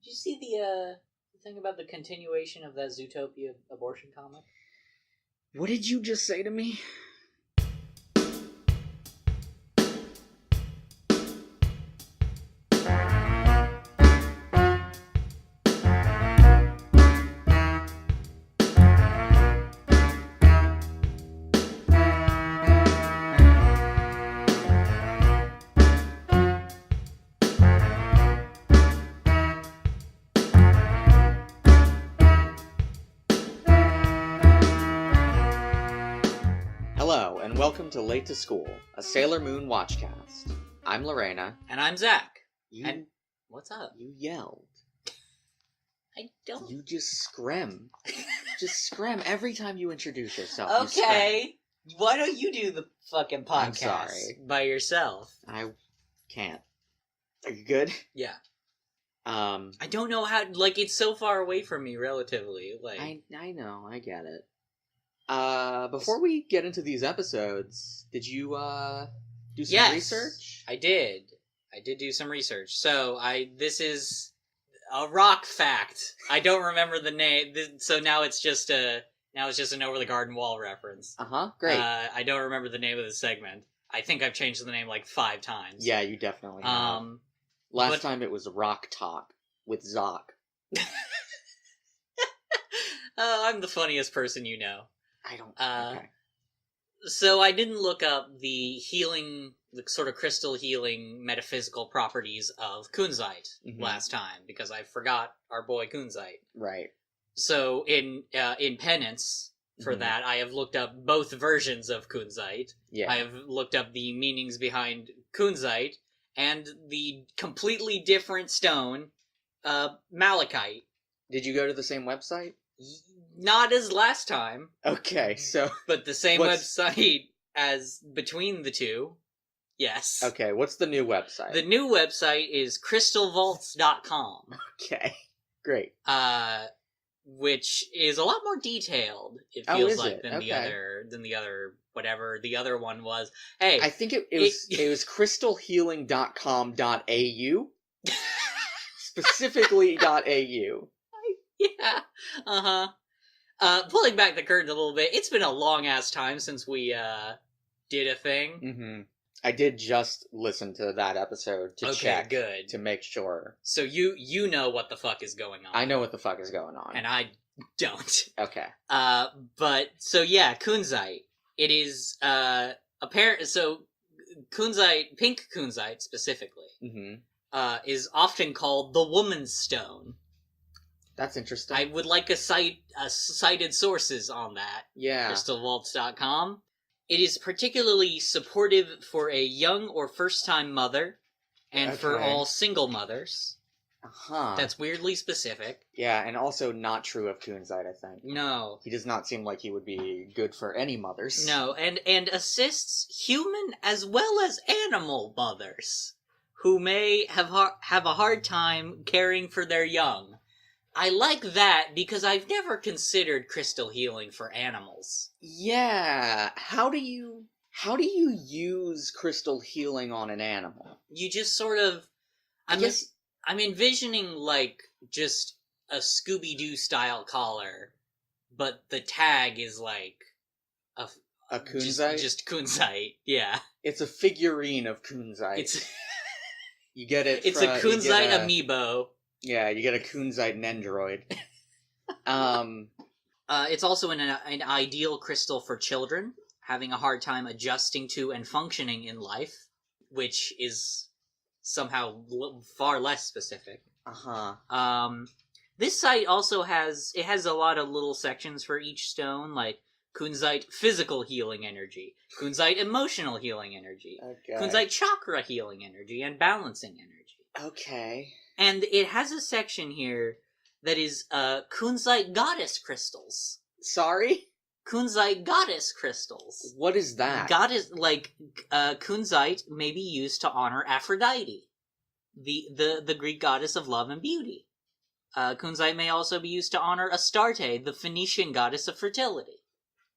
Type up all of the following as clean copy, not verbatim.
Did you see the thing about the continuation of that Zootopia abortion comic? What did you just say to me? Hello, and welcome to Late to School, a Sailor Moon watchcast. I'm Lorena. And I'm Zach. And what's up? you yelled. I don't. You just scream. Just scream every time you introduce yourself. Okay. Why don't you do the fucking podcast I'm sorry. by yourself? I can't. Are you good? Yeah. I don't know how. Like, it's so far away from me, relatively. Like, I know, I get it. Before we get into these episodes, did you, do some research? I did. I did do some research. So, this is a rock fact. I don't remember the name, so now it's just an Over the Garden Wall reference. Uh-huh, great. I don't remember the name of the segment. I think I've changed the name like 5 times. Yeah, you definitely have. Last time it was Rock Talk with Zoc. I'm the funniest person you know. I don't... okay. So I didn't look up the healing, the sort of crystal healing metaphysical properties of kunzite last time, because I forgot our boy kunzite. Right. So in penance for that, I have looked up both versions of kunzite. Yeah. I have looked up the meanings behind kunzite and the completely different stone, malachite. Did you go to the same website? Not as last time. Okay, so... But the same website as between the two. Yes. Okay, what's the new website? The new website is crystalvaults.com. Okay, great. Which is a lot more detailed, it feels like, than the other whatever the other one was. Hey, I think it was crystalhealing.com.au. Specifically .au. Yeah. Uh-huh. Pulling back the curtain a little bit, it's been a long-ass time since we, did a thing. Mm-hmm. I did just listen to that episode to check. Good. To make sure. So you know what the fuck is going on. I know what the fuck is going on. And I don't. Okay. But, so yeah, kunzite. It is, apparent, so kunzite, pink kunzite specifically, is often called the woman's stone. That's interesting. I would like cited sources on that. Yeah. crystalvaults.com. It is particularly supportive for a young or first-time mother, and for all single mothers. Uh-huh. That's weirdly specific. Yeah, and also not true of kunzite, I think. No. He does not seem like he would be good for any mothers. No, and assists human as well as animal mothers, who may have a hard time caring for their young. I like that because I've never considered crystal healing for animals. Yeah. How do you use crystal healing on an animal? You just sort of... I'm envisioning, like, just a Scooby-Doo style collar, but the tag is, like, a kunzite? Just kunzite, yeah. It's a figurine of kunzite. You get it. It's a kunzite amiibo. Yeah, you get a kunzite nendroid. It's also an ideal crystal for children, having a hard time adjusting to and functioning in life, which is somehow far less specific. Uh-huh. This site also has a lot of little sections for each stone, like kunzite physical healing energy, kunzite emotional healing energy, kunzite chakra healing energy, and balancing energy. Okay. And it has a section here that is kunzite goddess crystals. Sorry? Kunzite goddess crystals. What is that? Goddess, like, kunzite may be used to honor Aphrodite, the Greek goddess of love and beauty. Kunzite may also be used to honor Astarte, the Phoenician goddess of fertility.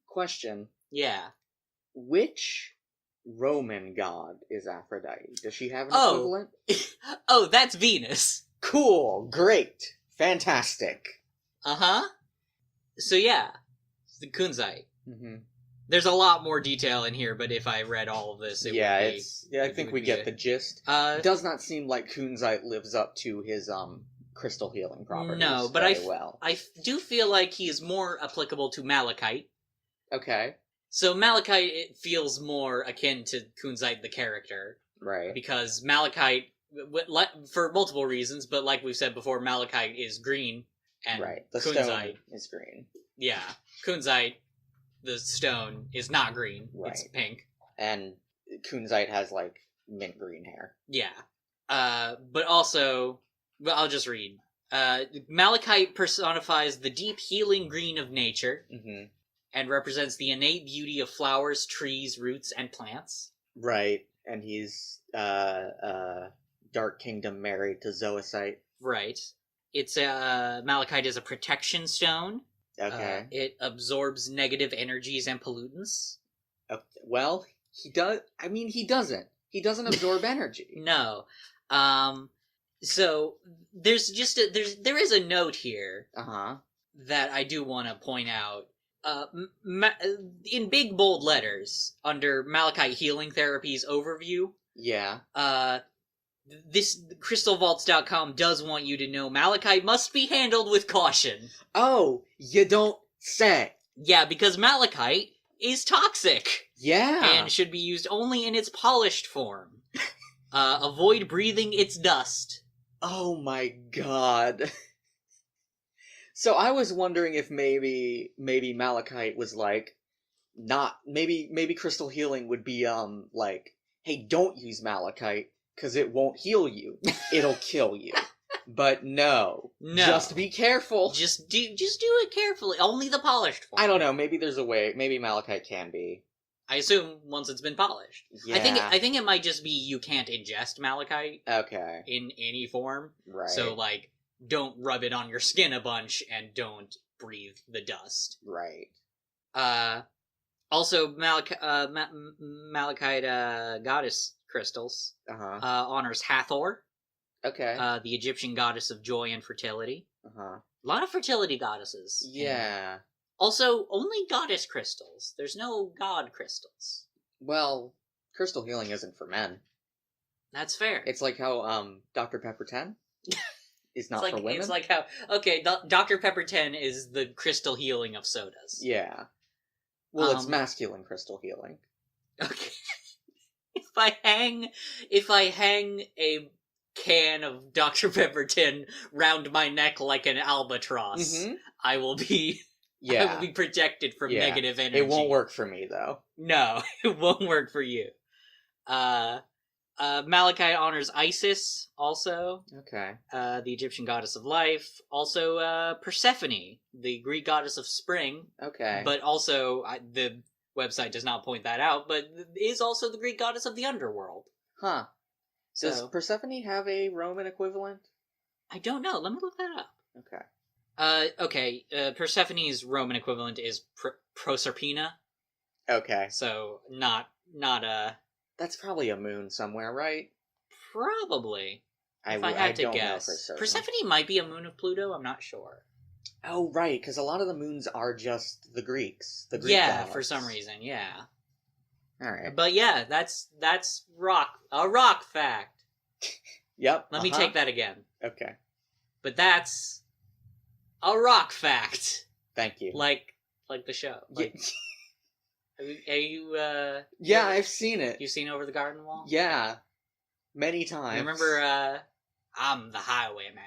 Question. Yeah. Which Roman god is Aphrodite? Does she have an equivalent? Oh, that's Venus. Cool. Great. Fantastic. So yeah, the Kunzite. Mm-hmm. There's a lot more detail in here, but if I read all of this, I think we get the gist. It does not seem like Kunzite lives up to his crystal healing properties. No, but I do feel like he is more applicable to Malachite. Okay. So Malachite, it feels more akin to Kunzite the character. Right. Because Malachite, for multiple reasons, but like we've said before, Malachite is green, and the Kunzite stone is green. Yeah, Kunzite, the stone, is not green. Right. It's pink. And Kunzite has, like, mint green hair. Yeah. But also, I'll just read. Malachite personifies the deep healing green of nature, and represents the innate beauty of flowers, trees, roots, and plants. Right, and he's, Dark Kingdom married to Zoisite. Right. It's Malachite is a protection stone. Okay. It absorbs negative energies and pollutants. Well, he does. I mean, he doesn't. He doesn't absorb energy. No. So there's just there is a note here. That I do want to point out. In big bold letters under Malachite Healing Therapies overview. Yeah. This crystalvaults.com does want you to know Malachite must be handled with caution. Oh, you don't say. Yeah, because Malachite is toxic. Yeah. And should be used only in its polished form. Avoid breathing its dust. Oh my god. So I was wondering if maybe Malachite was like, maybe crystal healing would be, like, hey, don't use Malachite, because it won't heal you. It'll kill you. But no. Just be careful. Just do it carefully. Only the polished form. I don't know. Maybe there's a way. Maybe Malachite can be. I assume once it's been polished. Yeah. I think it might just be you can't ingest Malachite. Okay. In any form. Right. So, like, don't rub it on your skin a bunch and don't breathe the dust. Right. Also, Malachite goddess crystals honors Hathor. Okay. The Egyptian goddess of joy and fertility. A lot of fertility goddesses. Yeah. Also, only goddess crystals. There's no god crystals. Well, crystal healing isn't for men. That's fair. It's like how Dr. Pepper 10 is not for women. It's like how Dr. Pepper 10 is the crystal healing of sodas. Yeah. Well, it's masculine crystal healing. Okay. If I hang a can of Dr. Pepper 10 round my neck like an albatross, I will be I will be protected from negative energy. It won't work for me though. No, it won't work for you. Malachite honors Isis also. Okay. The Egyptian goddess of life. Also Persephone, the Greek goddess of spring. Okay. But also the website does not point that out, but is also the Greek goddess of the underworld. Huh. Does Persephone have a Roman equivalent? I don't know. Let me look that up. Okay. Persephone's Roman equivalent is Proserpina. Okay. So not That's probably a moon somewhere, right? Probably. If I had to guess. Persephone might be a moon of Pluto, I'm not sure. Oh, right, because a lot of the moons are just the Greeks. The Greek gods. For some reason, yeah. Alright. But yeah, that's a rock fact. Yep. Let me take that again. Okay. But that's a rock fact. Thank you. Like the show. Like, are you yeah, I've seen it. You've seen Over the Garden Wall? Yeah. Many times. You remember I'm the Highwayman.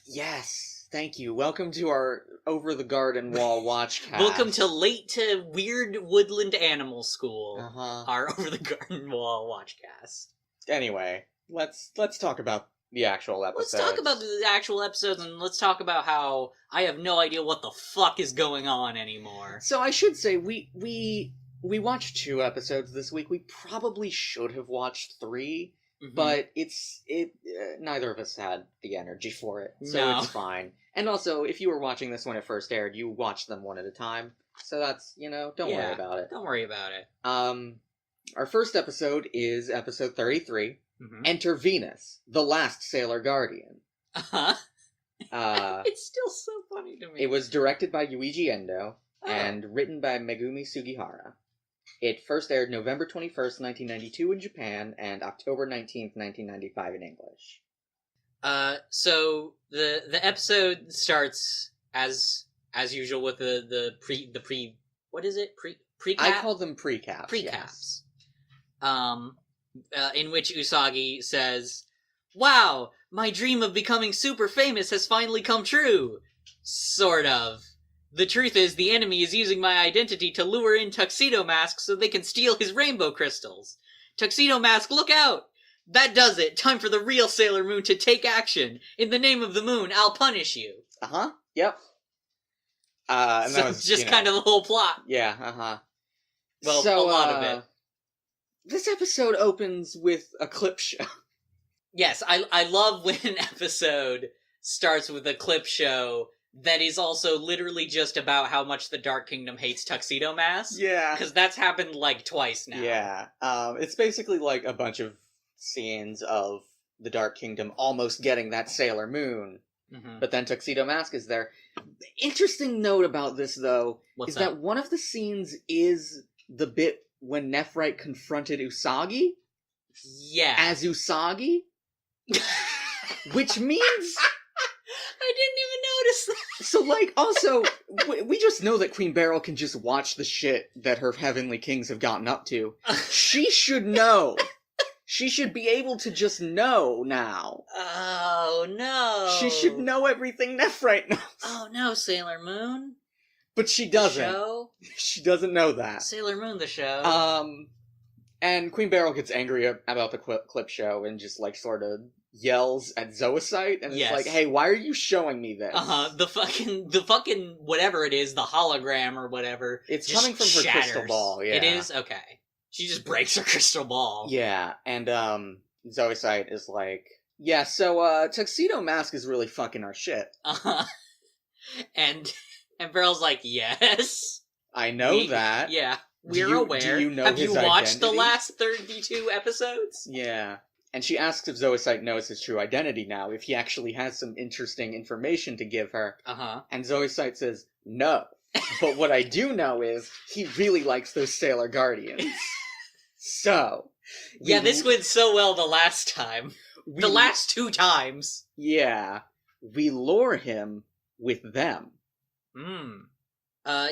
Yes. Thank you. Welcome to our Over the Garden Wall watchcast. Welcome to Late to Weird Woodland Animal School. Our Over the Garden Wall watchcast. Anyway, let's talk about the actual episodes. Let's talk about the actual episodes, and let's talk about how I have no idea what the fuck is going on anymore. So I should say, we watched 2 episodes this week. We probably should have watched 3, but neither of us had the energy for it, so it's fine. And also, if you were watching this when it first aired, you watched them one at a time, so that's, don't worry about it. Don't worry about it. Our first episode is episode 33, Enter Venus, the Last Sailor Guardian. Uh-huh. Uh, It's still so funny to me. it was directed by Yuichi Endo and written by Megumi Sugihara. It first aired November 21st, 1992 in Japan and October 19th, 1995 in English. So the episode starts as usual with the pre what is it? Precap? I call them precaps. Precaps. In which Usagi says, "Wow, my dream of becoming super famous has finally come true." Sort of. The truth is, the enemy is using my identity to lure in Tuxedo Mask so they can steal his rainbow crystals. Tuxedo Mask, look out! That does it! Time for the real Sailor Moon to take action! In the name of the moon, I'll punish you! Uh-huh, yep. And So that was, just kind of the whole plot. Yeah, uh-huh. Well, so, a lot of it. This episode opens with a clip show. Yes, I love when an episode starts with a clip show that is also literally just about how much the Dark Kingdom hates Tuxedo Mask. Yeah. Because that's happened like twice now. Yeah. It's basically like a bunch of scenes of the Dark Kingdom almost getting that Sailor Moon. Mm-hmm. But then Tuxedo Mask is there. Interesting note about this, though, What's is that one of the scenes is the bit when Nephrite confronted Usagi Yeah. as Usagi. Which means... I didn't even notice that. So, like, also, we just know that Queen Beryl can just watch the shit that her heavenly kings have gotten up to. She should know. She should be able to just know now. Oh, no. She should know everything Nephrite knows. Oh, no, Sailor Moon. But she doesn't. The show? She doesn't know that. Sailor Moon, the show. And Queen Beryl gets angry about the clip show and just, like, sort of yells at Zoisite, and it's like, hey, why are you showing me this? The fucking whatever it is, the hologram or whatever. It's coming from her crystal ball, yeah. It is? Okay. She just breaks her crystal ball. Yeah, and, Zoisite is like, yeah, so, Tuxedo Mask is really fucking our shit. And Beryl's like, yes. I know that. Yeah, we're aware. Do you know Have his you watched identity? the last 32 episodes? Yeah. And she asks if Zoisite knows his true identity now, if he actually has some interesting information to give her. Uh-huh. And Zoisite says, no. But what I do know is, he really likes those Sailor Guardians. So. Yeah, this went so well the last time. The last 2 times. Yeah. We lure him with them.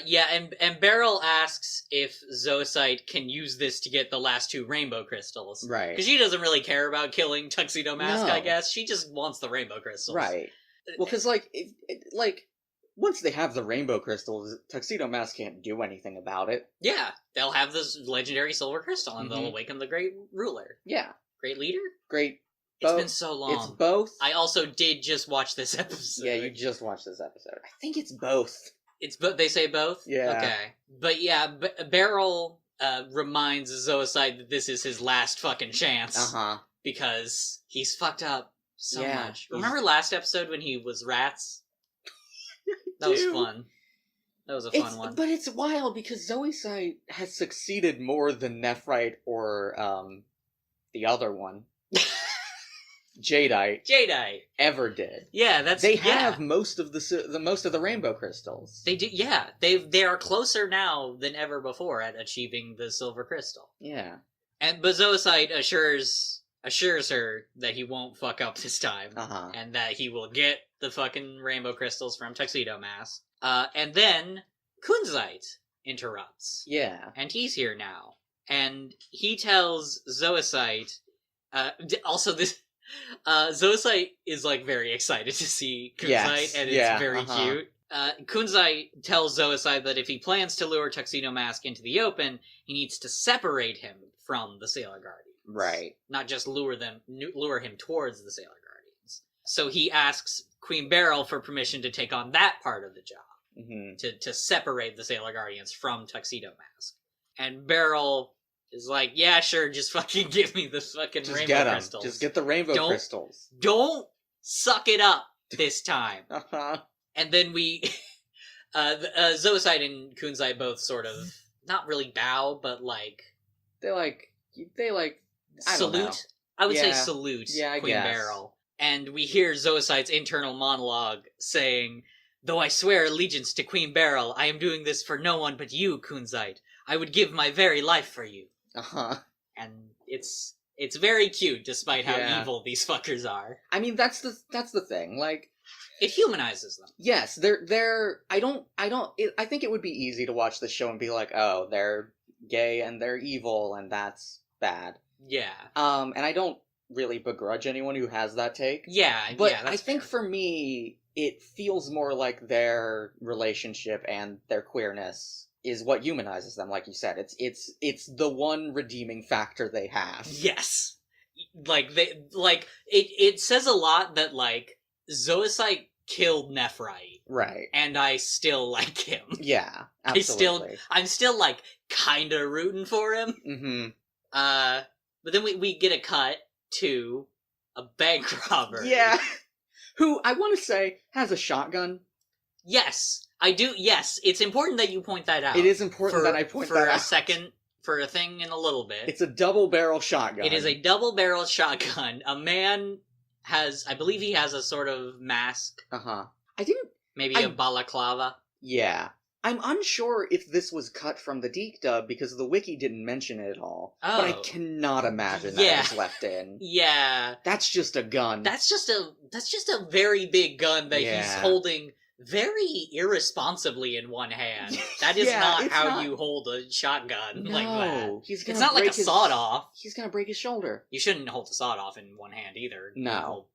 Yeah, and Beryl asks if Zoisite can use this to get the last 2 rainbow crystals. Right. Because she doesn't really care about killing Tuxedo Mask, No. I guess. She just wants the rainbow crystals. Right. Well, because, like, once they have the rainbow crystals, Tuxedo Mask can't do anything about it. Yeah, they'll have this legendary silver crystal, and they'll awaken the Great Ruler. Yeah. Great Leader? Great. It's been so long. It's both. I also did just watch this episode. Yeah, you just watched this episode. I think it's both. They say both? Yeah. Okay. But yeah, Beryl reminds Zoisite that this is his last fucking chance. Uh-huh. Because he's fucked up so Yeah, much. Remember last episode when he was rats? That was fun. That was a fun one. But it's wild because Zoisite has succeeded more than Nephrite or the other one. Jadeite ever did. Yeah, they have most of the rainbow crystals. They do. Yeah, they are closer now than ever before at achieving the silver crystal. Yeah, but Zoisite assures her that he won't fuck up this time, and that he will get the fucking rainbow crystals from Tuxedo Mask. And then Kunzite interrupts. Yeah, and he's here now, and he tells Zoisite. Also, this. Zoisite is, like, very excited to see Kunzite, and it's very cute. Kunzite tells Zoisite that if he plans to lure Tuxedo Mask into the open, he needs to separate him from the Sailor Guardians. Right. Not just lure him towards the Sailor Guardians. So he asks Queen Beryl for permission to take on that part of the job. To separate the Sailor Guardians from Tuxedo Mask. And Beryl is like, yeah, sure, just fucking give me the fucking just rainbow crystals. Just get the rainbow crystals. Don't suck it up this time. And then we... Zoisite and Kunzite both sort of, not really bow, but like... They salute. I would say salute Queen Beryl. and we hear Zoisite's internal monologue saying, "Though I swear allegiance to Queen Beryl, I am doing this for no one but you, Kunzite. I would give my very life for you." Uh-huh. And it's very cute, despite how Yeah. evil these fuckers are. I mean, that's the thing. Like, It humanizes them. yes, I think it would be easy to watch this show and be like, oh, they're gay and they're evil and that's bad. Yeah. And I don't really begrudge anyone who has that take. Yeah, But yeah, I think fair. for me, it feels more like their relationship and their queerness is what humanizes them, like you said. It's the one redeeming factor they have. Yes. It says a lot that, like, Zoisite killed Nephrite, Right. and I still like him. Yeah, absolutely. I'm still, like, kinda rooting for him. Mm-hmm. But then we get a cut to a bank robber. Yeah. Who, I want to say, has a shotgun. Yes, I do. Yes, it's important that you point that out. It is important that I point that out. For a thing in a little bit. It's a double-barrel shotgun. It is a double-barrel shotgun. A man has, I believe he has a sort of mask. Uh-huh. Maybe a balaclava. Yeah. I'm unsure if this was cut from the Deke dub because the wiki didn't mention it at all. Oh. But I cannot imagine that Yeah. it was left in. Yeah. That's just a gun. That's just a very big gun that Yeah. he's holding very irresponsibly in one hand. That is Yeah, not it's how not- you hold a shotgun No, like that. he's gonna It's not like a break his- sawed-off. He's gonna break his shoulder. You shouldn't hold a sawed-off in one hand either. No. You'll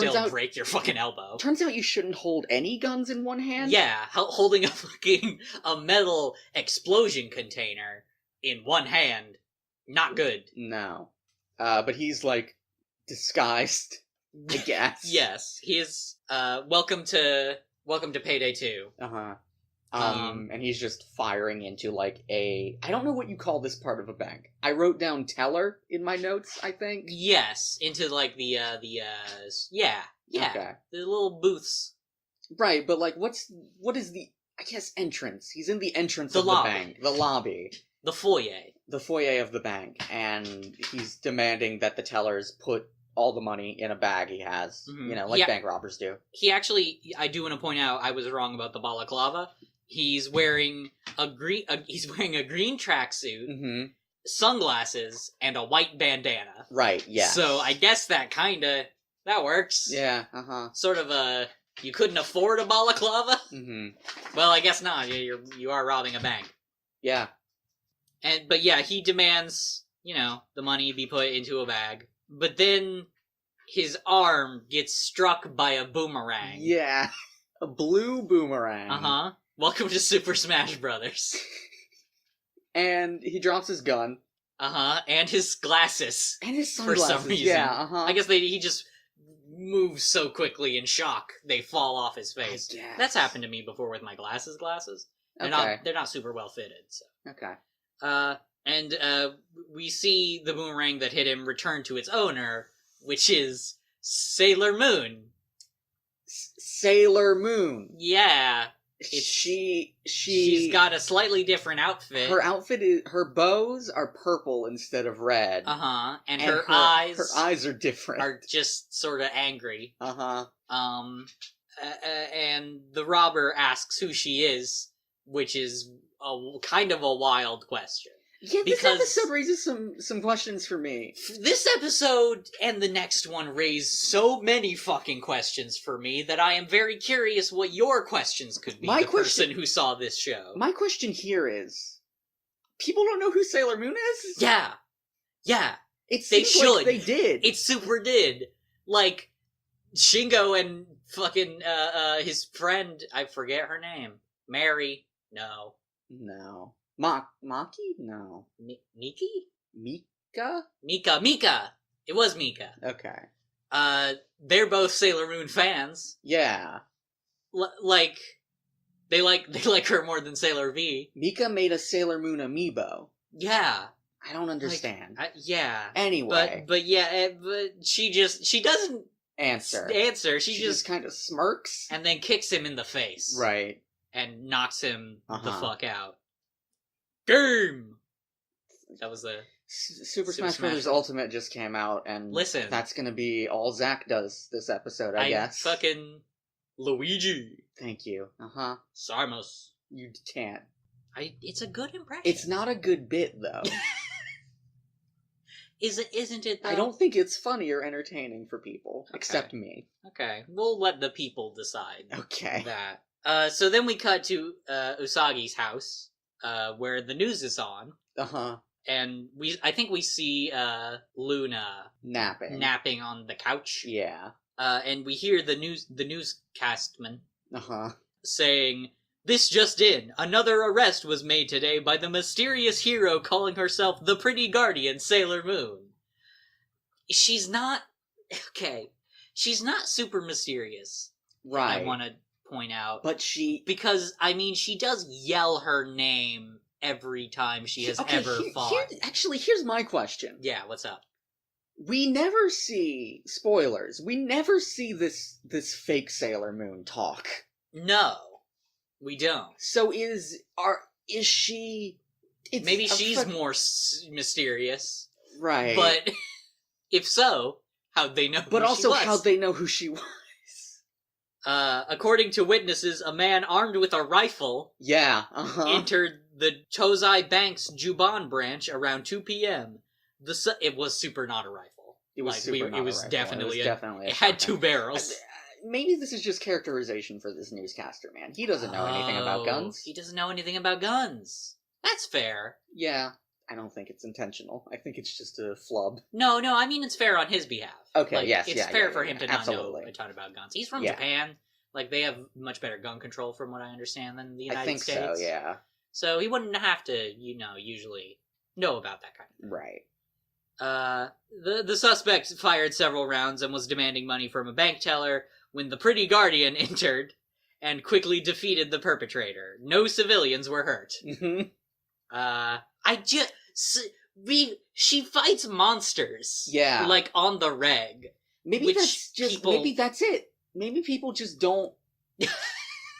Turns still out- break your fucking elbow. Turns out you shouldn't hold any guns in one hand. Yeah, holding a metal explosion container in one hand, not good. No. But he's, like, disguised, I guess. Yes, he is. Welcome to Payday 2. Uh-huh. Um, And he's just firing into, like, I don't know what you call this part of a bank. I wrote down teller in my notes, I think. Yes, into like the yeah, Okay. the little booths. Right, but, like, what is the, I guess, entrance? He's in the entrance The of lobby. the bank. The lobby. The foyer. The foyer of the bank. And he's demanding that the tellers put all the money in a bag he has. Mhm. You know, like Yeah. bank robbers do. He actually, I do want to point out, I was wrong about the balaclava. He's wearing a green tracksuit, Mm-hmm. sunglasses, and a white bandana. Right, yeah. So I guess that works. Yeah, uh-huh. Sort of you couldn't afford a balaclava? Mm-hmm. Well, I guess not. You are robbing a bank. Yeah. But yeah, he demands, the money be put into a bag. But then his arm gets struck by a boomerang. Yeah. A blue boomerang. Uh-huh. Welcome to Super Smash Brothers. And he drops his gun. Uh-huh. And his glasses. And his For sunglasses. some reason. Yeah, uh-huh. I guess he just moves so quickly in shock, they fall off his face. I guess. That's happened to me before with my glasses. Okay. They're not super well fitted, so. Okay. And we see the boomerang that hit him return to its owner, which is Sailor Moon. Sailor Moon. Yeah. She's got a slightly different outfit. Her outfit is, her bows are purple instead of red. Uh-huh. And, And her eyes her eyes are different. are just sort of angry. Uh-huh. And the robber asks who she is, which is a kind of a wild question. Yeah, this Because- episode raises some questions for me. This episode and the next one raise so many fucking questions for me that I am very curious what your questions could be. My the question- person who saw this show. My question here is, people don't know who Sailor Moon is? Yeah. It They seems should. like they did. It super did. Like, Shingo and fucking, his friend, I forget her name. Mary? No. No. Maki? No. Nikki? Mika? Mika. It was Mika. Okay. They're both Sailor Moon fans. Yeah. They like her more than Sailor V. Mika made a Sailor Moon amiibo. Yeah. I don't understand. Yeah. Anyway. But she doesn't Answer. She She just kind of smirks. and then kicks him in the face. Right. And knocks him the Uh-huh. fuck out. Game! That was the Super Smash Bros. Ultimate just came out, and listen, that's gonna be all Zach does this episode, I guess. Fucking Luigi. Thank you. Uh-huh. Samus. You can't. It's a good impression. It's not a good bit, though. Isn't it, though? I don't think it's funny or entertaining for people, okay. except me. Okay, we'll let the people decide. Okay. That. So then we cut to Usagi's house, where the news is on. Uh-huh. And I think we see Luna napping on the couch. Yeah. And we hear the newscastman uh-huh. saying, "This just in, another arrest was made today by the mysterious hero calling herself the Pretty Guardian Sailor Moon." She's not super mysterious. Right. I want to point out. But because she does yell her name every time she has ever fought. Here's my question. Yeah, what's up? We never see spoilers. We never see this fake Sailor Moon talk. No, we don't. So is she? Maybe she's more mysterious, right? But if so, how'd they know? But also, how'd they know who she was? According to witnesses, a man armed with a rifle entered the Tozai Bank's Juban branch around 2 p.m. It was super not a rifle. It was definitely it had 2 barrels. Maybe this is just characterization for this newscaster, man. He doesn't know anything about guns. He doesn't know anything about guns. That's fair. Yeah. I don't think it's intentional. I think it's just a flub. No, I mean it's fair on his behalf. Okay, yes, it's fair for him to not know a ton about guns. He's from Japan. Like, they have much better gun control, from what I understand, than the United States. I think so, yeah. So he wouldn't have to, usually know about that kind of thing. Right. The suspect fired several rounds and was demanding money from a bank teller when the Pretty Guardian entered and quickly defeated the perpetrator. No civilians were hurt. Mm-hmm. She fights monsters. Yeah. Like, on the reg. Maybe that's it. Maybe people just don't...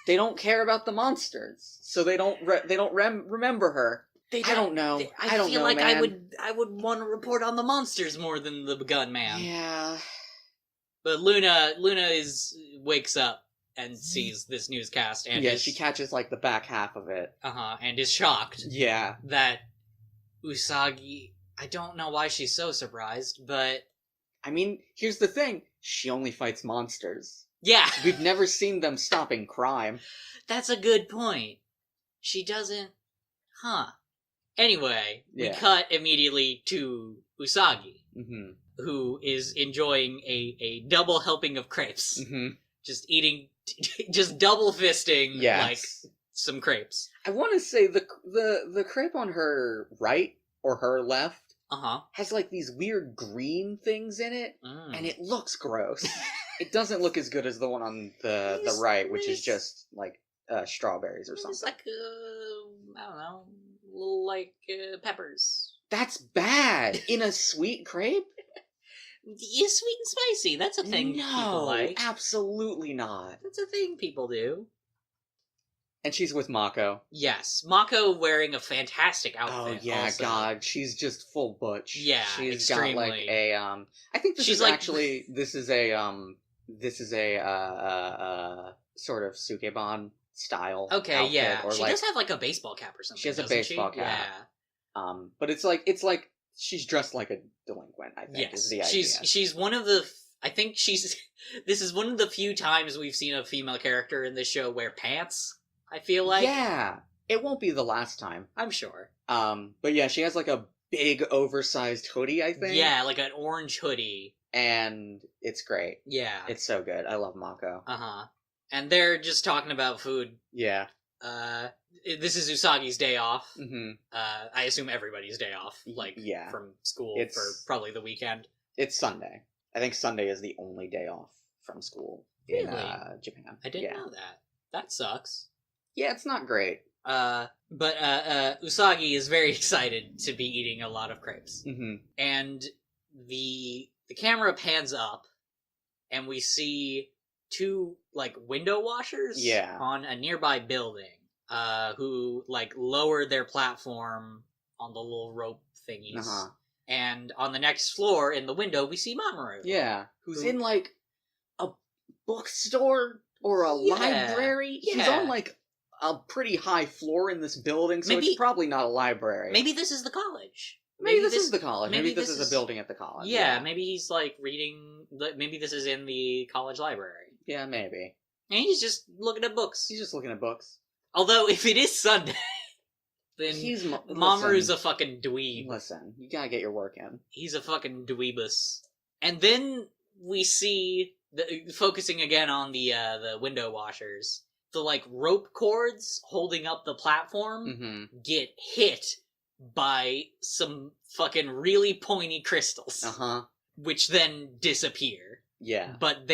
they don't care about the monsters. So they don't remember her. I don't know. I feel like man. I would want to report on the monsters more than the gun man. Yeah. But Luna wakes up and sees this newscast, and she catches like the back half of it. And is shocked. Yeah. That Usagi, I don't know why she's so surprised, but I mean, here's the thing. She only fights monsters. Yeah. We've never seen them stopping crime. That's a good point. She doesn't... Anyway, we cut immediately to Usagi, who is enjoying a double helping of crepes. Mm-hmm. Just eating... just double fisting, like, some crepes. I want to say the crepe on her right, or her left, has like these weird green things in it, and it looks gross. It doesn't look as good as the one on the right, which is just like strawberries or something. It's like I don't know, little like peppers. That's bad in a sweet crepe. Is sweet and spicy? That's a thing people like. Absolutely not. That's a thing people do. And she's with Mako. Yes, Mako wearing a fantastic outfit. Oh yeah, also. God, she's just full butch. Yeah, she's extremely. Got like a I think this is like... actually this is a sort of Sukeban style. Okay, outfit, yeah. Or she does have like a baseball cap or something. She has a baseball cap. Yeah. But it's like she's dressed like a delinquent. I think is the idea. She's one of the. I think this is one of the few times we've seen a female character in this show wear pants. I feel like. Yeah, it won't be the last time. I'm sure. But yeah, she has like a big oversized hoodie. I think. Yeah, like an orange hoodie. And it's great. Yeah. It's so good. I love Mako. And they're just talking about food. Yeah. This is Usagi's day off. Mm-hmm. I assume everybody's day off. Like, from school for probably the weekend. It's Sunday. I think Sunday is the only day off from school in Japan. I didn't know that. That sucks. Yeah, it's not great. But Usagi is very excited to be eating a lot of crepes. Mm-hmm. And the camera pans up, and we see 2, like, window washers on a nearby building, who, like, lower their platform on the little rope thingies. Uh-huh. And on the next floor, in the window, we see Mamoru. Yeah, who's in, like, a bookstore or a library. Yeah. He's on, like, a pretty high floor in this building, so it's probably not a library. Maybe this is the college. Maybe this is the college. Maybe this is a building at the college. Yeah, maybe he's, like, reading... Maybe this is in the college library. Yeah, maybe. And he's just looking at books. He's just looking at books. Although, if it is Sunday, then Mamoru's a fucking dweeb. Listen, you gotta get your work in. He's a fucking dweebus. And then we see, focusing again on the window washers, the, like, rope cords holding up the platform get hit by some fucking really pointy crystals. Uh-huh. Which then disappear. Yeah. But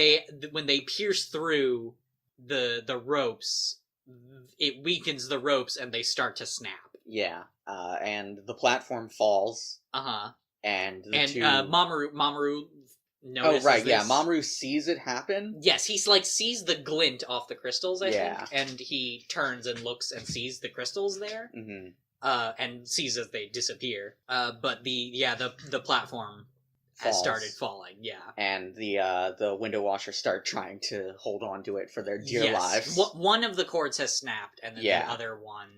when they pierce through the ropes, it weakens the ropes and they start to snap. Yeah. And the platform falls. Uh-huh. And Mamoru notices right, this. yeah. Mamoru sees it happen. Yes, he's like sees the glint off the crystals, I think. Yeah. And he turns and looks and sees the crystals there. Mm-hmm. And sees as they disappear. But the platform has started falling, yeah. And the window washers start trying to hold on to it for their dear lives. One of the cords has snapped, and then the other one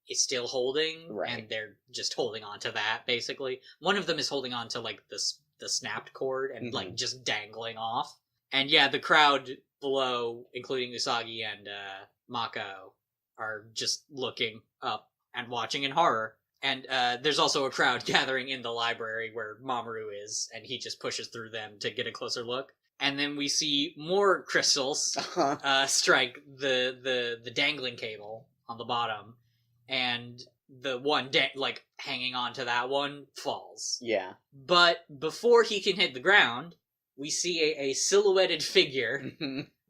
is still holding, and they're just holding on to that, basically. One of them is holding on to, like, the snapped cord and, like, just dangling off. And, yeah, the crowd below, including Usagi and Mako, are just looking up and watching in horror. And there's also a crowd gathering in the library where Mamoru is, and he just pushes through them to get a closer look. And then we see more crystals strike the dangling cable on the bottom, and the one hanging on to that one falls. Yeah. But before he can hit the ground, we see a silhouetted figure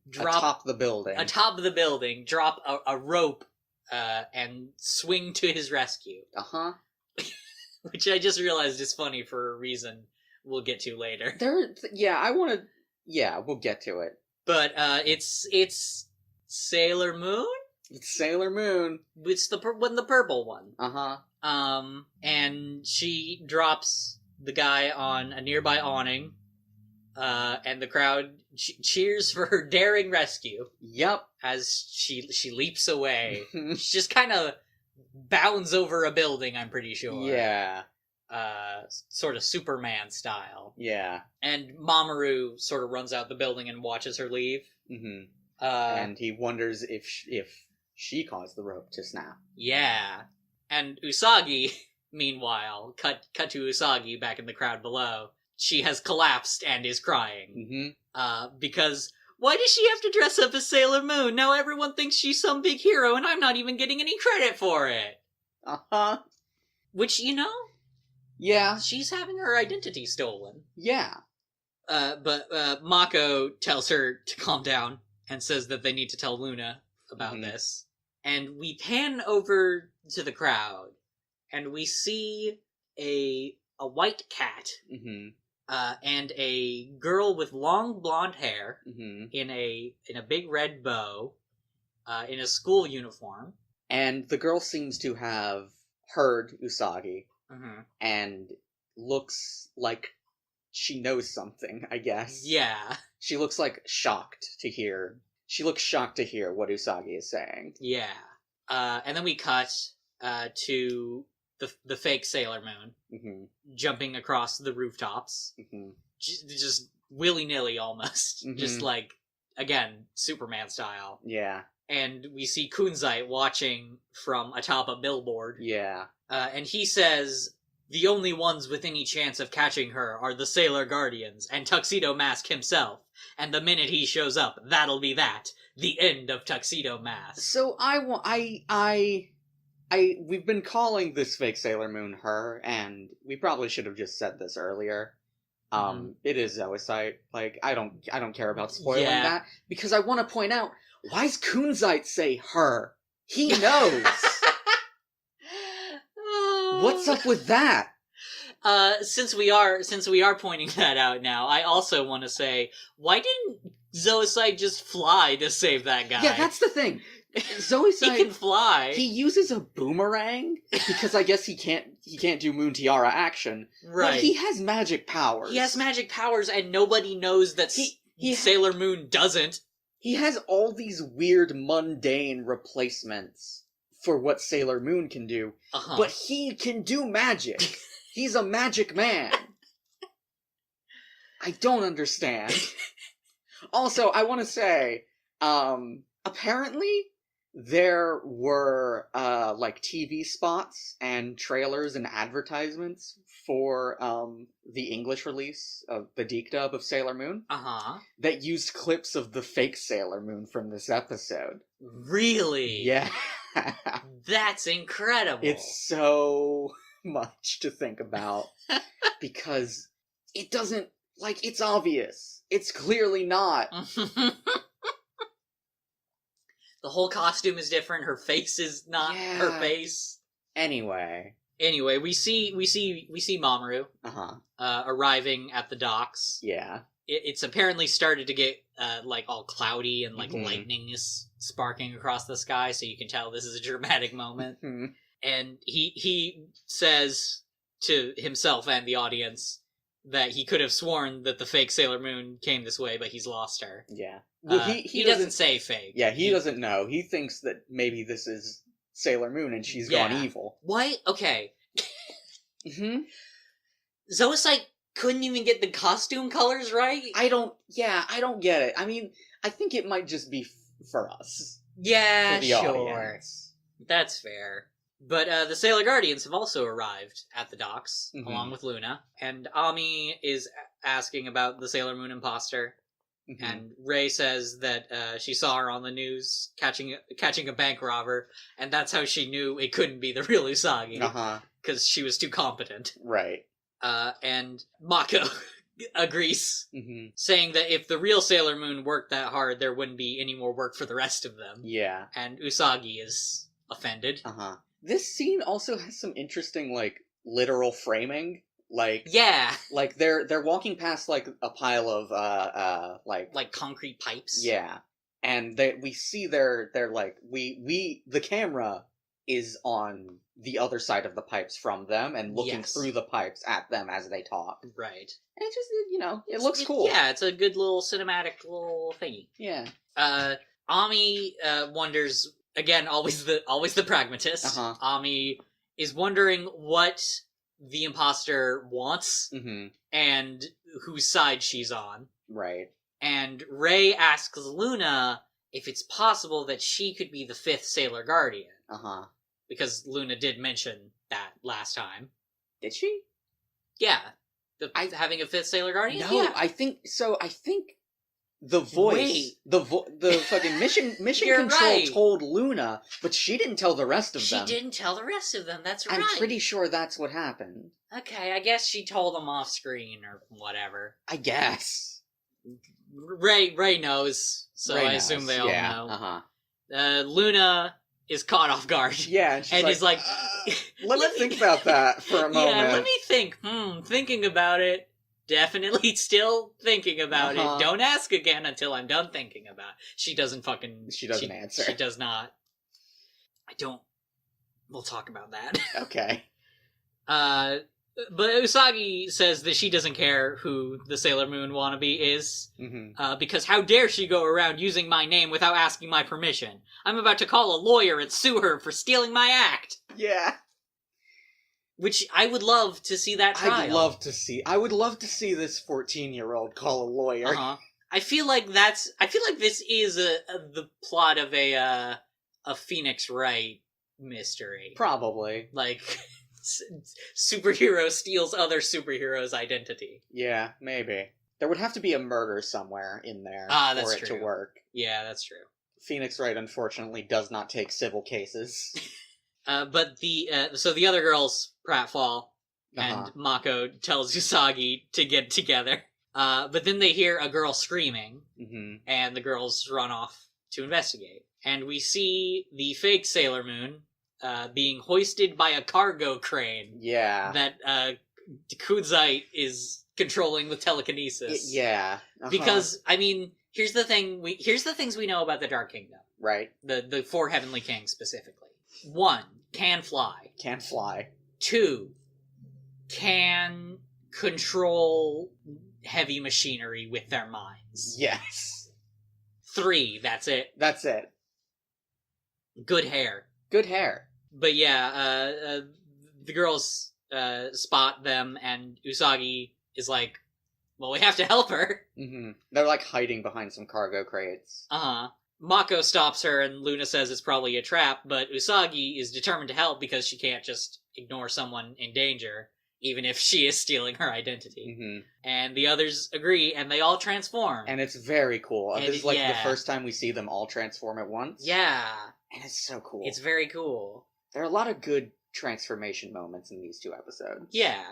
drop atop the building, drop a rope. And swing to his rescue. Uh-huh. Which I just realized is funny for a reason we'll get to later. We'll get to it. But, it's Sailor Moon? It's Sailor Moon. It's the purple one. Uh-huh. And she drops the guy on a nearby awning, and the crowd cheers for her daring rescue. Yep. As she leaps away. She just kind of bounds over a building, I'm pretty sure. Yeah. Sort of Superman style. Yeah. And Mamoru sort of runs out the building and watches her leave. Mm-hmm. And he wonders if she caused the rope to snap. Yeah. And Usagi, meanwhile, cut to Usagi back in the crowd below. She has collapsed and is crying. Because why does she have to dress up as Sailor Moon? Now everyone thinks she's some big hero and I'm not even getting any credit for it. Uh-huh. Which, yeah. She's having her identity stolen. Yeah. But Mako tells her to calm down and says that they need to tell Luna about this. And we pan over to the crowd and we see a white cat. And a girl with long blonde hair in a big red bow, in a school uniform. And the girl seems to have heard Usagi, and looks like she knows something, I guess. Yeah. She looks like shocked to hear. She looks shocked to hear what Usagi is saying. Yeah. And then we cut to the fake Sailor Moon jumping across the rooftops, just willy-nilly almost, just like, again, Superman style. Yeah. And we see Kunzite watching from atop a billboard. Yeah. And he says, the only ones with any chance of catching her are the Sailor Guardians and Tuxedo Mask himself. And the minute he shows up, that'll be that. The end of Tuxedo Mask. So we've been calling this fake Sailor Moon her, and we probably should have just said this earlier. It is Zoisite. Like, I don't care about spoiling that, because I want to point out, why does Kunzite say her? He knows! What's up with that? Since we are pointing that out now, I also want to say, why didn't Zoisite just fly to save that guy? Yeah, that's the thing. he Zoisite, can fly. he uses a boomerang because I guess he can't do Moon Tiara action. Right. But he has magic powers. He has magic powers, and nobody knows that Sailor Moon doesn't. He has all these weird, mundane replacements for what Sailor Moon can do, but he can do magic. He's a magic man. I don't understand. Also, I want to say, apparently there were, like, TV spots and trailers and advertisements for, the English release of the Deke dub of Sailor Moon. That used clips of the fake Sailor Moon from this episode. Really? Yeah. That's incredible. It's so much to think about. Because it doesn't, like, it's obvious. It's clearly not. The whole costume is different. Her face is not her face. Anyway, we see Mamoru arriving at the docks. Yeah. It's apparently started to get like all cloudy and like lightning is sparking across the sky, so you can tell this is a dramatic moment. And he says to himself and the audience that he could have sworn that the fake Sailor Moon came this way, but he's lost her. Yeah. Well, he doesn't say fake. Yeah, he doesn't know. He thinks that maybe this is Sailor Moon and she's gone evil. What? Okay. Zoisite couldn't even get the costume colors right? I don't get it. I mean, I think it might just be for us. Yeah, for the audience. That's fair. But the Sailor Guardians have also arrived at the docks, along with Luna, and Ami is asking about the Sailor Moon imposter, and Rei says that she saw her on the news catching a bank robber, and that's how she knew it couldn't be the real Usagi, because she was too competent. Right. And Mako agrees, saying that if the real Sailor Moon worked that hard, there wouldn't be any more work for the rest of them. Yeah. And Usagi is offended. This scene also has some interesting, like, literal framing. Like, yeah, like they're walking past like a pile of like concrete pipes. Yeah, and we see they're like the camera is on the other side of the pipes from them and looking through the pipes at them as they talk. Right. And it just it looks cool. Yeah, it's a good little cinematic little thingy. Yeah. Ami wonders. Again, always the pragmatist. Ami is wondering what the imposter wants and whose side she's on. Right. And Rei asks Luna if it's possible that she could be the fifth Sailor Guardian. Because Luna did mention that last time. Did she? Yeah. Having a fifth Sailor Guardian? No, yeah. I think the voice, the fucking mission control told Luna, but she didn't tell the rest of them. She didn't tell the rest of them, that's right. I'm pretty sure that's what happened. Okay, I guess she told them off screen or whatever. I guess. Ray knows, so I assume they all know. Luna is caught off guard. Yeah, and he's like, let me think about that for a moment. Yeah, let me think. Thinking about it. Definitely still thinking about it. Don't ask again until I'm done thinking about it. She doesn't answer. She does not. We'll talk about that. Okay. But Usagi says that she doesn't care who the Sailor Moon wannabe is, because how dare she go around using my name without asking my permission? I'm about to call a lawyer and sue her for stealing my act. Yeah. Which I would love to see that trial. I would love to see this 14-year-old call a lawyer. I feel like this is the plot of a Phoenix Wright mystery. Probably. Like, superhero steals other superhero's identity. Yeah, maybe. There would have to be a murder somewhere in there for it to work. Yeah, that's true. Phoenix Wright, unfortunately, does not take civil cases. But so the other girls pratfall, and Mako tells Usagi to get together. But then they hear a girl screaming, and the girls run off to investigate. And we see the fake Sailor Moon being hoisted by a cargo crane. Yeah. That Kudzite is controlling with telekinesis. Yeah. Because, I mean, Here's the things we know about the Dark Kingdom. Right. The four heavenly kings specifically. 1, can fly. Can fly. 2, can control heavy machinery with their minds. Yes. 3, that's it. That's it. Good hair. Good hair. But yeah, the girls spot them, and Usagi is like, well, we have to help her. Mm-hmm. They're like hiding behind some cargo crates. Uh-huh. Mako stops her, and Luna says it's probably a trap, but Usagi is determined to help because she can't just ignore someone in danger, even if she is stealing her identity. Mm-hmm. And the others agree, and they all transform. And it's very cool. And this is like yeah. the first time we see them all transform at once. Yeah. And it's so cool. It's very cool. There are a lot of good transformation moments in these 2 episodes. Yeah.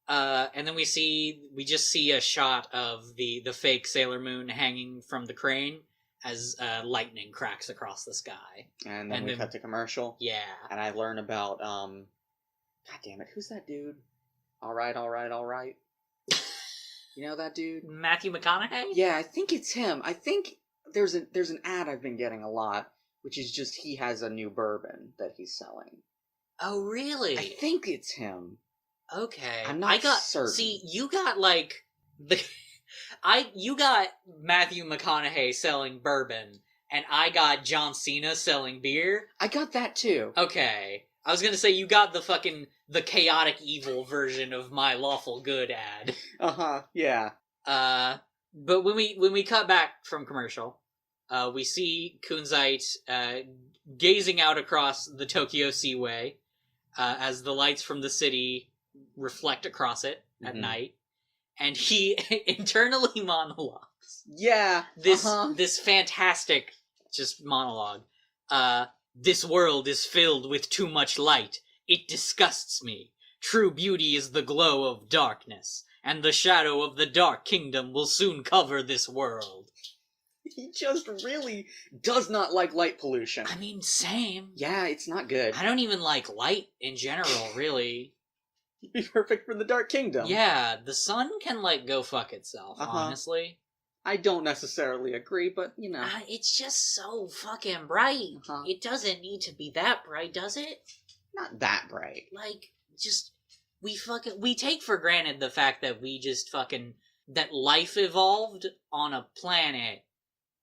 And then we just see a shot of the fake Sailor Moon hanging from the crane as lightning cracks across the sky. And then we cut to commercial. Yeah. And I learn about, God damn it, who's that dude? Alright. You know that dude? Matthew McConaughey? Yeah, I think it's him. I think there's an ad I've been getting a lot, which is just he has a new bourbon that he's selling. Oh, really? I think it's him. Okay. I'm not certain. See, you got like you got Matthew McConaughey selling bourbon, and I got John Cena selling beer. I got that too. Okay. I was gonna say you got the chaotic evil version of My Lawful Good ad. Uh-huh, yeah. But when we cut back from commercial, we see Kunzite gazing out across the Tokyo Seaway as the lights from the city reflect across it at night, and he internally monologues. Yeah. This fantastic just monologue. This world is filled with too much light. It disgusts me. True beauty is the glow of darkness, and the shadow of the Dark Kingdom will soon cover this world. He just really does not like light pollution. I mean, same. Yeah, it's not good. I don't even like light in general, really. It'd be perfect for the Dark Kingdom. Yeah, the sun can, like, go fuck itself, honestly. I don't necessarily agree, but, you know. It's just so fucking bright. It doesn't need to be that bright, does it? Not that bright. Like, just, we take for granted the fact that that life evolved on a planet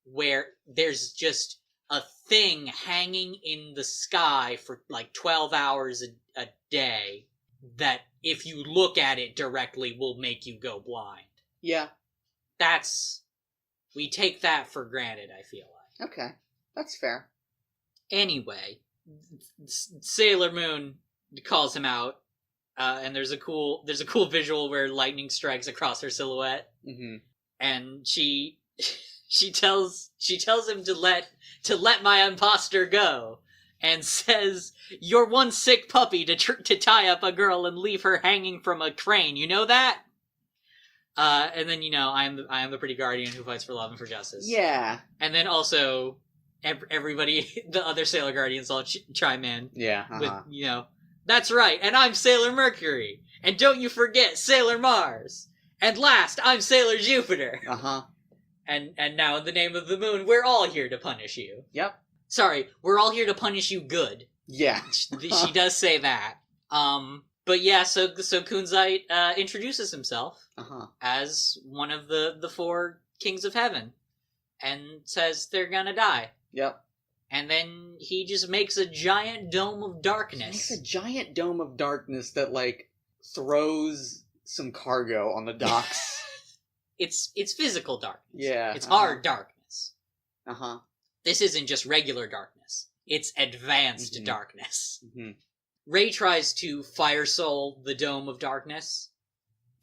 where there's just a thing hanging in the sky for, like, 12 hours a day that, if you look at it directly, will make you go blind. Yeah. We take that for granted, I feel like. Okay. That's fair. Anyway, Sailor Moon calls him out, and there's a cool visual where lightning strikes across her silhouette. Mm-hmm. And she tells him to let my imposter go, and says, "You're one sick puppy to tie up a girl and leave her hanging from a crane. You know that?" And then, I am the pretty guardian who fights for love and for justice. Yeah. And then also, everybody, the other Sailor Guardians all chime in. Yeah. With, that's right, and I'm Sailor Mercury. And don't you forget Sailor Mars. And last, I'm Sailor Jupiter. Uh-huh. And now in the name of the moon, we're all here to punish you. Yep. Sorry, we're all here to punish you good. Yeah. She does say that. But yeah, so Kunzite introduces himself as one of the 4 kings of heaven, and says they're gonna die. Yep. And then he just makes a giant dome of darkness. He makes a giant dome of darkness that, like, throws some cargo on the docks. It's physical darkness. Yeah. It's hard darkness. Uh-huh. This isn't just regular darkness. It's advanced darkness. Mm-hmm. Ray tries to fire soul the Dome of Darkness.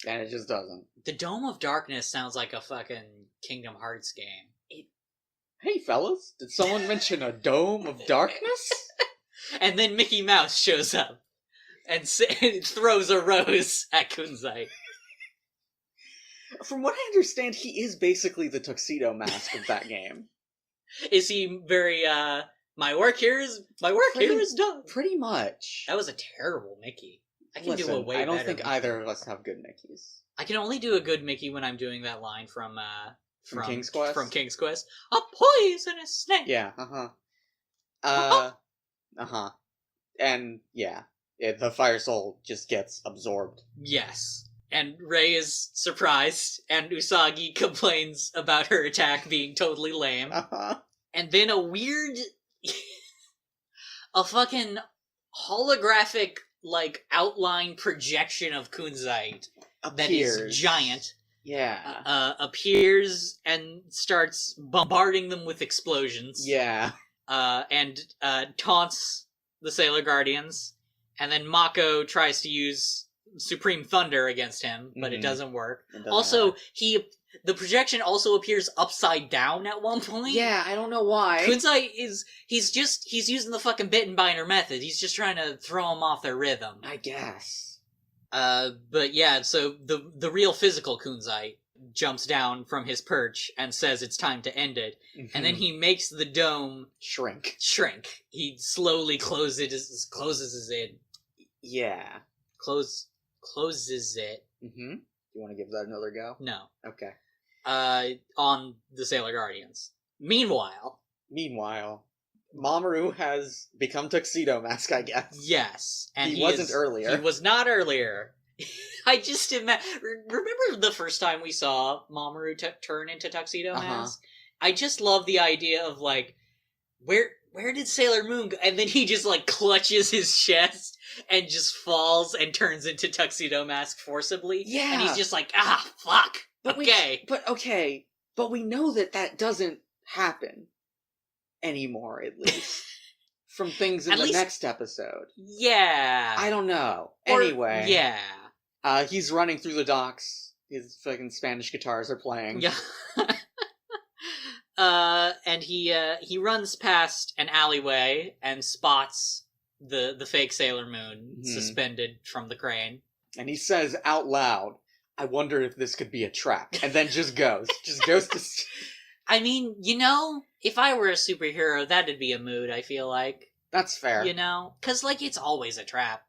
And it just doesn't. The Dome of Darkness sounds like a fucking Kingdom Hearts game. Hey, fellas, did someone mention a Dome of Darkness? And then Mickey Mouse shows up and throws a rose at Kunzite. From what I understand, he is basically the Tuxedo Mask of that game. Is he very, my work here is done? Pretty much. That was a terrible Mickey. I can do a way better. I don't think either of us have good Mickeys. I can only do a good Mickey when I'm doing that line from From King's Quest? From King's Quest. A poisonous snake! Yeah, And, yeah, the Fire Soul just gets absorbed. Yes. And Rei is surprised, and Usagi complains about her attack being totally lame. And then a weird... a fucking holographic, like, outline projection of Kunzite that is giant. Yeah. Appears and starts bombarding them with explosions. Yeah. And taunts the Sailor Guardians. And then Mako tries to use Supreme Thunder against him, but it doesn't work. The projection also appears upside down at one point. Yeah, I don't know why. Kunzite he's using the fucking bit and binder method. He's just trying to throw them off their rhythm. I guess. But yeah, so the real physical Kunzite jumps down from his perch and says it's time to end it. And then he makes the dome shrink. He slowly closes it. Yeah. Closes it. You want to give that another go? No. Okay. On the Sailor Guardians. Meanwhile, Mamoru has become Tuxedo Mask, I guess. Yes. And he wasn't earlier. He was not earlier. I just remember the first time we saw Mamoru turn into Tuxedo Mask? I just love the idea of, like, where did Sailor Moon go? And then he just, like, clutches his chest and just falls and turns into Tuxedo Mask forcibly. Yeah. And he's just like, fuck. But But we know that doesn't happen anymore, at least. From things in the next episode. Yeah. I don't know. Anyway. Yeah. He's running through the docks. His fucking Spanish guitars are playing. Yeah. And he runs past an alleyway and spots the fake Sailor Moon suspended from the crane. And he says out loud, I wonder if this could be a trap. And then just goes. to... I mean, if I were a superhero, that'd be a mood, I feel like. That's fair. Because, like, it's always a trap,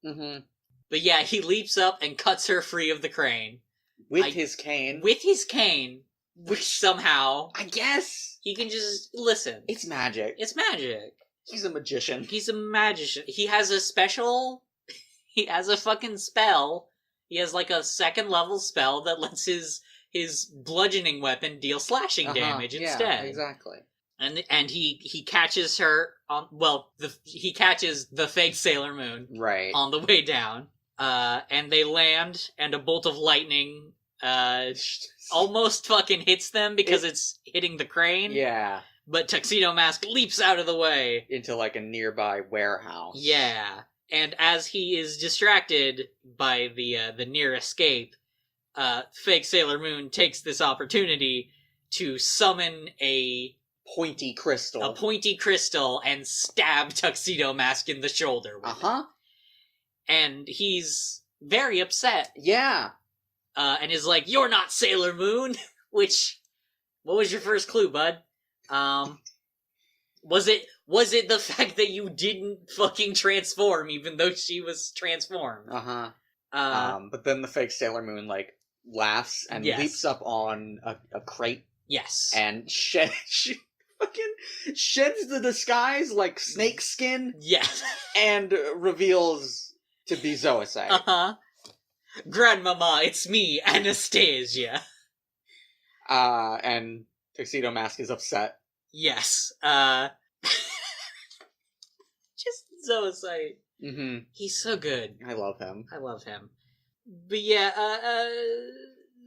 But yeah, he leaps up and cuts her free of the crane. With his cane. Which somehow... I guess. He can just... Listen. It's magic. He's a magician. He has a special... He has a fucking spell. He has, like, a second level spell that lets his bludgeoning weapon deal slashing damage instead. Yeah, exactly. And he catches her on... Well, he catches the fake Sailor Moon. Right. On the way down. And they land, and a bolt of lightning... almost fucking hits them because it's hitting the crane. Yeah. But Tuxedo Mask leaps out of the way. Into, like, a nearby warehouse. Yeah. And as he is distracted by the near escape, fake Sailor Moon takes this opportunity to summon a pointy crystal and stab Tuxedo Mask in the shoulder with it. And he's very upset. Yeah. And is like, you're not Sailor Moon! Which, what was your first clue, bud? Was it the fact that you didn't fucking transform even though she was transformed? But then the fake Sailor Moon, like, laughs and leaps up on a crate. Yes. And she fucking sheds the disguise like snake skin. Yes. And reveals to be Zoisite. Grandmama, it's me, Anastasia. And Tuxedo Mask is upset. Yes. Just Zoisite. He's so good. I love him. But yeah,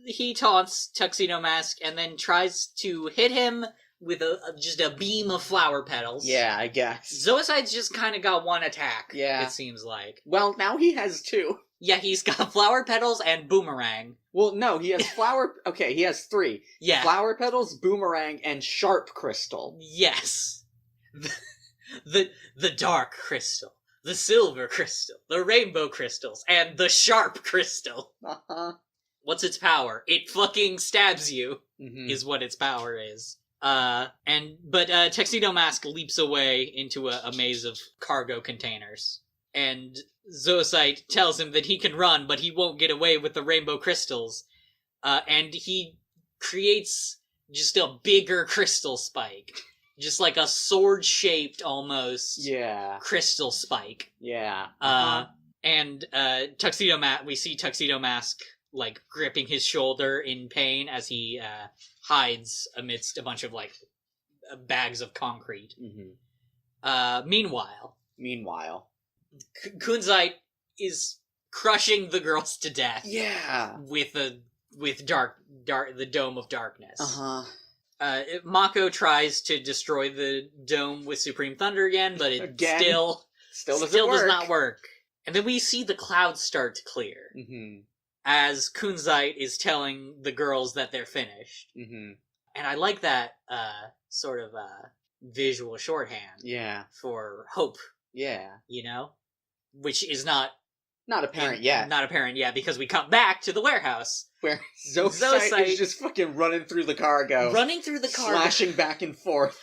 he taunts Tuxedo Mask and then tries to hit him with just a beam of flower petals. Yeah, I guess. Zoisite's just kind of got one attack, it seems like. Well, now he has two. Yeah, he's got flower petals and boomerang. Well, no, he has okay, he has three. Yeah. Flower petals, boomerang, and sharp crystal. Yes. The dark crystal, the silver crystal, the rainbow crystals, and the sharp crystal. What's its power? It fucking stabs you, is what its power is. But Tuxedo Mask leaps away into a maze of cargo containers. And Zoisite tells him that he can run, but he won't get away with the rainbow crystals. And he creates just a bigger crystal spike. Just like a sword-shaped, almost, crystal spike. Yeah. And we see Tuxedo Mask, like, gripping his shoulder in pain as he hides amidst a bunch of, like, bags of concrete. Meanwhile, Kunzite is crushing the girls to death. Yeah. With the Dome of Darkness. Mako tries to destroy the dome with Supreme Thunder again, but it still does not work. And then we see the clouds start to clear as Kunzite is telling the girls that they're finished. And I like that sort of visual shorthand. For hope. You know, which is not apparent yet. Not apparent yet, because we come back to the warehouse. Where Zoisite is just fucking running through the cargo. Slashing back and forth.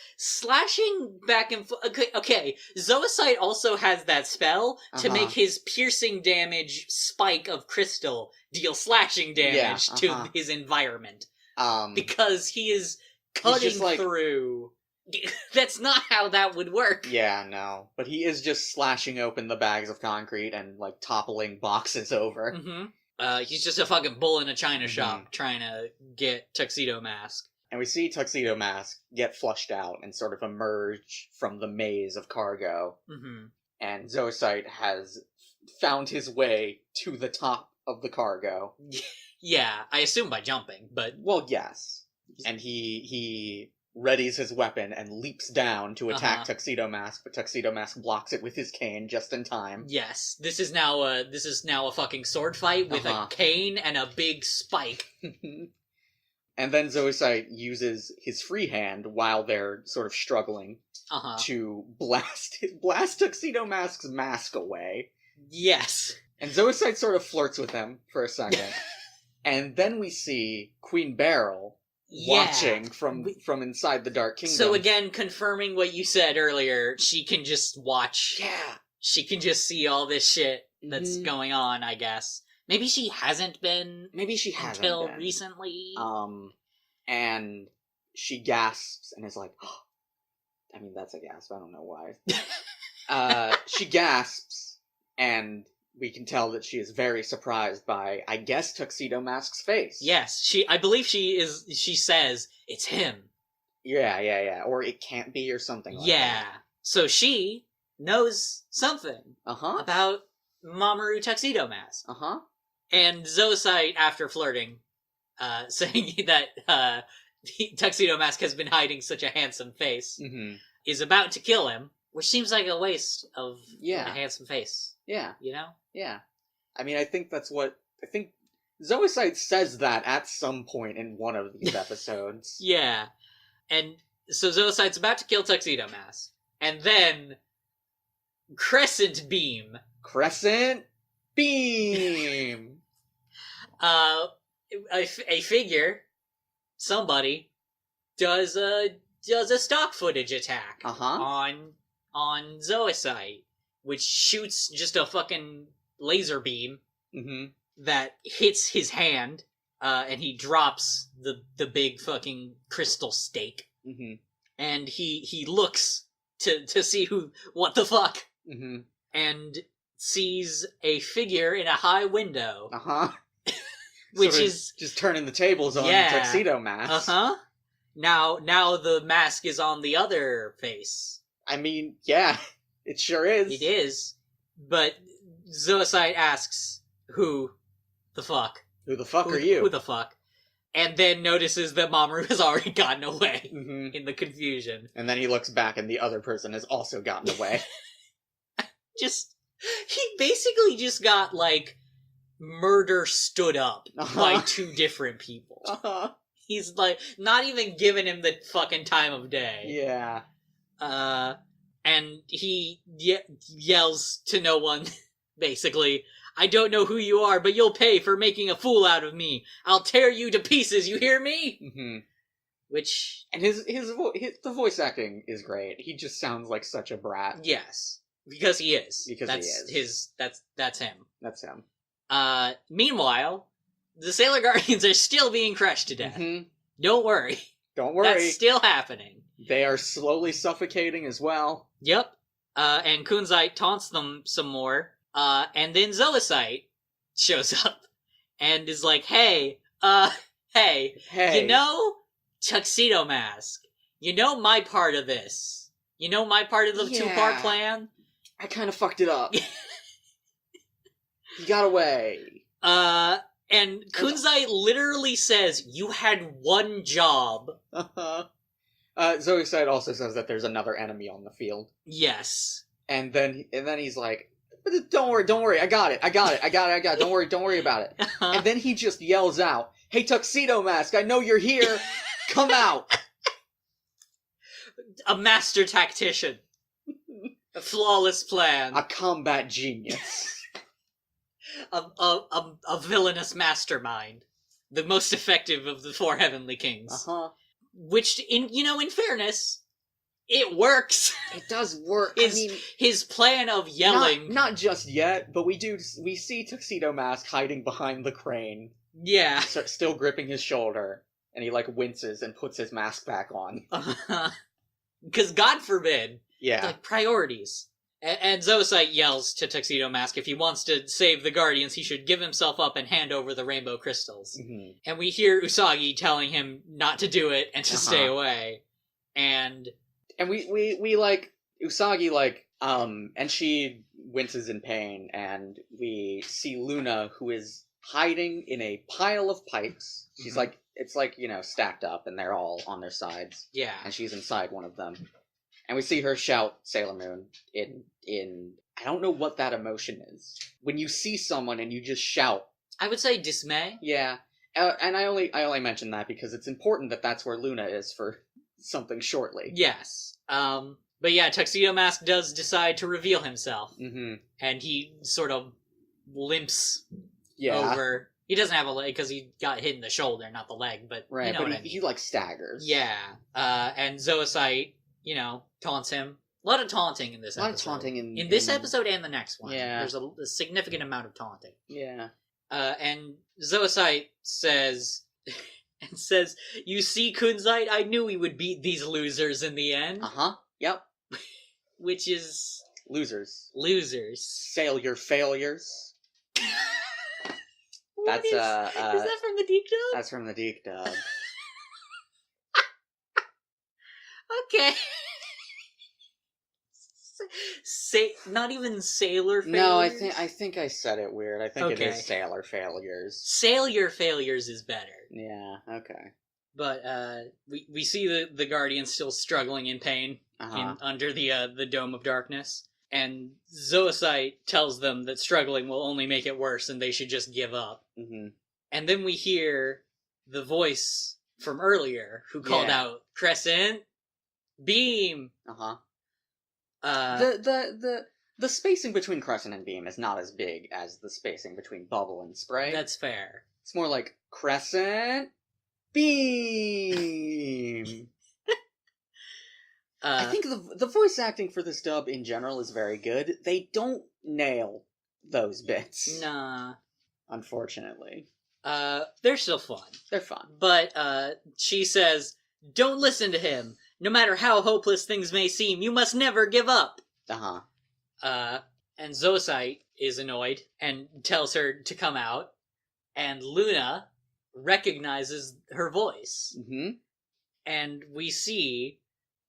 Okay. Zoisite also has that spell to make his piercing damage spike of crystal deal slashing damage to his environment. Because he is cutting through... That's not how that would work. Yeah, no. But he is just slashing open the bags of concrete and, like, toppling boxes over. He's just a fucking bull in a china shop trying to get Tuxedo Mask. And we see Tuxedo Mask get flushed out and sort of emerge from the maze of cargo. And Zoisite has found his way to the top of the cargo. Yeah, I assume by jumping, but... Well, yes. And he readies his weapon and leaps down to attack Tuxedo Mask, but Tuxedo Mask blocks it with his cane just in time. Yes, this is now a fucking sword fight with a cane and a big spike. And then Zoisite uses his free hand while they're sort of struggling to blast Tuxedo Mask's mask away. Yes. And Zoisite sort of flirts with him for a second. And then we see Queen Beryl watching from inside the Dark Kingdom. So again, confirming what you said earlier, she can just watch. Yeah. She can just see all this shit that's going on, I guess. Maybe she hasn't been. Until recently. And she gasps and is like, oh. I mean, that's a gasp. I don't know why. She gasps, and we can tell that she is very surprised by, I guess, Tuxedo Mask's face. Yes, I believe she says, it's him. Yeah. Or it can't be, or something like that. Yeah. So she knows something about Mamoru Tuxedo Mask. And Zoisite, after flirting, saying that Tuxedo Mask has been hiding such a handsome face, is about to kill him, which seems like a waste of a handsome face. Yeah. You know? Yeah. I mean, I think Zoisite says that at some point in one of these episodes. Yeah. And so Zoisite's about to kill Tuxedo Mask. And then Crescent Beam. A figure, somebody, does a stock footage attack on Zoisite, which shoots just a fucking laser beam that hits his hand, and he drops the big fucking crystal stake. And he looks to see what the fuck, and sees a figure in a high window. Which sort of is just turning the tables on Tuxedo Mask. Now the mask is on the other face. I mean, yeah, it sure is. It is. But Zoisite asks, who the fuck? Who the fuck are you? Who the fuck? And then notices that Mamoru has already gotten away in the confusion. And then he looks back and the other person has also gotten away. He basically just got, like, murder stood up by two different people. He's, like, not even giving him the fucking time of day. Yeah. And he yells to no one, basically, I don't know who you are, but you'll pay for making a fool out of me. I'll tear you to pieces, you hear me? Which... And the voice acting is great. He just sounds like such a brat. Yes. Because he is. That's him. That's him. Meanwhile, the Sailor Guardians are still being crushed to death. Don't worry. Don't worry. That's still happening. They are slowly suffocating as well. Yep. And Kunzite taunts them some more. And then Zoisite shows up and is like, hey, Hey. you know, Tuxedo Mask, you know my part of this. You know my part of the two-part plan? I kind of fucked it up. You got away. And Kunzite literally says, you had one job. Zoisite also says that there's another enemy on the field. Yes. And then he's like, don't worry, I got it, don't worry about it. And then he just yells out, hey, Tuxedo Mask, I know you're here, come out. A master tactician. A flawless plan. A combat genius. A villainous mastermind. The most effective of the four Heavenly Kings. Uh-huh. Which, in fairness, it works. It does work. His plan of yelling... Not just yet, but we see Tuxedo Mask hiding behind the crane. Yeah. Still gripping his shoulder, and he, winces and puts his mask back on. Because God forbid. Yeah. Priorities. And Zoisite yells to Tuxedo Mask if he wants to save the Guardians, he should give himself up and hand over the rainbow crystals. Mm-hmm. And we hear Usagi telling him not to do it and to stay away. And we Usagi, and she winces in pain, and we see Luna, who is hiding in a pile of pipes. She's it's stacked up, and they're all on their sides. Yeah. And she's inside one of them. And we see her shout Sailor Moon in I don't know what that emotion is. When you see someone and you just shout. I would say dismay. Yeah. And I only mention that because it's important that that's where Luna is for something shortly. Yes. But yeah, Tuxedo Mask does decide to reveal himself. Mm-hmm. And he sort of limps over. He doesn't have a leg because he got hit in the shoulder, not the leg, but right, you know but what I mean. He staggers. Yeah. And Zoisite, taunts him. A lot of taunting in this episode. A lot of taunting in this episode and the next one. Yeah. There's a significant amount of taunting. Yeah. And Zoisite says, you see, Kunzite, I knew we would beat these losers in the end. Uh-huh. Yep. Which is... Losers. Sail your failures. Is that from the Deke Dub? That's from the Deke Dub. Okay. Not even sailor failures? No, I think I said it weird. I think it is sailor failures. Sail your failures is better. Yeah, okay. But we see the Guardians still struggling in pain under the Dome of Darkness. And Zoisite tells them that struggling will only make it worse and they should just give up. Mm-hmm. And then we hear the voice from earlier who called out, Crescent, Beam! Uh-huh. The spacing between Crescent and Beam is not as big as the spacing between Bubble and Spray. That's fair. It's more like Crescent, Beam! I think the voice acting for this dub in general is very good. They don't nail those bits. Nah. Unfortunately. They're still fun. They're fun. But, she says, don't listen to him. No matter how hopeless things may seem, you must never give up. Uh-huh. And Zoisite is annoyed and tells her to come out. And Luna recognizes her voice. Mm-hmm. And we see...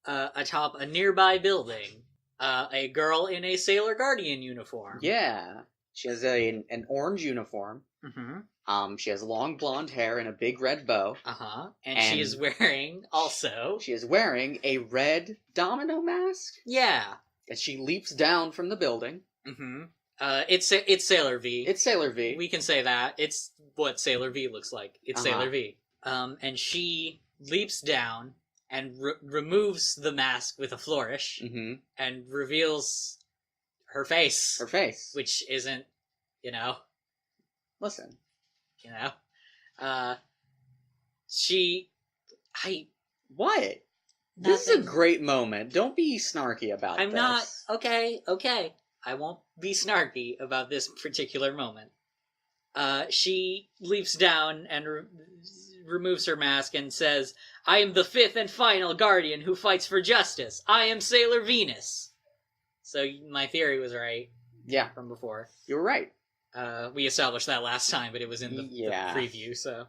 atop a nearby building, a girl in a Sailor Guardian uniform. Yeah. She has an orange uniform. Mm-hmm. She has long blonde hair and a big red bow. Uh-huh. And she is wearing, also... She is wearing a red domino mask? Yeah. And she leaps down from the building. Mm-hmm. It's Sailor V. It's Sailor V. We can say that. It's what Sailor V looks like. It's Sailor V. And she leaps down... and removes the mask with a flourish, and reveals her face. Her face. Which isn't, Listen. What? This is a great moment. Don't be snarky about this. I'm not... Okay. I won't be snarky about this particular moment. She leaps down and removes her mask and says, "I am the 5th and final guardian who fights for justice. I am Sailor Venus." So my theory was right. Yeah. From before. You were right. We established that last time, but it was in the preview, so.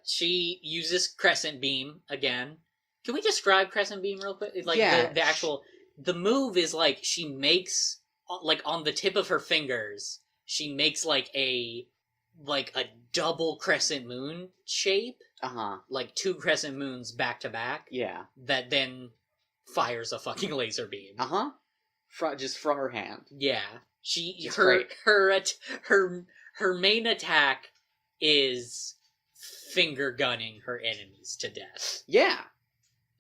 She uses Crescent Beam again. Can we describe Crescent Beam real quick? Like, the actual... The move is, like, she makes... Like, on the tip of her fingers, she makes, like, a double crescent moon shape. Like, 2 crescent moons back to back. Yeah. That then fires a fucking laser beam. Just from her hand. Yeah. Her main attack is finger gunning her enemies to death. Yeah.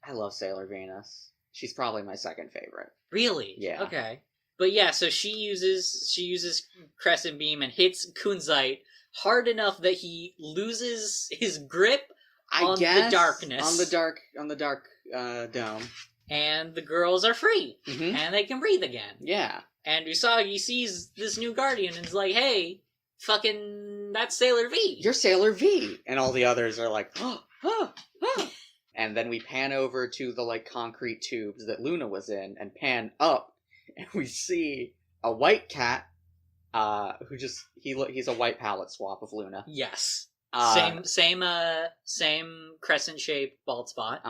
I love Sailor Venus. She's probably my second favorite. Really? Yeah. Okay. But yeah, so she uses Crescent Beam and hits Kunzite hard enough that he loses his grip on the darkness. On the dark dome. And the girls are free. Mm-hmm. And they can breathe again. Yeah. And Usagi sees this new guardian and is like, "Hey, fucking, that's Sailor V. You're Sailor V." And all the others are like, "Oh, oh, oh." And then we pan over to the, like, concrete tubes that Luna was in, and pan up, and we see a white cat, who just, he's a white palette swap of Luna. Yes. Same crescent-shaped bald spot.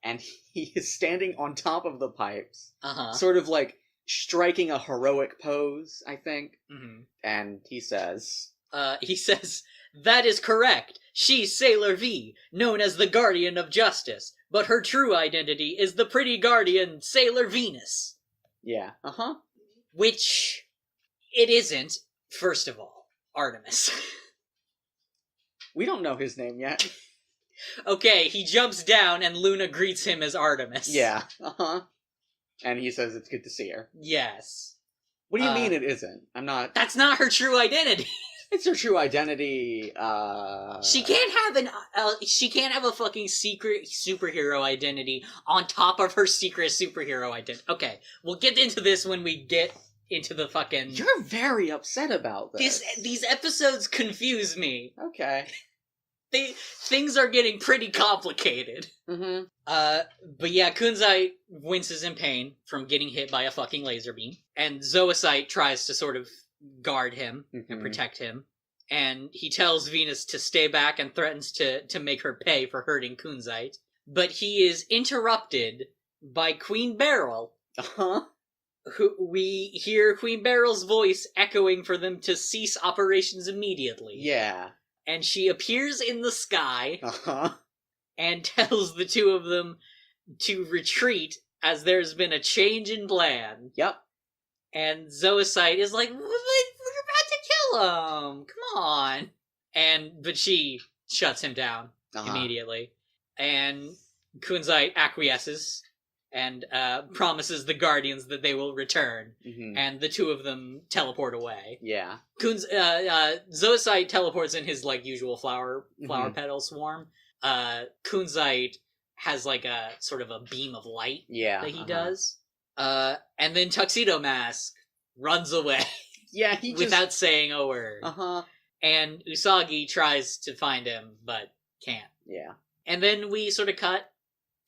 And he is standing on top of the pipes. Sort of, like, striking a heroic pose, I think. Mm-hmm. And he says... "That is correct. She's Sailor V, known as the Guardian of Justice, but her true identity is the pretty guardian Sailor Venus." Yeah. Which it isn't, first of all. Artemis. We don't know his name yet. Okay, he jumps down and Luna greets him as Artemis. Yeah. And he says it's good to see her. Yes. What do you mean it isn't? I'm not... That's not her true identity. It's her true identity, She can't have a fucking secret superhero identity on top of her secret superhero identity. Okay, we'll get into this when we get into the fucking... You're very upset about this. These episodes confuse me. Okay. Things are getting pretty complicated. Mm-hmm. But yeah, Kunzite winces in pain from getting hit by a fucking laser beam. And Zoisite tries to sort of guard him and protect him. And he tells Venus to stay back and threatens to make her pay for hurting Kunzite. But he is interrupted by Queen Beryl. Who we hear Queen Beryl's voice echoing for them to cease operations immediately. Yeah. And she appears in the sky and tells the two of them to retreat as there's been a change in plan. Yep. And Zoisite is like, "We're about to kill him! Come on!" But she shuts him down immediately. And Kunzite acquiesces and promises the Guardians that they will return. Mm-hmm. And the two of them teleport away. Yeah. Zoisite teleports in his, like, usual flower petal swarm. Kunzite has, like, a sort of a beam of light that he does. And then Tuxedo Mask runs away. Yeah, without saying a word. And Usagi tries to find him, but can't. Yeah. And then we sort of cut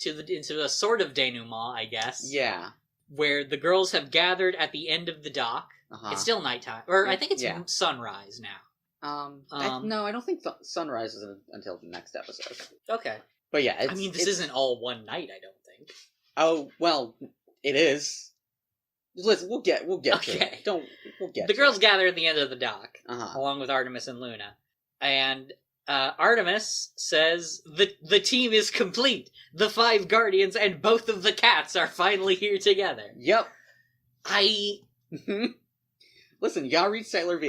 into a sort of denouement, I guess. Yeah. Where the girls have gathered at the end of the dock. It's still nighttime. Or I think it's sunrise now. No, I don't think sunrise is until the next episode. Okay. But yeah, this isn't all one night, I don't think. Oh, well, it is. Listen, we'll get to it. We'll get the girls gather at the end of the dock, along with Artemis and Luna. And Artemis says, the team is complete. The 5 Guardians and both of the cats are finally here together. Yep. Listen, you gotta read Sailor V.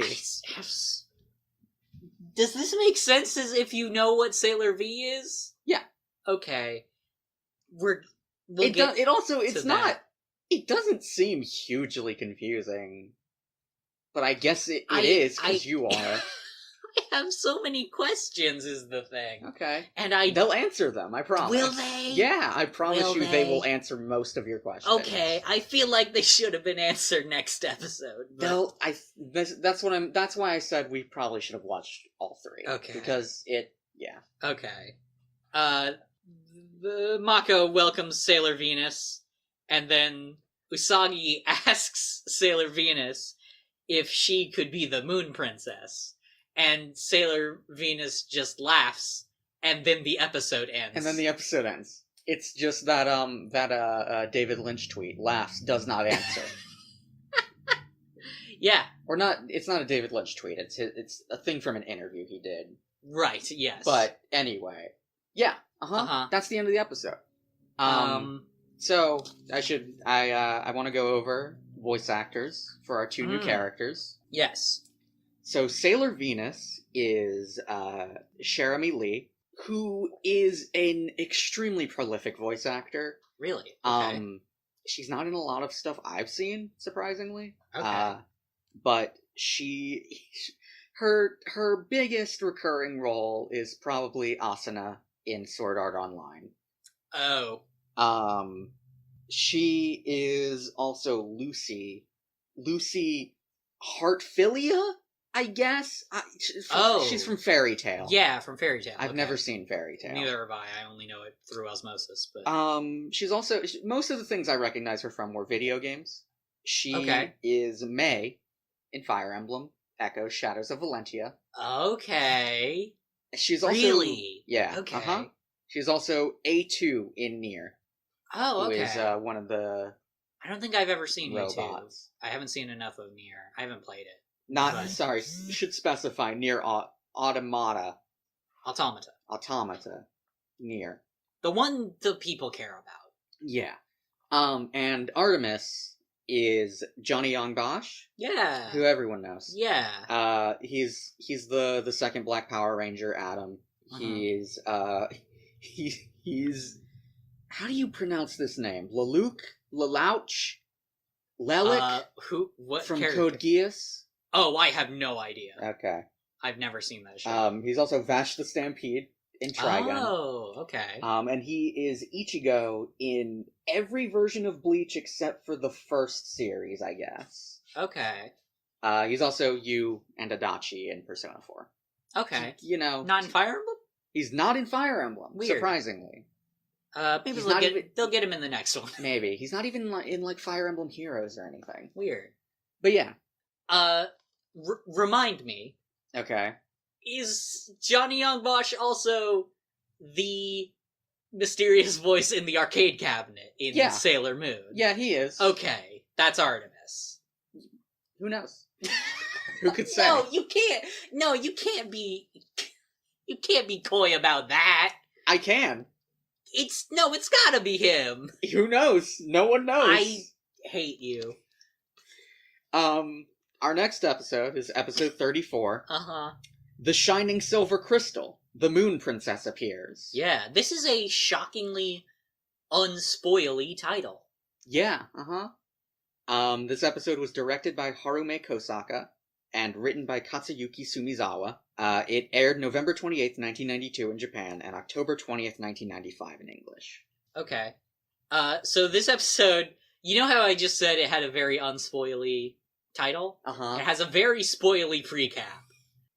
Does this make sense as if you know what Sailor V is? Yeah. Okay. It doesn't seem hugely confusing. But I guess it is, because you are. I have so many questions, is the thing. Okay. And they'll answer them, I promise. Will they? Yeah, I promise they will answer most of your questions. Okay, I feel like they should have been answered next episode. But... that's why I said we probably should have watched all 3. Okay. Because yeah. Okay. the Mako welcomes Sailor Venus, and then Usagi asks Sailor Venus if she could be the Moon Princess, and Sailor Venus just laughs, and then the episode ends. It's just that David Lynch tweet, laughs, does not answer. Yeah. Or not, it's not a David Lynch tweet, it's a thing from an interview he did. Right, yes. But anyway. Yeah, that's the end of the episode. So, I want to go over voice actors for our two new characters. Yes. So, Sailor Venus is Jeremy Lee, who is an extremely prolific voice actor. Really? Okay. She's not in a lot of stuff I've seen, surprisingly. Okay. But her biggest recurring role is probably Asuna in Sword Art Online. Oh. She is also Lucy Heartfilia, I guess. She's from Fairy Tail. Yeah, from Fairy Tail. I've never seen Fairy Tail. Neither have I. I only know it through osmosis. But she's also most of the things I recognize her from were video games. She is May in Fire Emblem Echo Shadows of Valentia. Okay. She's also really okay. She's also A2 in Nier. Oh, okay. Who is one of the I don't think I've ever seen robots. A2. I haven't seen enough of Nier. I haven't played it. Sorry, should specify Nier Automata. Nier. The one the people care about. Yeah. And Artemis is Johnny Young Bosch. Yeah. Who everyone knows. Yeah. He's the second Black Power Ranger, Adam. He's how do you pronounce this name? Lelouch? Lelik? What from character? Code Geass? Oh, I have no idea. Okay. I've never seen that show. He's also Vash the Stampede in Trigun. Oh, okay. And he is Ichigo in every version of Bleach except for the first series, I guess. Okay. He's also Yu and Adachi in Persona 4. Okay. Not in Fire Emblem? He's not in Fire Emblem, Weird. Surprisingly. Maybe they'll get him in the next one. Maybe. He's not even in Fire Emblem Heroes or anything. Weird. But yeah. Remind me. Okay. Is Johnny Young Bosch also the mysterious voice in the arcade cabinet in Sailor Moon? Yeah, he is. Okay, that's Artemis. Who knows? Who could say? No, you can't. No, you can't be. You can't be coy about that. I can. It's gotta be him. Who knows? No one knows. I hate you. Our next episode is episode 34. Uh-huh. The Shining Silver Crystal. The Moon Princess appears. Yeah, this is a shockingly unspoily title. Yeah, this episode was directed by Harume Kosaka and written by Katsuyuki Sumizawa. It aired November 28th, 1992 in Japan and October 20th, 1995 in English. Okay. So this episode, you know how I just said it had a very unspoily title? Uh-huh. It has a very spoily precap,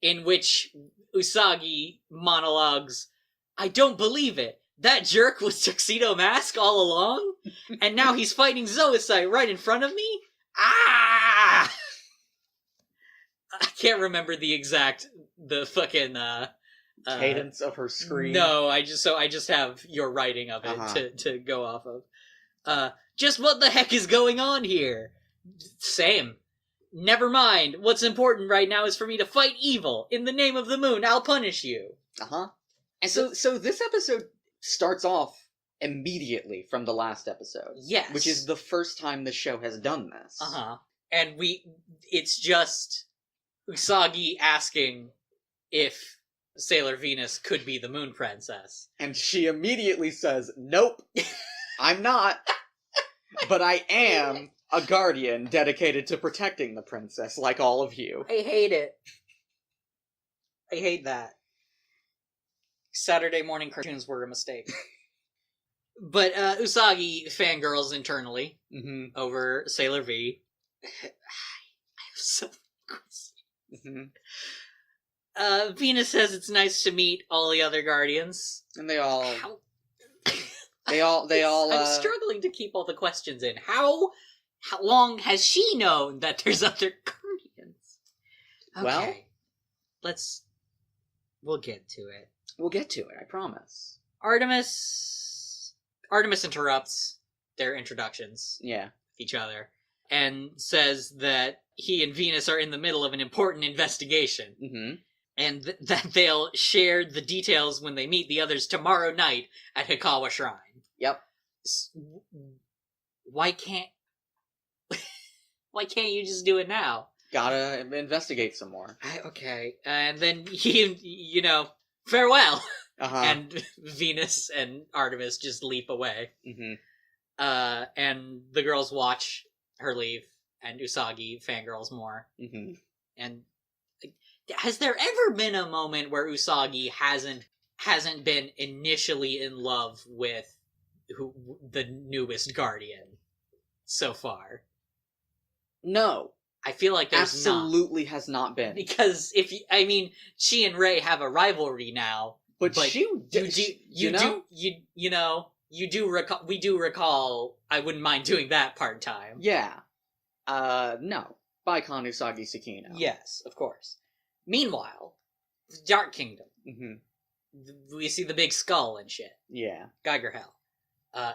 in which Usagi monologues, "I don't believe it! That jerk was Tuxedo Mask all along? And now he's fighting Zoisite right in front of me? Ah!" I can't remember the fucking, cadence of her scream. No, I just have your writing of it to go off of. Just what the heck is going on here? Same. Never mind. What's important right now is for me to fight evil. In the name of the moon, I'll punish you. And so this episode starts off immediately from the last episode. Yes. Which is the first time the show has done this. And it's just Usagi asking if Sailor Venus could be the Moon Princess. And she immediately says, "Nope, I'm not. But I am a guardian dedicated to protecting the princess, like all of you." I hate it. I hate that. Saturday morning cartoons were a mistake. But Usagi fangirls internally over Sailor V. I have so many questions. Venus says it's nice to meet all the other guardians. And they all... How... I'm I'm struggling to keep all the questions in. How long has she known that there's other guardians? Okay. Well... We'll get to it. We'll get to it, I promise. Artemis interrupts their introductions. Yeah. Each other. And says that he and Venus are in the middle of an important investigation. Mm-hmm. And that they'll share the details when they meet the others tomorrow night at Hikawa Shrine. Yep. Why can't you just do it now? Gotta investigate some more. Okay. And then he, farewell. Uh-huh. And Venus and Artemis just leap away. Mm-hmm. And the girls watch her leave, and Usagi fangirls more. Mm-hmm. And has there ever been a moment where Usagi hasn't been initially in love with the newest guardian so far? No. I feel like there's absolutely has not been. Because she and Rei have a rivalry now. But we do recall I wouldn't mind doing that part-time. Yeah. No. Baikon Usagi Tsukino. Yes, of course. Meanwhile, the Dark Kingdom. Mm-hmm. We see the big skull and shit. Yeah. Geiger Hell.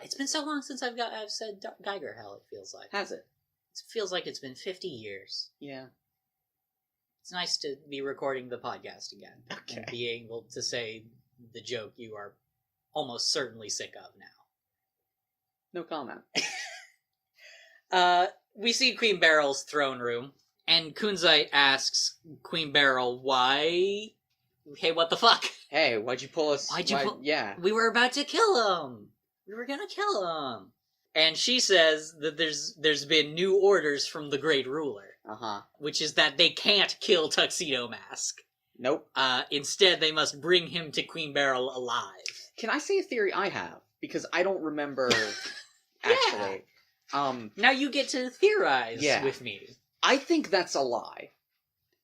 It's been so long since I've said Geiger Hell, it feels like. Has it? It feels like it's been 50 years. Yeah. It's nice to be recording the podcast again. Okay. And be able to say the joke you are almost certainly sick of now. No comment. We see Queen Beryl's throne room, and Kunzite asks Queen Beryl why... Hey, what the fuck? Hey, why'd you pull us... Yeah. We were about to kill him! We were gonna kill him! And she says that there's been new orders from the Great Ruler. Uh-huh. Which is that they can't kill Tuxedo Mask. Nope. Instead, they must bring him to Queen Beryl alive. Can I say a theory I have? Because I don't remember, actually. Now you get to theorize with me. I think that's a lie.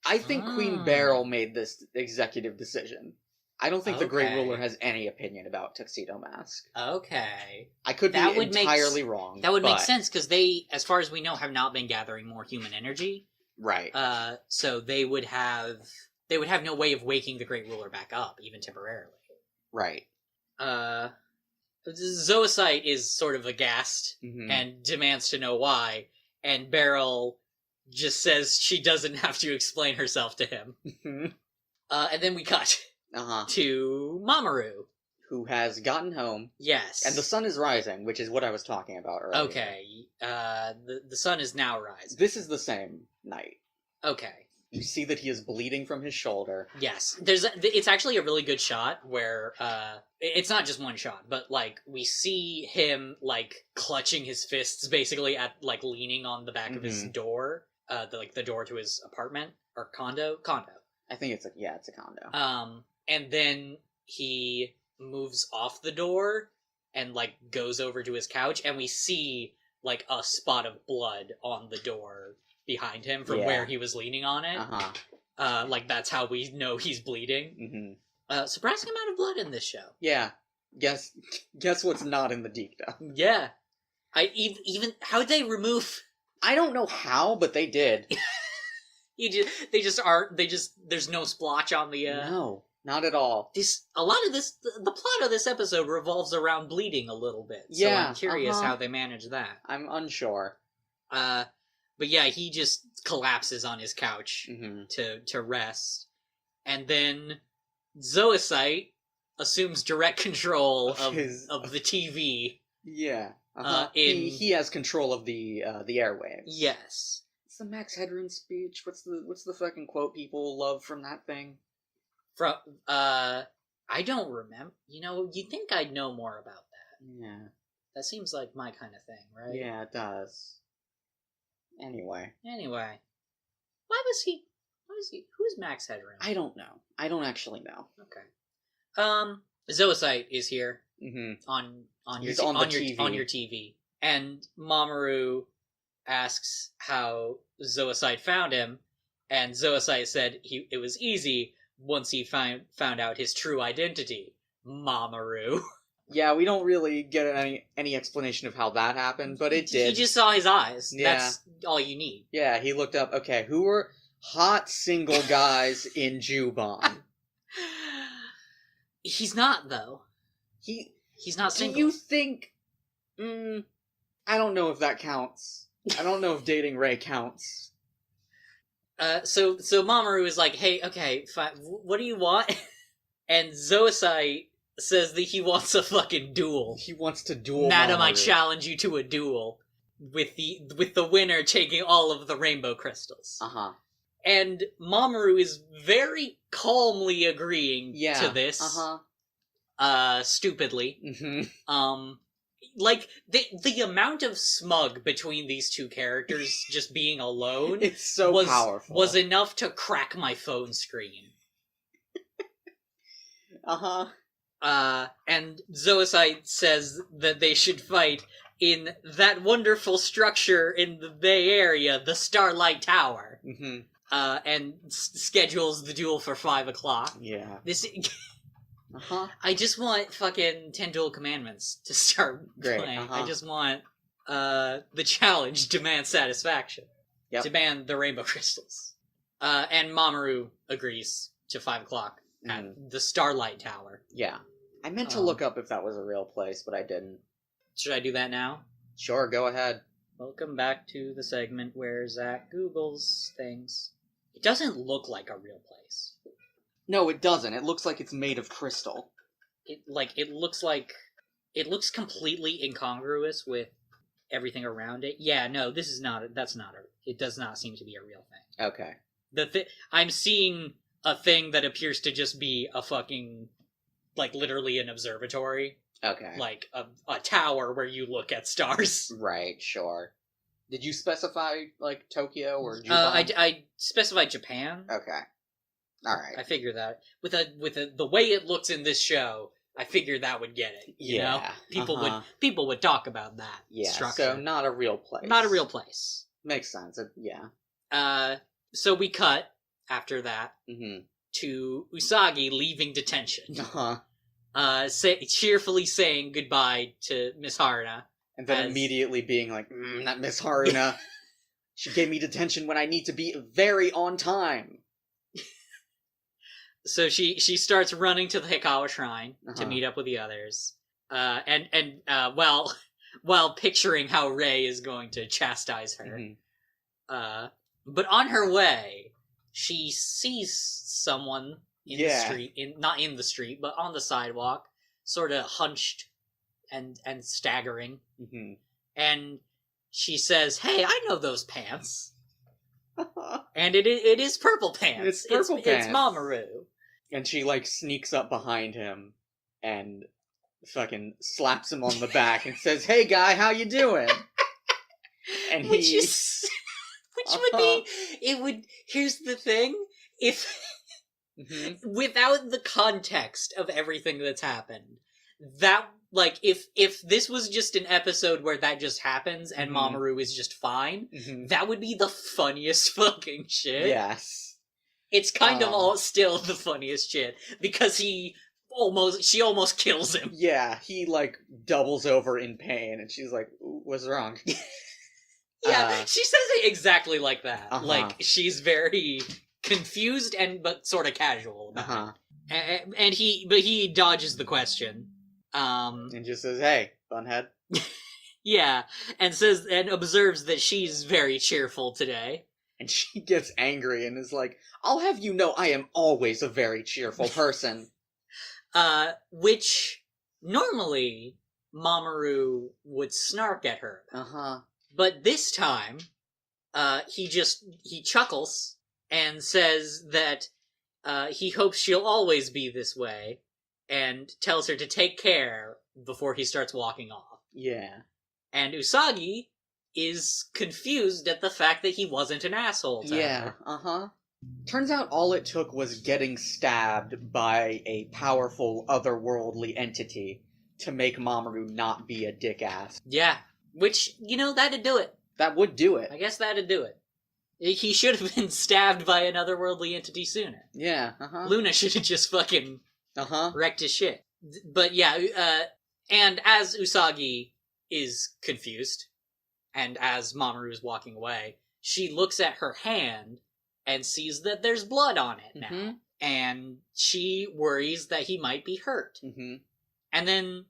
I think Queen Beryl made this executive decision. I don't think the Great Ruler has any opinion about Tuxedo Mask. Okay. I could be entirely wrong. That would make sense, because they, as far as we know, have not been gathering more human energy. Right. So they would have no way of waking the Great Ruler back up, even temporarily. Right. Zoisite is sort of aghast and demands to know why, and Beryl just says she doesn't have to explain herself to him. And then we cut to Mamoru, who has gotten home. Yes. And the sun is rising, which is what I was talking about earlier. Okay. The sun is now rising. This is the same night. Okay. You see that he is bleeding from his shoulder. Yes. It's actually a really good shot where, it's not just one shot, but, like, we see him, like, clutching his fists, basically, at, like, leaning on the back of his door, the door to his apartment, or condo. I think it's a condo. And then he moves off the door and, like, goes over to his couch, and we see, like, a spot of blood on the door behind him from where he was leaning on it. Like, that's how we know he's bleeding. Surprising amount of blood in this show. Yeah. Guess what's not in the Dikta. Yeah. How'd they remove... I don't know how, but they did. There's no splotch on the, No, not at all. The plot of this episode revolves around bleeding a little bit. So I'm curious how they manage that. I'm unsure. But yeah, he just collapses on his couch to rest. And then Zoisite assumes direct control of the TV. Yeah. He has control of the airwaves. Yes. What's the Max Headroom speech? What's the fucking quote people love from that thing? I don't remember. You'd think I'd know more about that. Yeah. That seems like my kind of thing, right? Yeah, it does. Anyway. Why was he... Who's Max Headroom? I don't know. I don't actually know. Okay. Zoisite is here. On your TV. And Mamoru asks how Zoisite found him, and Zoisite said it was easy. once he found out his true identity, Mamoru. Yeah, we don't really get any explanation of how that happened, but it did. He just saw his eyes. Yeah. That's all you need. Yeah, he looked up, okay, who were hot single guys in Juban? He's not, though. He's not single. Do you think... I don't know if that counts. I don't know if dating Ray counts. So Mamoru is like, hey, okay, fine, what do you want? And Zoisite says that he wants a fucking duel. He wants to duel Madam, Mamoru. I challenge you to a duel. With the winner taking all of the rainbow crystals. Uh-huh. And Mamoru is very calmly agreeing to this. Uh-huh. Stupidly. Mm-hmm. Like, the amount of smug between these two characters just being alone It's so powerful. Was enough to crack my phone screen. Uh-huh. And Zoisite says that they should fight in that wonderful structure in the Bay Area, the Starlight Tower. Mm-hmm. And schedules the duel for 5 o'clock. Yeah. This... Uh-huh. I just want fucking 10 Duel Commandments to start playing. Uh-huh. I just want the challenge demand satisfaction. Yep. Demand the rainbow crystals. And Mamoru agrees to 5 o'clock at the Starlight Tower. Yeah. I meant to look up if that was a real place, but I didn't. Should I do that now? Sure, go ahead. Welcome back to the segment where Zach Googles things. It doesn't look like a real place. No, it doesn't. It looks like it's made of crystal. It looks completely incongruous with everything around it. Yeah, no, it does not seem to be a real thing. Okay. I'm seeing a thing that appears to just be a fucking, like, literally an observatory. Okay. Like, a tower where you look at stars. Right, sure. Did you specify, like, Tokyo or Japan? I specified Japan. Okay. Alright. I figured that. With the way it looks in this show, I figured that would get it. You know? People would talk about that structure. So not a real place. Not a real place. Makes sense. Yeah. So we cut, after that, Mm-hmm. to Usagi leaving detention. Uh-huh. Cheerfully saying goodbye to Miss Haruna. And then immediately being like, that Miss Haruna. She gave me detention when I need to be very on time. So she starts running to the Hikawa Shrine to meet up with the others. While picturing how Rei is going to chastise her. Mm-hmm. But on her way, she sees someone in the street, not in the street, but on the sidewalk, sort of hunched and staggering. Mm-hmm. And she says, "Hey, I know those pants." And it is Purple Pants. It's Purple Pants. It's Mamoru. And she, like, sneaks up behind him and fucking slaps him on the back and says, "Hey, guy, how you doing?" And Which would be... Here's the thing. If... without the context of everything that's happened, that... Like, if this was just an episode where that just happens and Mamoru is just fine, that would be the funniest fucking shit. Yes. It's kind of all still the funniest shit, because she almost kills him. Yeah, he, like, doubles over in pain, and she's like, "What's wrong?" Yeah, she says it exactly like that. Like, she's very confused but sort of casual about it. And he dodges the question. And just says, "Hey, bunhead." Yeah, and observes that she's very cheerful today. And she gets angry and is like, "I'll have you know I am always a very cheerful person." Which, normally, Mamoru would snark at her. But this time, he chuckles and says that he hopes she'll always be this way, and tells her to take care before he starts walking off. Yeah. And Usagi is confused at the fact that he wasn't an asshole to her. Turns out all it took was getting stabbed by a powerful otherworldly entity to make Mamoru not be a dick ass. Yeah. Which, that'd do it. That would do it. I guess that'd do it. He should have been stabbed by an otherworldly entity sooner. Yeah, Luna should have just fucking Uh-huh. wrecked his shit. But yeah, and as Usagi is confused, and as Mamoru is walking away, she looks at her hand and sees that there's blood on it now. Mhm. And she worries that he might be hurt. Mhm. And then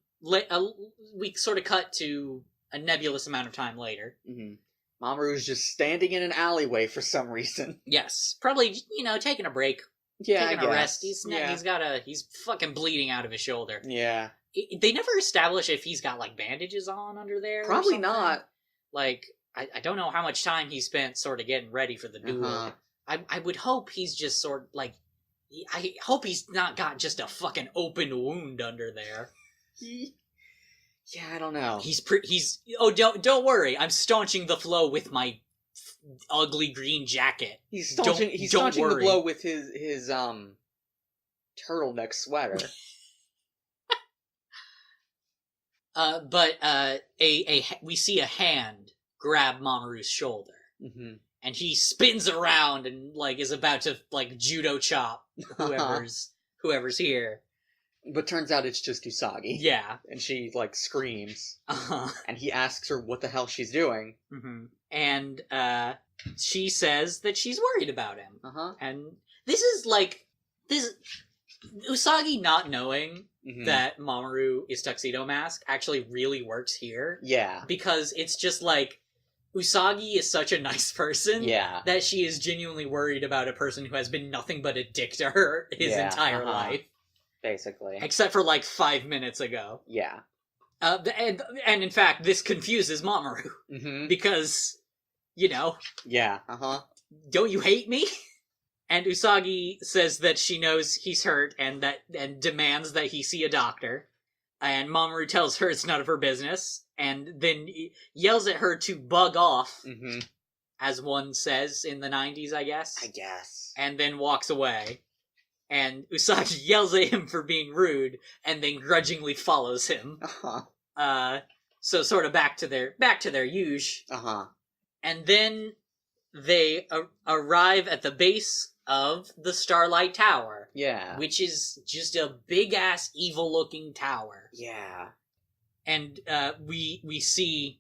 we sort of cut to a nebulous amount of time later. Mhm. Mamoru's just standing in an alleyway for some reason. Yes, probably, taking a break. Yeah, taking I a guess. rest. He's fucking bleeding out of his shoulder. Yeah. They never establish if he's got, like, bandages on under there. Probably not. Like, I don't know how much time he spent sort of getting ready for the duel. Uh-huh. I would hope he's just sort of, like, I hope he's not got just a fucking open wound under there. Yeah, I don't know. Don't worry, I'm staunching the flow with my ugly green jacket. He's staunching the blow with his turtleneck sweater. We see a hand grab Mamoru's shoulder. Mm-hmm. And he spins around and, like, is about to, like, judo chop whoever's here. But turns out it's just Usagi. Yeah. And she, like, screams. Uh-huh. And he asks her what the hell she's doing. Mm-hmm. And she says that she's worried about him. Uh-huh. And this is, like... Usagi not knowing that Mamoru is Tuxedo Mask actually really works here. Yeah. Because it's just, like... Usagi is such a nice person that she is genuinely worried about a person who has been nothing but a dick to her his entire life. Basically. Except for, like, 5 minutes ago. Yeah. And in fact, this confuses Mamoru. Mm-hmm. Because, Yeah, don't you hate me? And Usagi says that she knows he's hurt and demands that he see a doctor. And Mamoru tells her it's none of her business. And then yells at her to bug off. Mm-hmm. As one says in the 90s, I guess. And then walks away. And Usagi yells at him for being rude, and then grudgingly follows him. So sort of back to their huge. And then they arrive at the base of the Starlight Tower. Yeah. Which is just a big-ass, evil-looking tower. Yeah. And we see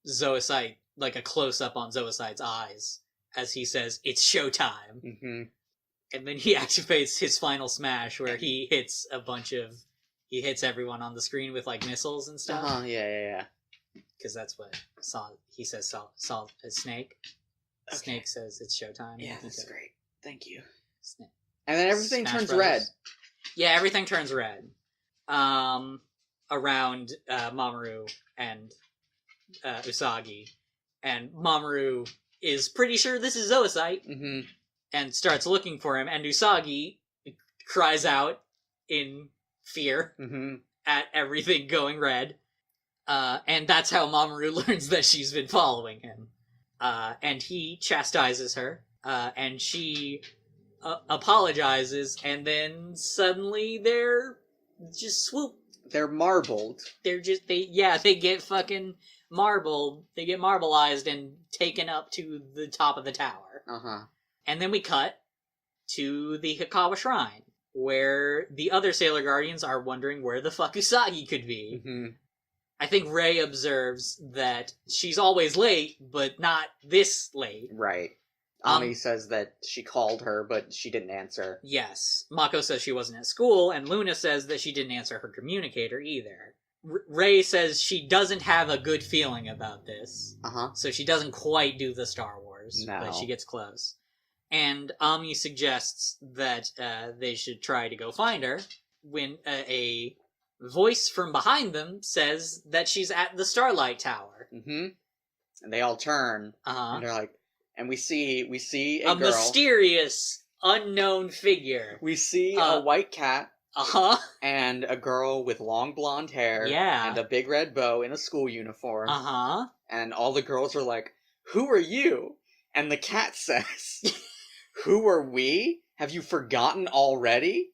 Zoisite, like a close-up on Zoisite's eyes, as he says, "It's showtime." Mm-hmm. And then he activates his final smash, where he hits everyone on the screen with, like, missiles and stuff. Yeah. Because that's what he says saw a snake. Okay. Snake says it's showtime. Yeah, that's great. Thank you. Snake. And then everything Smash turns Brothers. red. Yeah, everything turns red. Around Mamoru and Usagi. And Mamoru is pretty sure this is Zoisite. Mm-hmm. And starts looking for him, and Usagi cries out in fear at everything going red. And that's how Mamoru learns that she's been following him. And he chastises her, and she apologizes, and then suddenly they're just swoop. They're marbled. They get fucking marbled. They get marbleized and taken up to the top of the tower. And then we cut to the Hikawa Shrine, where the other Sailor Guardians are wondering where the fuck Usagi could be. Mm-hmm. I think Rei observes that she's always late, but not this late. Right. Ami says that she called her, but she didn't answer. Yes. Mako says she wasn't at school, and Luna says that she didn't answer her communicator either. Rei says she doesn't have a good feeling about this. So she doesn't quite do the Star Wars, but she gets close. And Ami suggests that they should try to go find her when a voice from behind them says that she's at the Starlight Tower. Mm-hmm. And they all turn, and they're like, and we see a girl. Mysterious, unknown figure. We see a white cat. And a girl with long blonde hair. Yeah. And a big red bow in a school uniform. And all the girls are like, "Who are you?" And the cat says, "Who are we? Have you forgotten already?"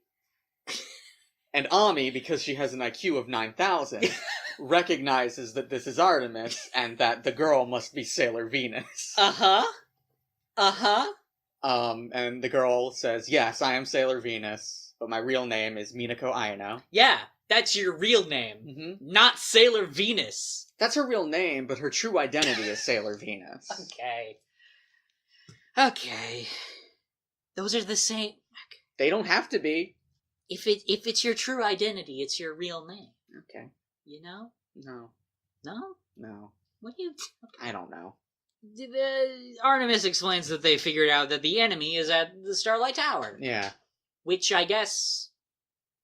And Ami, because she has an IQ of 9,000, recognizes that this is Artemis and that the girl must be Sailor Venus. Uh-huh. And the girl says, "Yes, I am Sailor Venus, but my real name is Minako Ayano." Yeah, that's your real name. Mm-hmm. Not Sailor Venus. That's her real name, but her true identity is Sailor Venus. Okay. Okay. Those are the same. They don't have to be. If it's your true identity, it's your real name. Okay. You know? No. No? No. What do you... I don't know. Artemis explains that they figured out that the enemy is at the Starlight Tower. Yeah. Which I guess...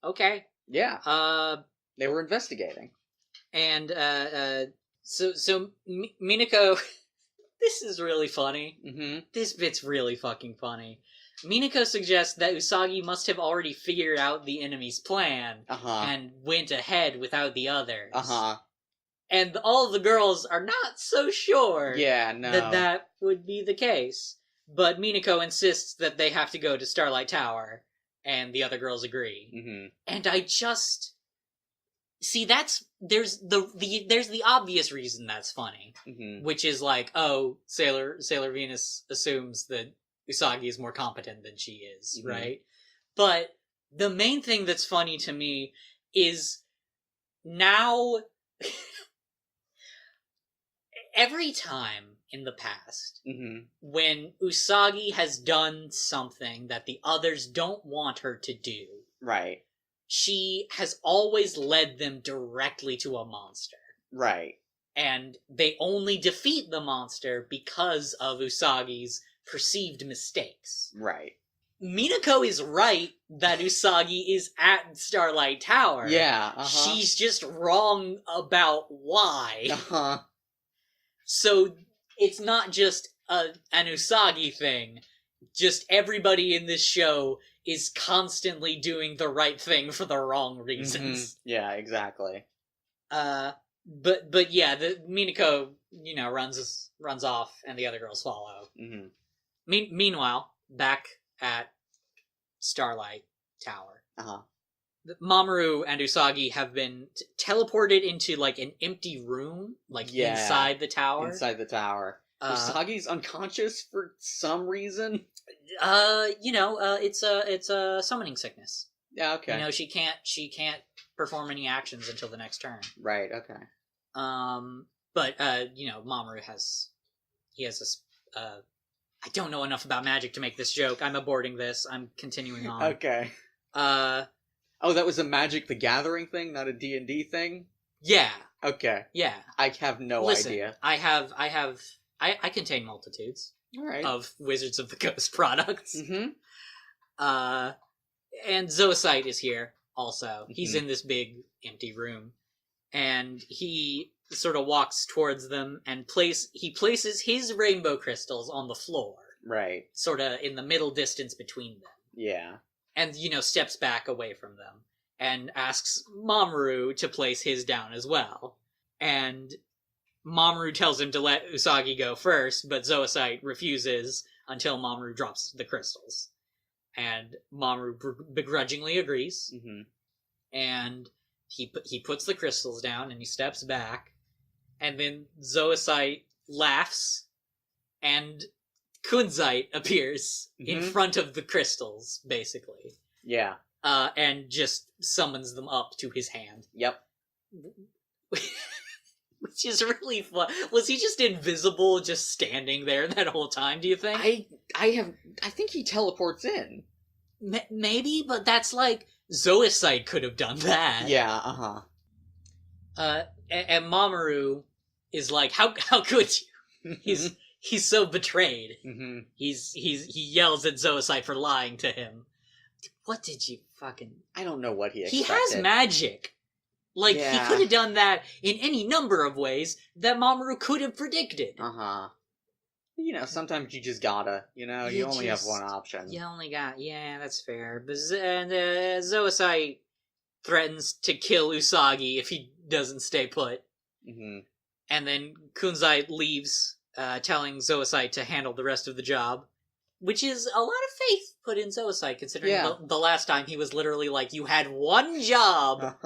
Okay. Yeah. They were investigating. And, so Minako... This is really funny. Mm-hmm. This bit's really fucking funny. Minako suggests that Usagi must have already figured out the enemy's plan and went ahead without the others. And all the girls are not so sure that would be the case. But Minako insists that they have to go to Starlight Tower, and the other girls agree. Mm-hmm. And I just... See, there's the obvious reason that's funny, which is like, oh, Sailor Venus assumes that Usagi is more competent than she is, right? But the main thing that's funny to me is now every time in the past when Usagi has done something that the others don't want her to do, right, she has always led them directly to a monster. Right. And they only defeat the monster because of Usagi's perceived mistakes. Right. Minako is right that Usagi is at Starlight Tower. Yeah, She's just wrong about why. So it's not just an Usagi thing. Just everybody in this show is constantly doing the right thing for the wrong reasons. Yeah, exactly. But yeah, the Minako, runs off, and the other girls follow. Meanwhile, back at Starlight Tower, Mamoru and Usagi have been teleported into like an empty room, inside the tower. Inside the tower. Usagi's unconscious for some reason. It's a summoning sickness. Yeah, okay. She can't perform any actions until the next turn. Right, okay. But Mamoru has I don't know enough about magic to make this joke. I'm aborting this. I'm continuing on. Okay. Oh, that was a Magic the Gathering thing, not a D&D thing? Yeah. Okay. Yeah. I have no idea. I contain multitudes. All right. Of Wizards of the Coast products. Mm-hmm. And Zoisite is here also. He's in this big empty room, and he sort of walks towards them and places his rainbow crystals on the floor. Right. Sort of in the middle distance between them. Yeah. And, steps back away from them and asks Mamoru to place his down as well. And Mamoru tells him to let Usagi go first, but Zoisite refuses until Mamoru drops the crystals. And Mamoru begrudgingly agrees. And he puts the crystals down and he steps back. And then Zoisite laughs and Kunzite appears in front of the crystals, basically. Yeah. And just summons them up to his hand. Yep. Which is really fun. Was he just invisible, just standing there that whole time, do you think? I think he teleports in. Maybe, but that's like... Zoisite could have done that. Yeah, and Mamoru is like, how could you? He's so betrayed. He yells at Zoisite for lying to him. What did you fucking... I don't know what he expected. He has magic. Like, he could have done that in any number of ways that Mamoru could have predicted. Sometimes you just gotta, you only have one option. You only got... Yeah, that's fair. But Zoisite threatens to kill Usagi if he doesn't stay put. And then Kunzite leaves, telling Zoisite to handle the rest of the job. Which is a lot of faith put in Zoisite, considering the last time he was literally like, you had one job.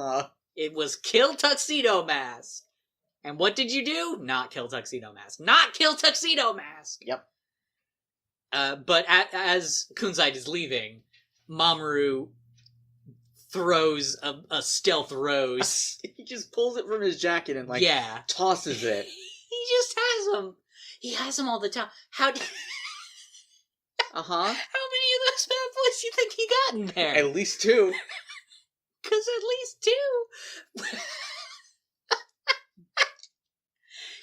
It was kill Tuxedo Mask. And what did you do? Not kill Tuxedo Mask. Not kill Tuxedo Mask! Yep. But as Kunzite is leaving, Mamoru throws a stealth rose. He just pulls it from his jacket and tosses it. He just has them. He has them all the time. How many of those bad boys do you think he got in there? At least 2. Because at least 2.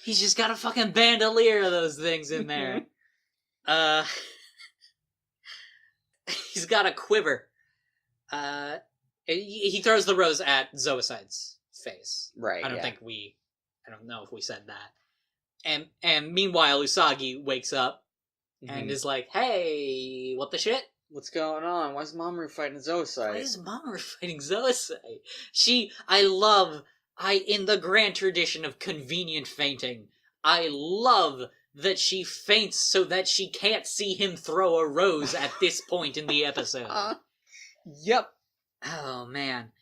He's just got a fucking bandolier of those things in there. He's got a quiver. He throws the rose at Zoicide's face. Right. I don't know if we said that. And meanwhile, Usagi wakes up and is like, "Hey, what the shit? What's going on? Why is Mamoru fighting Zoicide? Why is Mamoru fighting Zoicide?" In the grand tradition of convenient fainting, I love that she faints so that she can't see him throw a rose at this point in the episode. Yep. Oh, man.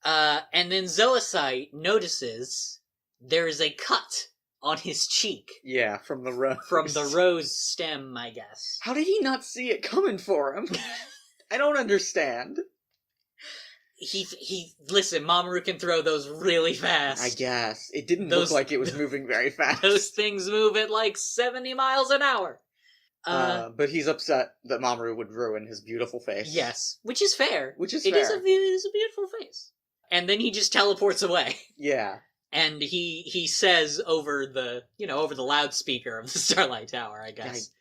And then Zoicide notices there is a cut on his cheek. Yeah, from the rose. From the rose stem, I guess. How did he not see it coming for him? I don't understand. Listen, Mamoru can throw those really fast. I guess. It didn't look like it was moving very fast. Those things move at like 70 miles an hour. But he's upset that Mamoru would ruin his beautiful face. Yes, which is fair. It is a beautiful face. And then he just teleports away. Yeah. And he says over the loudspeaker of the Starlight Tower, I guess.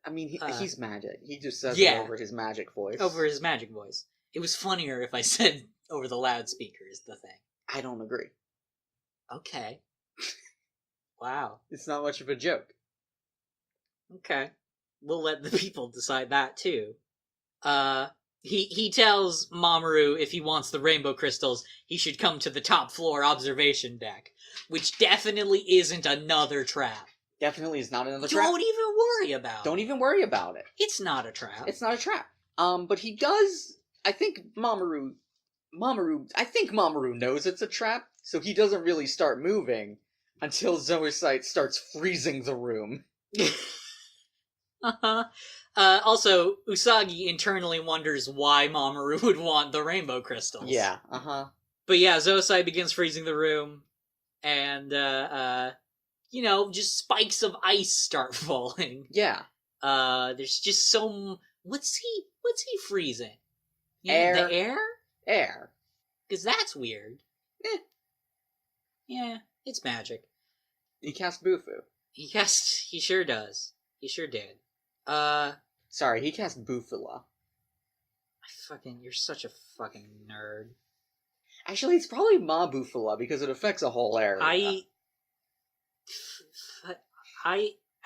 I mean, he's magic. He just says it over his magic voice. Over his magic voice. It was funnier if I said over the loudspeaker is the thing. I don't agree. Okay. Wow. It's not much of a joke. Okay. We'll let the people decide that, too. He tells Mamoru if he wants the rainbow crystals, he should come to the top floor observation deck. Which definitely isn't another trap. Definitely is not another trap. Don't even worry about it. Don't even worry about it. It's not a trap. It's not a trap. But he does... I think Mamoru knows it's a trap, so he doesn't really start moving until Zoicide starts freezing the room. Also, Usagi internally wonders why Mamoru would want the rainbow crystals. Yeah, But yeah, Zoicide begins freezing the room, and, just spikes of ice start falling. Yeah. There's just what's he freezing? Air. The air? Air. Because that's weird. Yeah, it's magic. He cast Bufu. He sure does. He sure did. Sorry, he cast Bufula. You're such a fucking nerd. Actually, it's probably Ma Bufula because it affects a whole area.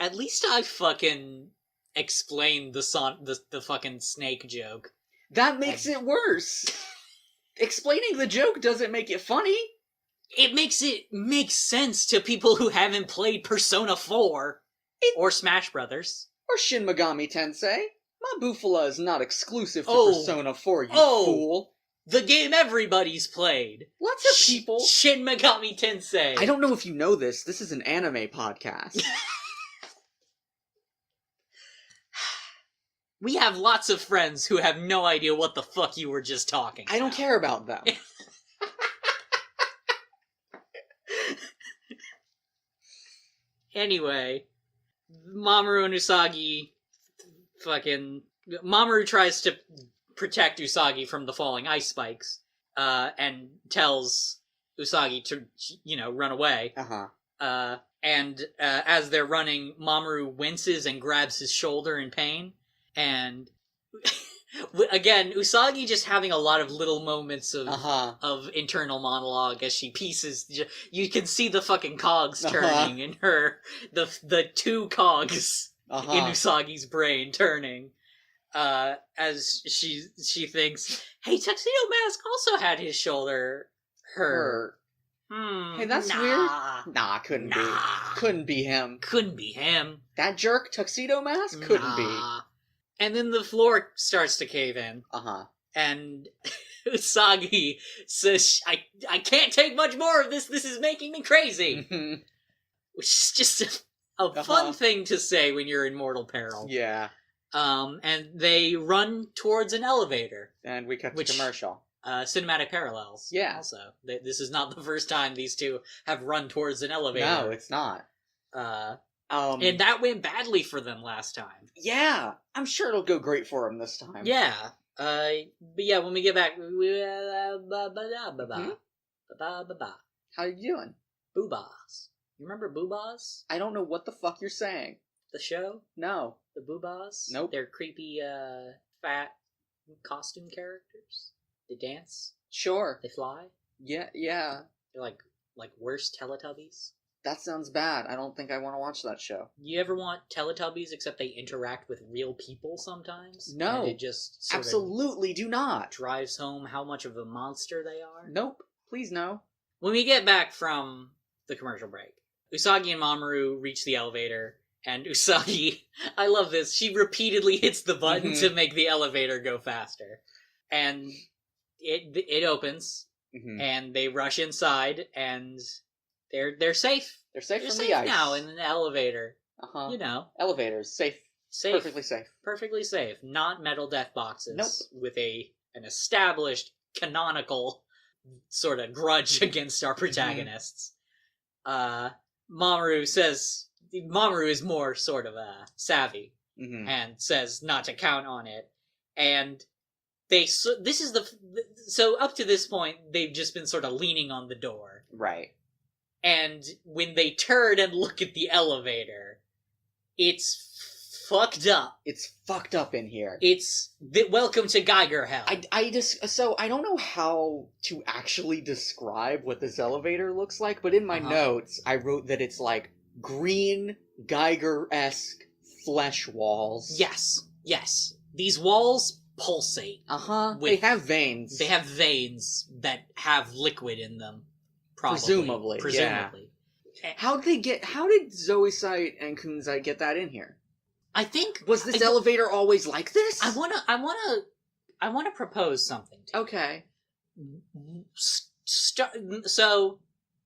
At least I fucking explained the fucking snake joke. That makes it worse. Explaining the joke doesn't make it funny. It makes it make sense to people who haven't played Persona 4 or Smash Brothers. Or Shin Megami Tensei. Ma Bufula is not exclusive to Persona 4, you fool. The game everybody's played. Lots of people. Shin Megami Tensei. I don't know if you know this. This is an anime podcast. We have lots of friends who have no idea what the fuck you were just talking about. I don't care about them. Anyway, Mamoru and Usagi Mamoru tries to protect Usagi from the falling ice spikes, and tells Usagi to, run away. And as they're running, Mamoru winces and grabs his shoulder in pain. And again, Usagi just having a lot of little moments of internal monologue as she pieces. You can see the fucking cogs turning in the 2 cogs in Usagi's brain turning. As she thinks, hey, Tuxedo Mask also had his shoulder hurt. Hey, that's weird. Nah, couldn't be. Couldn't be him. Couldn't be him. That jerk, Tuxedo Mask? Couldn't be. And then the floor starts to cave in. And Usagi says, I can't take much more of this. This is making me crazy. Which is just a fun thing to say when you're in mortal peril. Yeah. And they run towards an elevator. And we cut to Which- commercial. Cinematic parallels. Yeah. Also, this is not the first time these two have run towards an elevator. No, it's not. And that went badly for them last time. Yeah, I'm sure it'll go great for him this time. Yeah. But yeah, when we get back, How you doing? Boobas. You remember Boobas? I don't know what the fuck you're saying. The show? No. The Boobas? Nope. They're creepy, fat costume characters. They dance. Sure. They fly. Yeah. They're like worse Teletubbies. That sounds bad. I don't think I want to watch that show. You ever want Teletubbies except they interact with real people sometimes? No. And it just sort Absolutely do not. of drives home how much of a monster they are? Nope. Please no. When we get back from the commercial break, Usagi and Mamoru reach the elevator, and Usagi, I love this, she repeatedly hits the button to make the elevator go faster. And it opens, and they rush inside, and they're safe. They're safe They're from safe the ice. now in an elevator. Uh-huh. You know. Elevators. Safe. Safe. Perfectly safe. Perfectly safe. Not metal death boxes. Nope. With an established, canonical sort of grudge against our protagonists. Mamoru says... Mamoru is more sort of savvy. And says not to count on it. And so up to this point, they've just been sort of leaning on the door. Right. And when they turn and look at the elevator, it's fucked up. It's fucked up in here. Welcome to Geiger Hell. So I don't know how to actually describe what this elevator looks like, but in my notes, I wrote that it's like green, Geiger-esque flesh walls. Yes. These walls pulsate. They have veins. They have veins that have liquid in them. Probably. Presumably. Yeah. How did Zoisite and Kunzite get that in here? I think... Was this elevator always like this? I wanna propose something to you. Okay. So,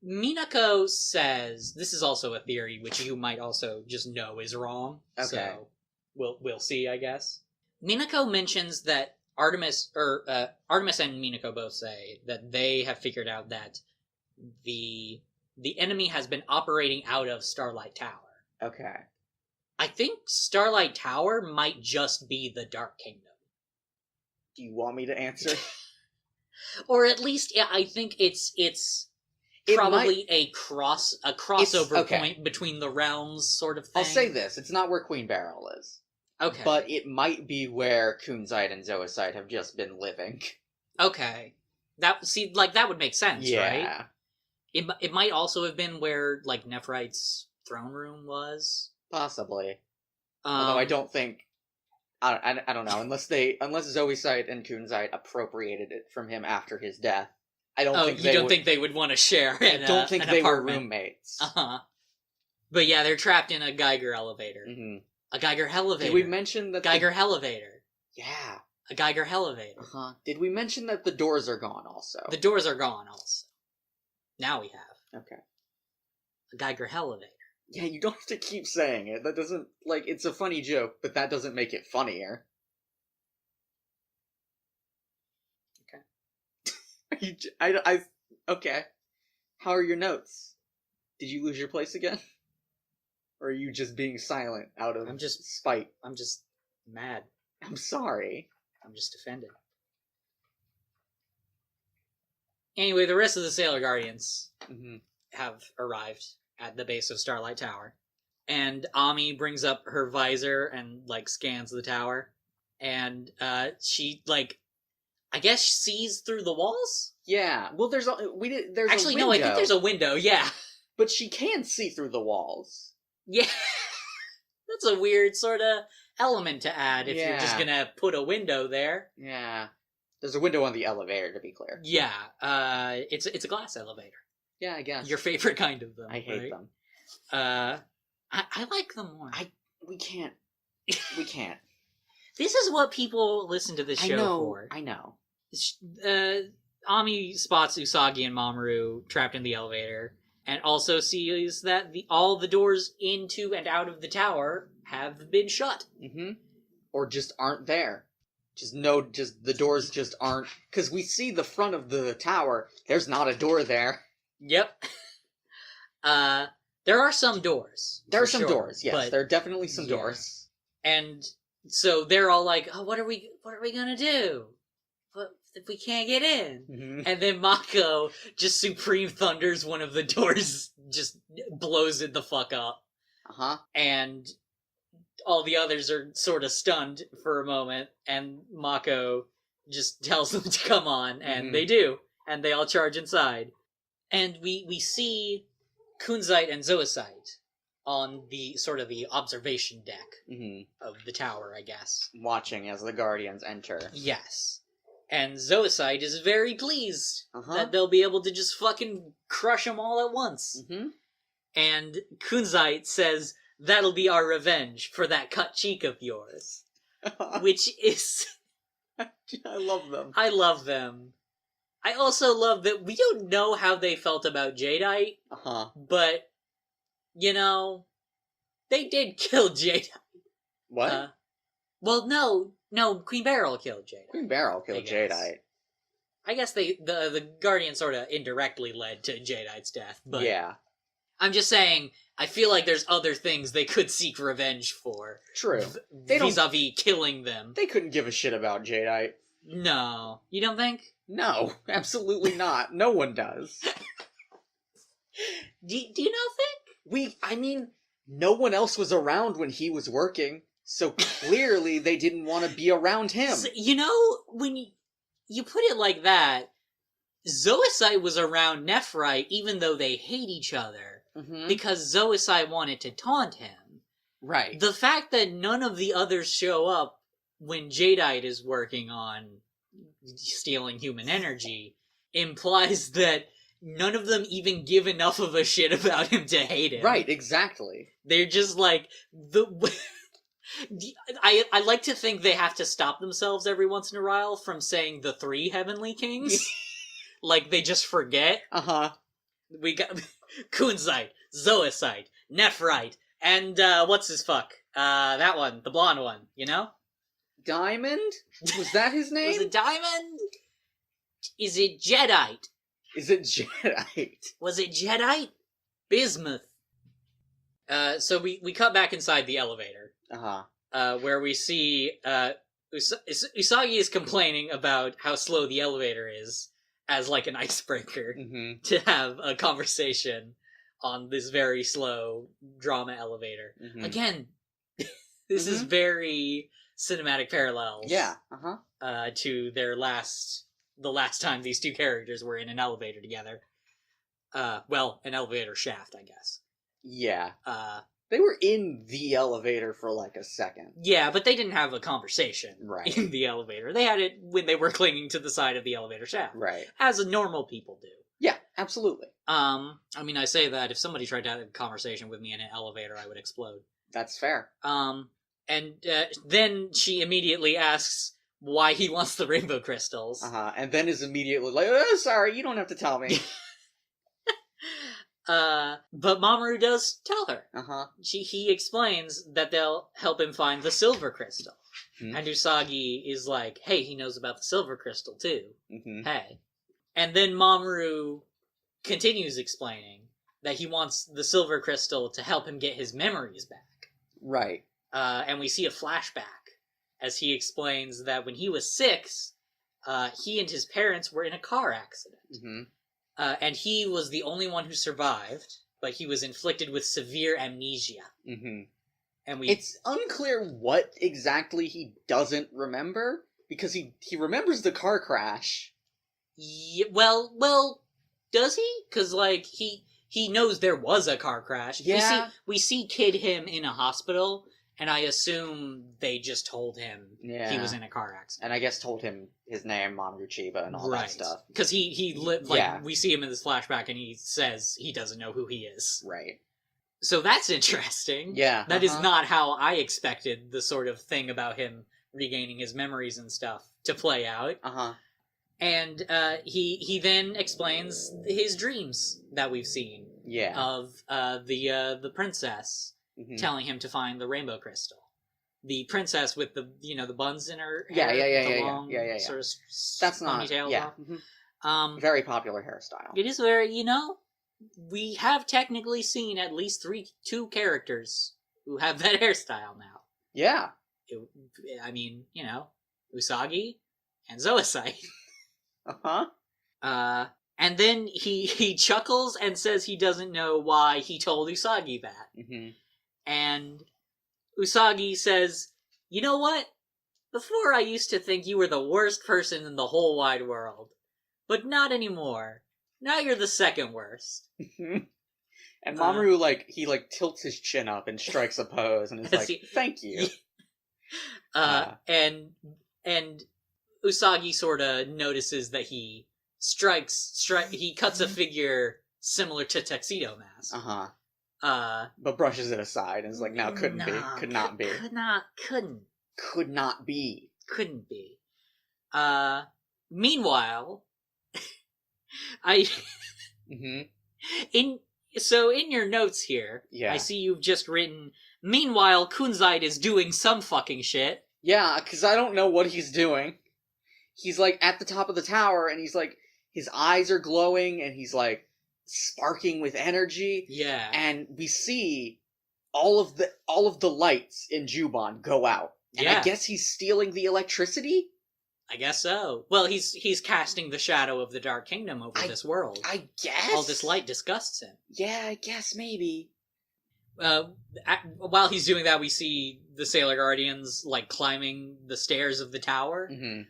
Minako says... This is also a theory, which you might also just know is wrong. Okay. So, we'll see, I guess. Minako mentions that Artemis and Minako both say that they have figured out that the enemy has been operating out of Starlight Tower. Okay. I think Starlight Tower might just be the Dark Kingdom. Do you want me to answer? Or at least, yeah, I think it's probably a crossover point between the realms sort of thing. I'll say this, it's not where Queen Beryl is. Okay. But it might be where Kunzite and Zoisite have just been living. Okay. That would make sense, right? It might also have been where, like, Nephrite's throne room was. Possibly. Although I don't think... I don't know. Unless Zoisite and Kunzite appropriated it from him after his death. I don't think they would want to share I don't think they apartment. were roommates. But yeah, they're trapped in a Geiger elevator. Mm-hmm. A Geiger elevator. Did we mention that Geiger elevator? Yeah. A Geiger elevator. Did we mention that the doors are gone also? The doors are gone also. Now we have. Okay. A Geiger elevator. Yeah, you don't have to keep saying it. That doesn't, it's a funny joke, but that doesn't make it funnier. Okay. Okay. How are your notes? Did you lose your place again? Or are you just being silent out of spite? I'm just mad. I'm sorry. I'm just offended. Anyway, the rest of the Sailor Guardians have arrived at the base of Starlight Tower. And Ami brings up her visor and, scans the tower. And, she, I guess sees through the walls? Yeah. Well, there's Actually, a window. No, I think there's a window, yeah. But she can see through the walls. Yeah. That's a weird sort of element to add if you're just gonna put a window there. Yeah. There's a window on the elevator, to be clear. Yeah. It's a glass elevator. Yeah, I guess. Your favorite kind of them. I hate them. I like them more. We can't. We can't. This is what people listen to this show for. I know. Ami spots Usagi and Mamoru trapped in the elevator, and also sees that all the doors into and out of the tower have been shut. Mm-hmm. or just aren't there. Just the doors just aren't, because we see the front of the tower. There's not a door there. Yep. There are some doors. There are some sure, doors, yes. but, There are definitely some doors. And so they're all like, "Oh, what are we gonna do? What if we can't get in?" Mm-hmm. And then Mako just supreme thunders one of the doors, just blows it the fuck up. Uh-huh. And all the others are sort of stunned for a moment, and Mako just tells them to come on, and they do, and they all charge inside. And we see Kunzite and Zoisite on the sort of the observation deck of the tower, I guess. Watching as the Guardians enter. Yes. And Zoisite is very pleased that they'll be able to just fucking crush them all at once. Mm-hmm. And Kunzite says, "That'll be our revenge for that cut cheek of yours." Which is... I love them. I love them. I also love that we don't know how they felt about Jadeite, but, you know, they did kill Jadeite. What? Well, no, Queen Beryl killed Jadeite. Queen Beryl killed Jadeite. I guess the Guardian sort of indirectly led to Jadeite's death, but... Yeah. I'm just saying, I feel like there's other things they could seek revenge for. True. Vis-a-vis killing them. They couldn't give a shit about Jadeite. No. You don't think? No, absolutely not. No one does. Do you not think? No one else was around when he was working, so clearly they didn't want to be around him. So, you know, when you put it like that, Zoisite was around Nephrite even though they hate each other, because Zoisite wanted to taunt him. Right. The fact that none of the others show up when Jadeite is working on stealing human energy implies that none of them even give enough of a shit about him to hate him. Right, exactly. They're just like... I like to think they have to stop themselves every once in a while from saying the three Heavenly Kings. Like, they just forget. We got Kunzite, Zoisite, Nephrite, and what's his fuck? That one, the blonde one, you know? Diamond? Was that his name? Was it Diamond? Is it Jadeite? Is it Jadeite? Was it Jadeite? Bismuth. So we cut back inside the elevator. Where we see Usagi is complaining about how slow the elevator is as like an icebreaker to have a conversation on this very slow drama elevator. Again, this is very cinematic parallels. Yeah. To the last time these two characters were in an elevator together. Well, an elevator shaft, I guess. Yeah. They were in the elevator for like a second. Yeah, but they didn't have a conversation in the elevator. They had it when they were clinging to the side of the elevator shaft. Right. As normal people do. Yeah, absolutely. I mean, I say that if somebody tried to have a conversation with me in an elevator, I would explode. That's fair. And then she immediately asks why he wants the rainbow crystals. And then is immediately like, "Oh, sorry, you don't have to tell me." But Mamoru does tell her. He explains that they'll help him find the silver crystal. And Usagi is like, hey, he knows about the silver crystal too. Hey. And then Mamoru continues explaining that he wants the silver crystal to help him get his memories back. Right. And we see a flashback as he explains that when he was 6, he and his parents were in a car accident. And he was the only one who survived, but he was inflicted with severe amnesia. And it's unclear what exactly he doesn't remember, because he remembers the car crash. Yeah, well, does he? Because, like, he knows there was a car crash. Yeah. We see Kid him in a hospital, and I assume they just told him he was in a car accident. And I guess told him his name, Mamoru Chiba, and all that stuff. Because we see him in this flashback, and he says he doesn't know who he is. Right. So that's interesting. Yeah. That is not how I expected the sort of thing about him regaining his memories and stuff to play out. And he then explains his dreams that we've seen. Yeah. Of the princess telling him to find the rainbow crystal. the princess with the the buns in her Yeah, hair, yeah, with the yeah, long yeah. sort of That's not, ponytails yeah. off. Very popular hairstyle. It is very, we have technically seen at least two characters who have that hairstyle now. Yeah. I mean, Usagi and Zoisite. Uh-huh. And then he chuckles and says he doesn't know why he told Usagi that. Mm-hmm. And Usagi says, "You know what? Before I used to think you were the worst person in the whole wide world. But not anymore. Now you're the second worst." And Mamoru, he tilts his chin up and strikes a pose and is like, "Thank you." And Usagi sort of notices that he he cuts a figure similar to Tuxedo Mask. But brushes it aside and is like, "No, couldn't be. Could not be. Could not be. Couldn't be." Meanwhile, I in your notes here, I see you've just written, "Meanwhile, Kunzite is doing some fucking shit." Yeah, because I don't know what he's doing. He's at the top of the tower, and he's his eyes are glowing, and he's sparking with energy. Yeah, and we see all of the lights in Juban go out. And I guess he's stealing the electricity. I guess so. Well, he's casting the shadow of the Dark Kingdom over this world. I guess all this light disgusts him. Yeah, I guess maybe. While he's doing that, we see the Sailor Guardians climbing the stairs of the tower. Mm-hmm.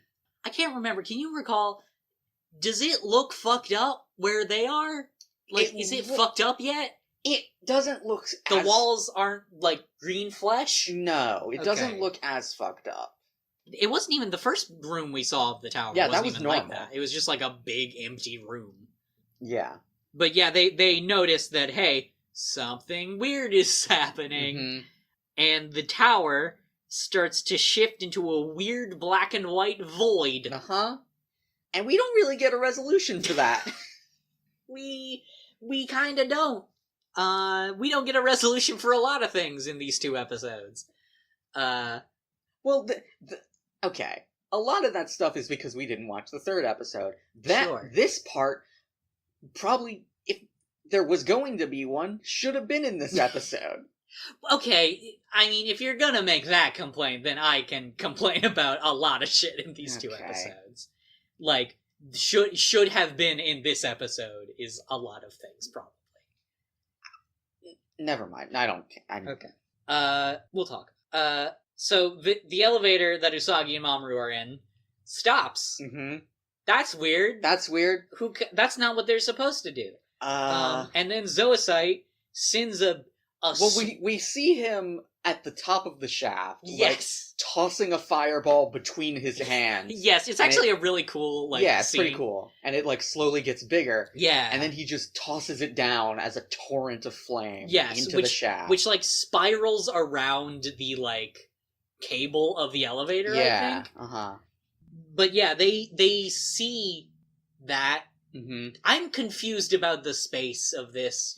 I can't remember. Can you recall? Does it look fucked up where they are? Is it fucked up yet? It doesn't look. The walls aren't green flesh. No, it doesn't look as fucked up. It wasn't even the first room we saw of the tower. Yeah, wasn't that was even normal. Like that. It was just a big empty room. Yeah. But yeah, they noticed that, hey, something weird is happening. Mm-hmm. And the tower starts to shift into a weird black and white void. And we don't really get a resolution to that. We kind of don't. We don't get a resolution for a lot of things in these two episodes. Well, okay. A lot of that stuff is because we didn't watch the third episode. This part, probably, if there was going to be one, should have been in this episode. Okay, I mean, if you're gonna make that complaint, then I can complain about a lot of shit in these two episodes. Should have been in this episode is a lot of things, probably. Never mind. I don't. Okay. We'll talk. So the elevator that Usagi and Mamoru are in stops. Mm-hmm. That's weird. That's not what they're supposed to do. And then Zoisite sends we see him at the top of the shaft. Yes. Tossing a fireball between his hands. Yes, it's actually a really cool it's scene. pretty cool. And it slowly gets bigger. Yeah. And then he just tosses it down as a torrent of flame into the shaft. Which spirals around the cable of the elevator, I think. But yeah, they see that. Mm-hmm. I'm confused about the space of this,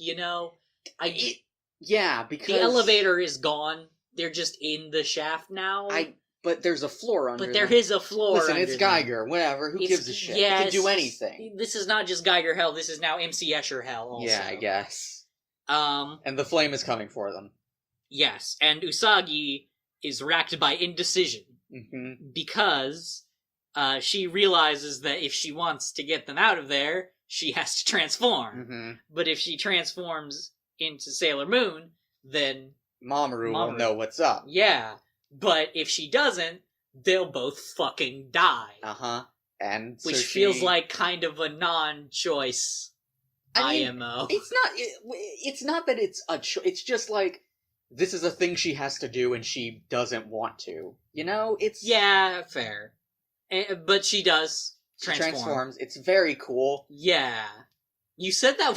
because the elevator is gone. They're just in the shaft now. But there's a floor under. But there is a floor. Listen, it's Geiger. Whatever. Who gives a shit? It can do anything. This is not just Geiger hell. This is now MC Escher hell. Also. Yeah, I guess. And the flame is coming for them. Yes, and Usagi is racked by indecision because she realizes that if she wants to get them out of there, she has to transform. But if she transforms into Sailor Moon, then Mamoru will know what's up. Yeah, but if she doesn't, they'll both fucking die. And which feels like kind of a non-choice IMO. It's not that it's a choice. It's just this is a thing she has to do and she doesn't want to. Yeah, fair. But she does transform. She transforms. It's very cool. Yeah. You said that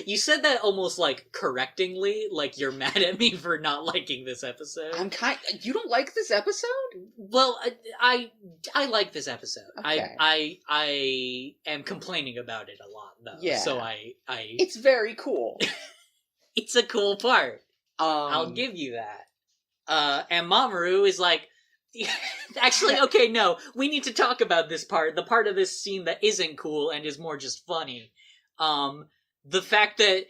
you said that almost correctingly, you're mad at me for not liking this episode. You don't like this episode? Well, I like this episode. Okay. I am complaining about it a lot though. Yeah. So I It's very cool. It's a cool part. I'll give you that. And Mamoru is like, actually, okay, no, we need to talk about this part. The part of this scene that isn't cool and is more just funny. The fact that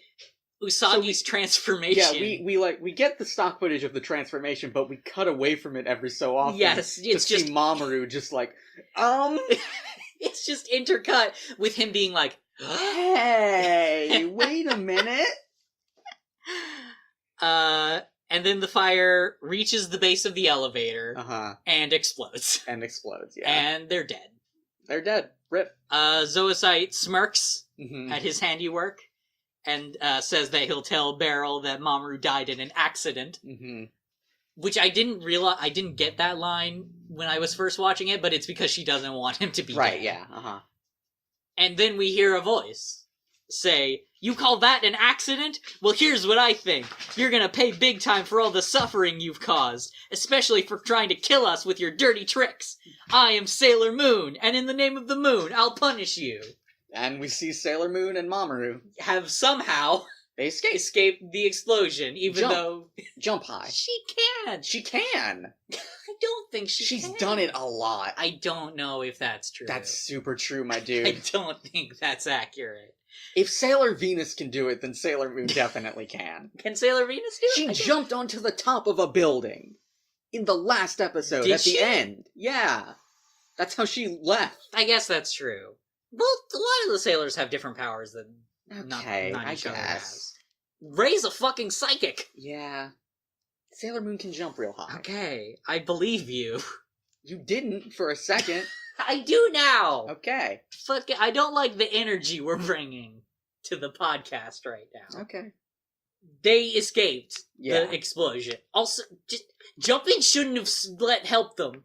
Usagi's transformation. Yeah, we get the stock footage of the transformation, but we cut away from it every so often. Yes, it's to just see Mamoru just like, it's just intercut with him being like, hey, wait a minute. And then the fire reaches the base of the elevator and explodes. Yeah. And they're dead. They're dead. Rip. Zoisite smirks at his handiwork and says that he'll tell Beryl that Mamoru died in an accident. Which I didn't get that line when I was first watching it, but it's because she doesn't want him to be dead. Right, yeah, And then we hear a voice say, "You call that an accident? Well, here's what I think. You're gonna pay big time for all the suffering you've caused, especially for trying to kill us with your dirty tricks. I am Sailor Moon, and in the name of the moon, I'll punish you." And we see Sailor Moon and Mamoru have somehow they escaped the explosion, even though... Jump high. She can. She can. I don't think she's can. Done it a lot. I don't know if that's true. That's super true, my dude. I don't think that's accurate. If Sailor Venus can do it, then Sailor Moon definitely can. Can Sailor Venus do it? She jumped onto the top of a building in the last episode. Did at she? The end. Yeah. That's how she left. I guess that's true. Well, a lot of the sailors have different powers than not each other has. Ray's a fucking psychic. Yeah. Sailor Moon can jump real high. Okay, I believe you. You didn't for a second. I do now. Okay. Fuck it, I don't like the energy we're bringing to the podcast right now. Okay. They escaped the explosion. Also, just jumping shouldn't have helped them.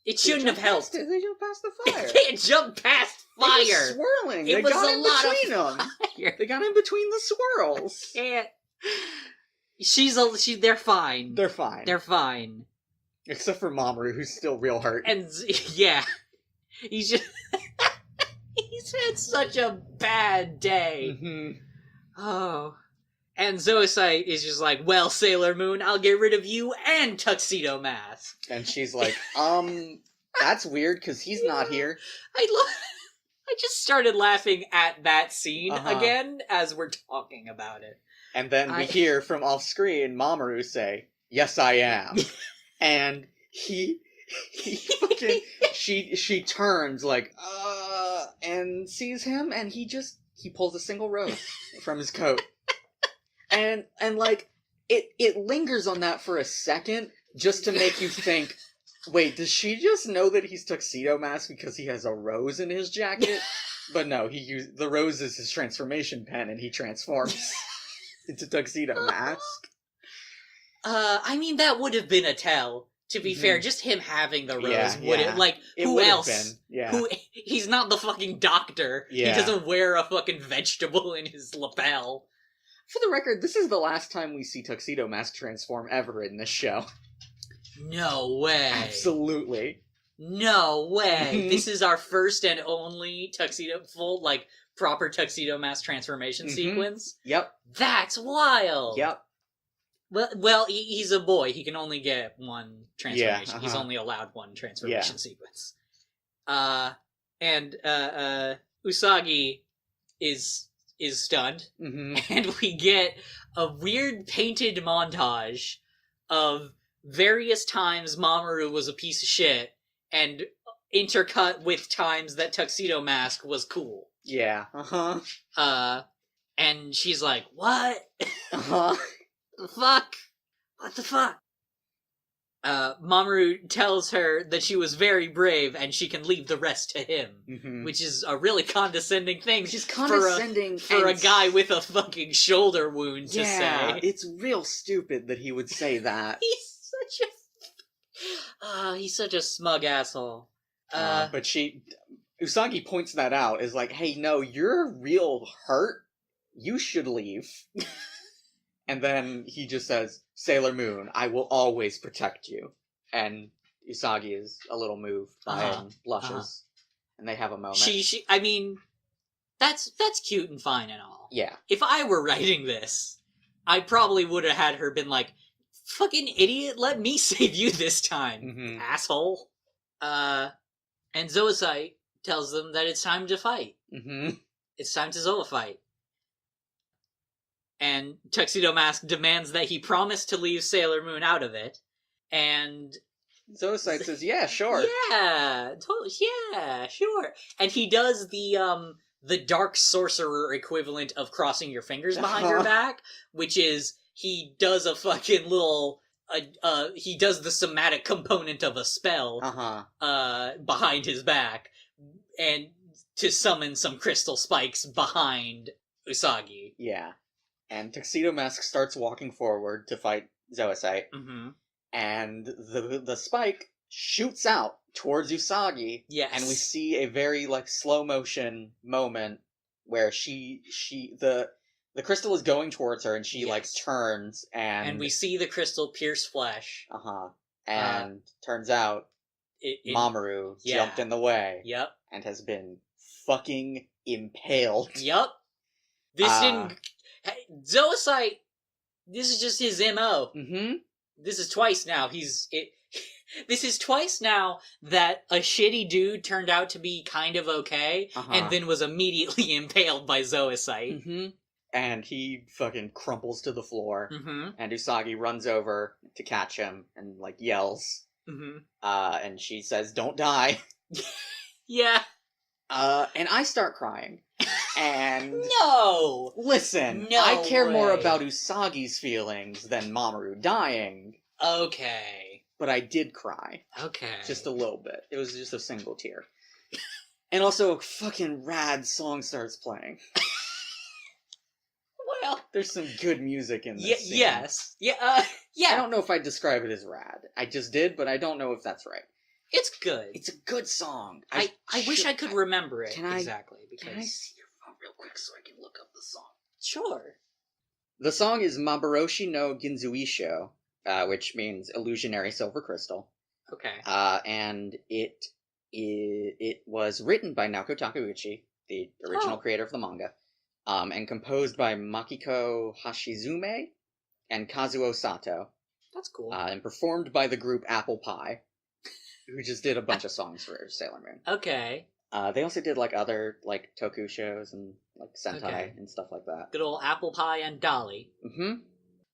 It shouldn't have helped. They jumped past the fire. They can't jump past fire. It was swirling. It they was got a in lot between of them. fire. They got in between the swirls. Can't. They're fine. They're fine. They're fine. Except for Mamoru, who's still real hurt. And yeah, he's just he's had such a bad day. Oh. And Zoisite is just like, "Well, Sailor Moon, I'll get rid of you and Tuxedo Mask." And she's like, that's weird, because he's not here. I just started laughing at that scene again as we're talking about it. And then we hear from off screen Mamoru say, "Yes, I am." And he fucking, she turns like, and sees him, and he pulls a single rose from his coat. And like, it lingers on that for a second, just to make you think, wait, does she just know that he's Tuxedo Mask because he has a rose in his jacket? But no, the rose is his transformation pen, and he transforms into Tuxedo Mask. I mean, that would have been a tell, to be fair. Just him having the rose would have, like, who else? Been. Yeah. He's not the fucking doctor. Yeah. He doesn't wear a fucking vegetable in his lapel. For the record, this is the last time we see Tuxedo Mask transform ever in this show. No way. Absolutely. No way. This is our first and only proper Tuxedo Mask transformation sequence? Yep. That's wild. Yep. Well, he's a boy. He can only get one transformation. He's only allowed one transformation sequence. And Usagi is stunned, and we get a weird painted montage of various times Mamoru was a piece of shit, and intercut with times that Tuxedo Mask was cool. Yeah. And she's like, "What? The fuck? What the fuck?" Mamoru tells her that she was very brave and she can leave the rest to him, which is a really condescending thing. She's condescending for a guy with a fucking shoulder wound to say. It's real stupid that he would say that. He's such a smug asshole. But Usagi points that out, is like, "Hey, no, you're real hurt. You should leave." And then he just says, "Sailor Moon, I will always protect you." And Usagi is a little moved by it and blushes. And they have a moment. I mean, that's cute and fine and all. Yeah. If I were writing this, I probably would have had her been like, fucking idiot, let me save you this time, Mhm. asshole. And Zoisite tells them that it's time to fight. Mhm. It's time to Zoophyte. And Tuxedo Mask demands that he promise to leave Sailor Moon out of it. And Zoisite says, "Yeah, sure." yeah, totally, yeah, sure. And he does the dark sorcerer equivalent of crossing your fingers behind your back, which is he does a fucking little he does the somatic component of a spell behind his back, and to summon some crystal spikes behind Usagi. Yeah. And Tuxedo Mask starts walking forward to fight Zoisite. Mm-hmm. And the spike shoots out towards Usagi. Yes. And we see a very like slow motion moment where the crystal is going towards her and she like turns and we see the crystal pierce flesh. And turns out Mamoru jumped in the way. Yep. And has been fucking impaled. Yep. This didn't Zoisite, this is just his MO. Mm-hmm. This is twice now. This is twice now that a shitty dude turned out to be kind of okay, and then was immediately impaled by Zoisite. Mm-hmm. And he fucking crumples to the floor, and Usagi runs over to catch him and like yells. And she says, "Don't die." Yeah. And I start crying. And no! Listen, no I care more way. about Usagi's feelings than Mamoru dying. Okay. But I did cry. Okay. Just a little bit. It was just a single tear. And also a fucking rad song starts playing. Well, there's some good music in this scene. Yes. Yeah, yeah. I don't know if I'd describe it as rad. I just did, but I don't know if that's right. It's good. It's a good song. I wish I could remember it exactly. Can I see your phone real quick so I can look up the song? Sure. The song is Mabaroshi no Ginzuisho, which means illusionary silver crystal. Okay. And it was written by Naoko Takeuchi, the original creator of the manga, and composed by Makiko Hashizume and Kazuo Sato. That's cool. And performed by the group Apple Pie, who just did a bunch of songs for Sailor Moon. Okay. They also did like other like toku shows and like Sentai and stuff like that. Good old Apple Pie and Dolly. Mm-hmm.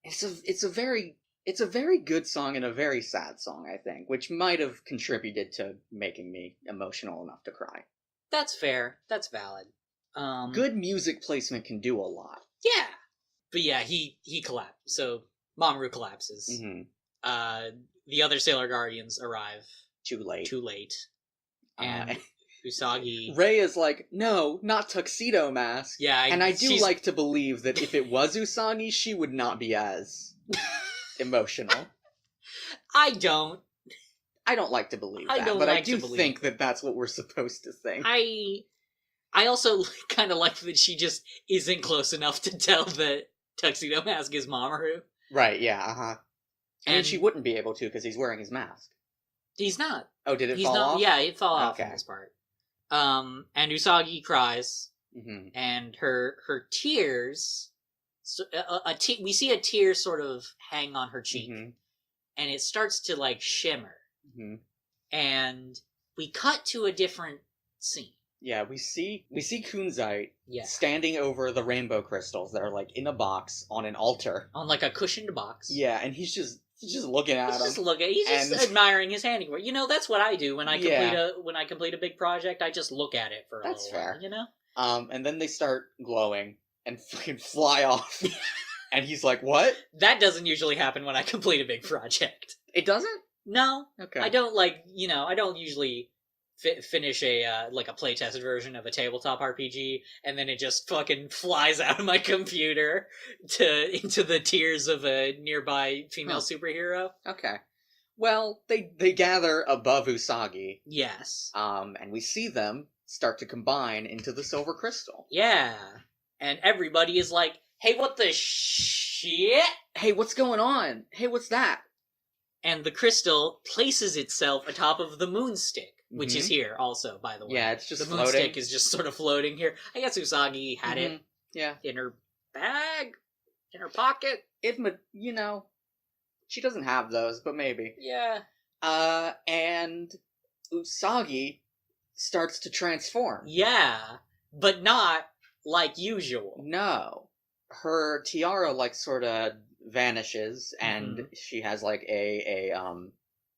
It's a very good song and a very sad song, I think, which might have contributed to making me emotional enough to cry. That's fair. That's valid. Good music placement can do a lot. Yeah. But yeah, he collapsed. So Mamoru collapses. Mm-hmm. The other Sailor Guardians arrive. Too late. And Usagi... Rei is like, no, not Tuxedo Mask. Yeah, and I do like to believe that if it was Usagi, she would not be as emotional. I don't like to believe that, but I do think that that's what we're supposed to think. I also kind of like that she just isn't close enough to tell that Tuxedo Mask is Mamoru. Right, yeah, And she wouldn't be able to because he's wearing his mask. He's not. Oh, did it fall off? Yeah, it fell off in this part. And Usagi cries, and her tears... we see a tear sort of hang on her cheek, and it starts to, like, shimmer. And we cut to a different scene. Yeah, we see Kunzite standing over the rainbow crystals that are, like, in a box on an altar. On, like, a cushioned box. Yeah, and he's just looking at him. He's just admiring his handiwork. You know, that's what I do when I complete a big project. I just look at it for a little while, you know? And then they start glowing and fucking fly off. And he's like, what? That doesn't usually happen when I complete a big project. It doesn't? No. Okay. I don't I don't usually finish a playtest version of a tabletop RPG, and then it just fucking flies out of my computer into the tears of a nearby female superhero. Okay. Well, they gather above Usagi. Yes. And we see them start to combine into the silver crystal. Yeah. And everybody is like, hey, what the shit? Hey, what's going on? Hey, what's that? And the crystal places itself atop of the moonstick, which is here also, by the way. Yeah, it's just the moonstick is just sort of floating here. I guess Usagi had it. Yeah. In her bag, in her pocket. It, you know, She doesn't have those, but maybe. Yeah. And Usagi starts to transform. Yeah, but not like usual. No. Her tiara, like, sort of vanishes, and she has, like, a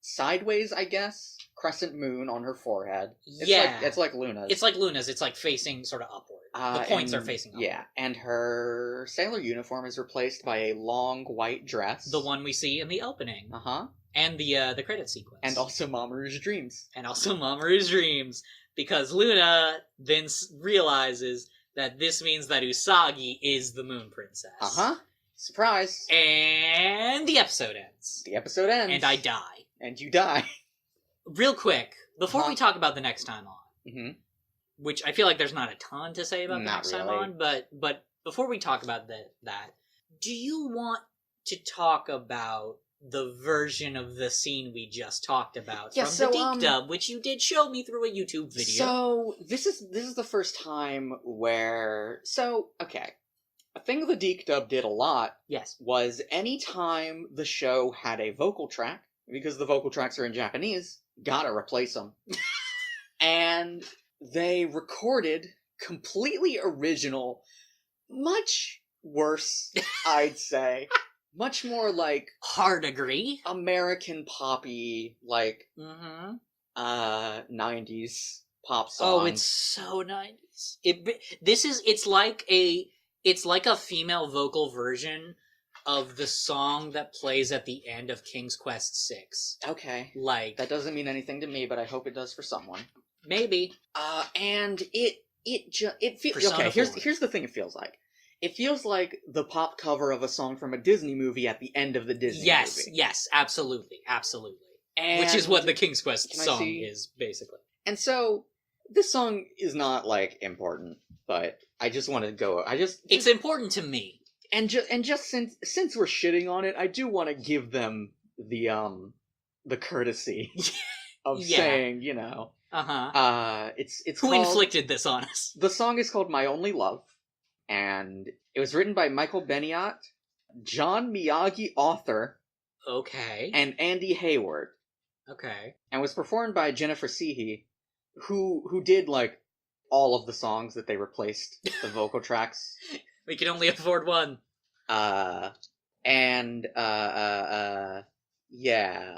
sideways, I guess, crescent moon on her forehead. It's like Luna's. It's like Luna's. It's like facing sort of upward. The points are facing upward. Yeah, and her sailor uniform is replaced by a long white dress. The one we see in the opening. Uh-huh. And the credit sequence. And also Mamoru's dreams. Because Luna then realizes that this means that Usagi is the Moon Princess. Uh-huh. Surprise. And the episode ends. And I die. And you die. Real quick, before we talk about the next time on, which I feel like there's not a ton to say about the next time on, but before we talk about that, do you want to talk about the version of the scene we just talked about from the Deke dub, which you did show me through a YouTube video? So this is the first time where a thing the Deke dub did a lot was anytime the show had a vocal track, because the vocal tracks are in Japanese, gotta replace them. And they recorded completely original, much worse, I'd say. Much more like hard agree American poppy, like 90s pop songs. Oh, it's so 90s. It's like a female vocal version of the song that plays at the end of King's Quest 6. Okay. Like, that doesn't mean anything to me, but I hope it does for someone. Maybe. And it feels okay. Here's the thing. It feels like. It feels like the pop cover of a song from a Disney movie at the end of the Disney movie. Yes, absolutely. And which is what the King's Quest song is, basically. And so, this song is not, like, important, but I just want to go... It's important to me. And just since we're shitting on it, I do want to give them the courtesy of saying, you know... It's Who called, inflicted this on us? The song is called My Only Love. And it was written by Michael Beniot, John Miyagi author, and Andy Hayward, and was performed by Jennifer Seehey, who did like all of the songs that they replaced the vocal tracks. We can only afford one. Yeah.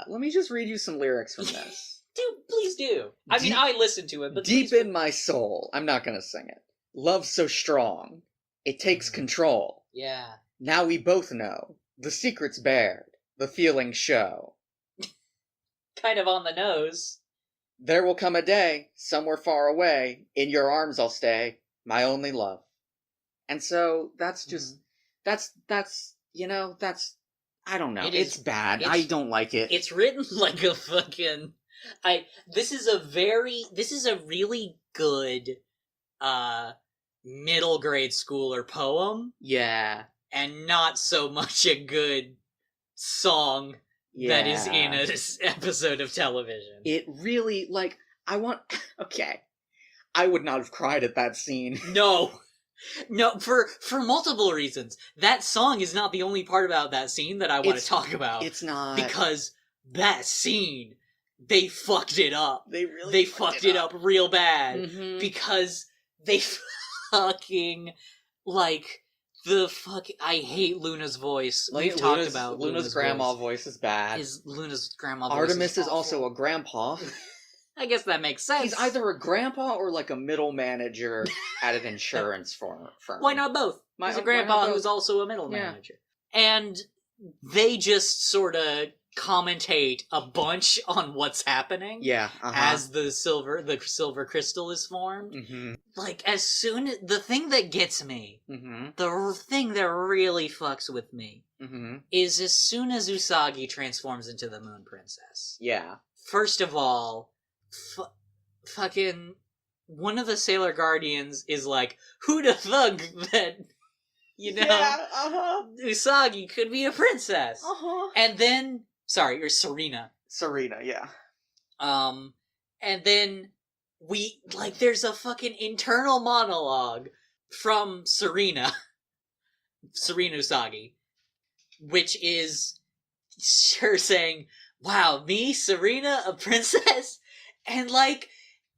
Let me just read you some lyrics from this. Dude, please do. I mean, I listened to it, but deep in my soul, I'm not gonna sing it. Love so strong. It takes control. Yeah. Now we both know. The secret's bared. The feelings show. Kind of on the nose. There will come a day, somewhere far away, in your arms I'll stay, my only love. And so, that's just, that's, I don't know. It's bad. I don't like it. It's written like a fucking, this is a really good, middle grade schooler poem. Yeah. And not so much a good song that is in an episode of television. It really, like, I would not have cried at that scene. No, for multiple reasons. That song is not the only part about that scene that I want to talk about. It's not. Because that scene, they fucked it up. They fucked it up real bad. Mm-hmm. Because they fucking, like, I hate Luna's voice. We've talked about Luna's grandma voice is bad. Luna's grandma voice Artemis is also a grandpa. I guess that makes sense. He's either a grandpa or like a middle manager at an insurance firm. Why not both? He's a grandpa who's also a middle manager. And they just sort of commentate a bunch on what's happening. Yeah. As the silver crystal is formed. Mm-hmm. Like, the thing that gets me, the thing that really fucks with me, is as soon as Usagi transforms into the Moon Princess. Yeah. First of all, fucking one of the Sailor Guardians is like, who'd have thunk that, Usagi could be a princess? And then, or Serena. Serena, yeah. And then there's a fucking internal monologue from Serena Usagi, which is her saying, "Wow, me, Serena, a princess?" And, like,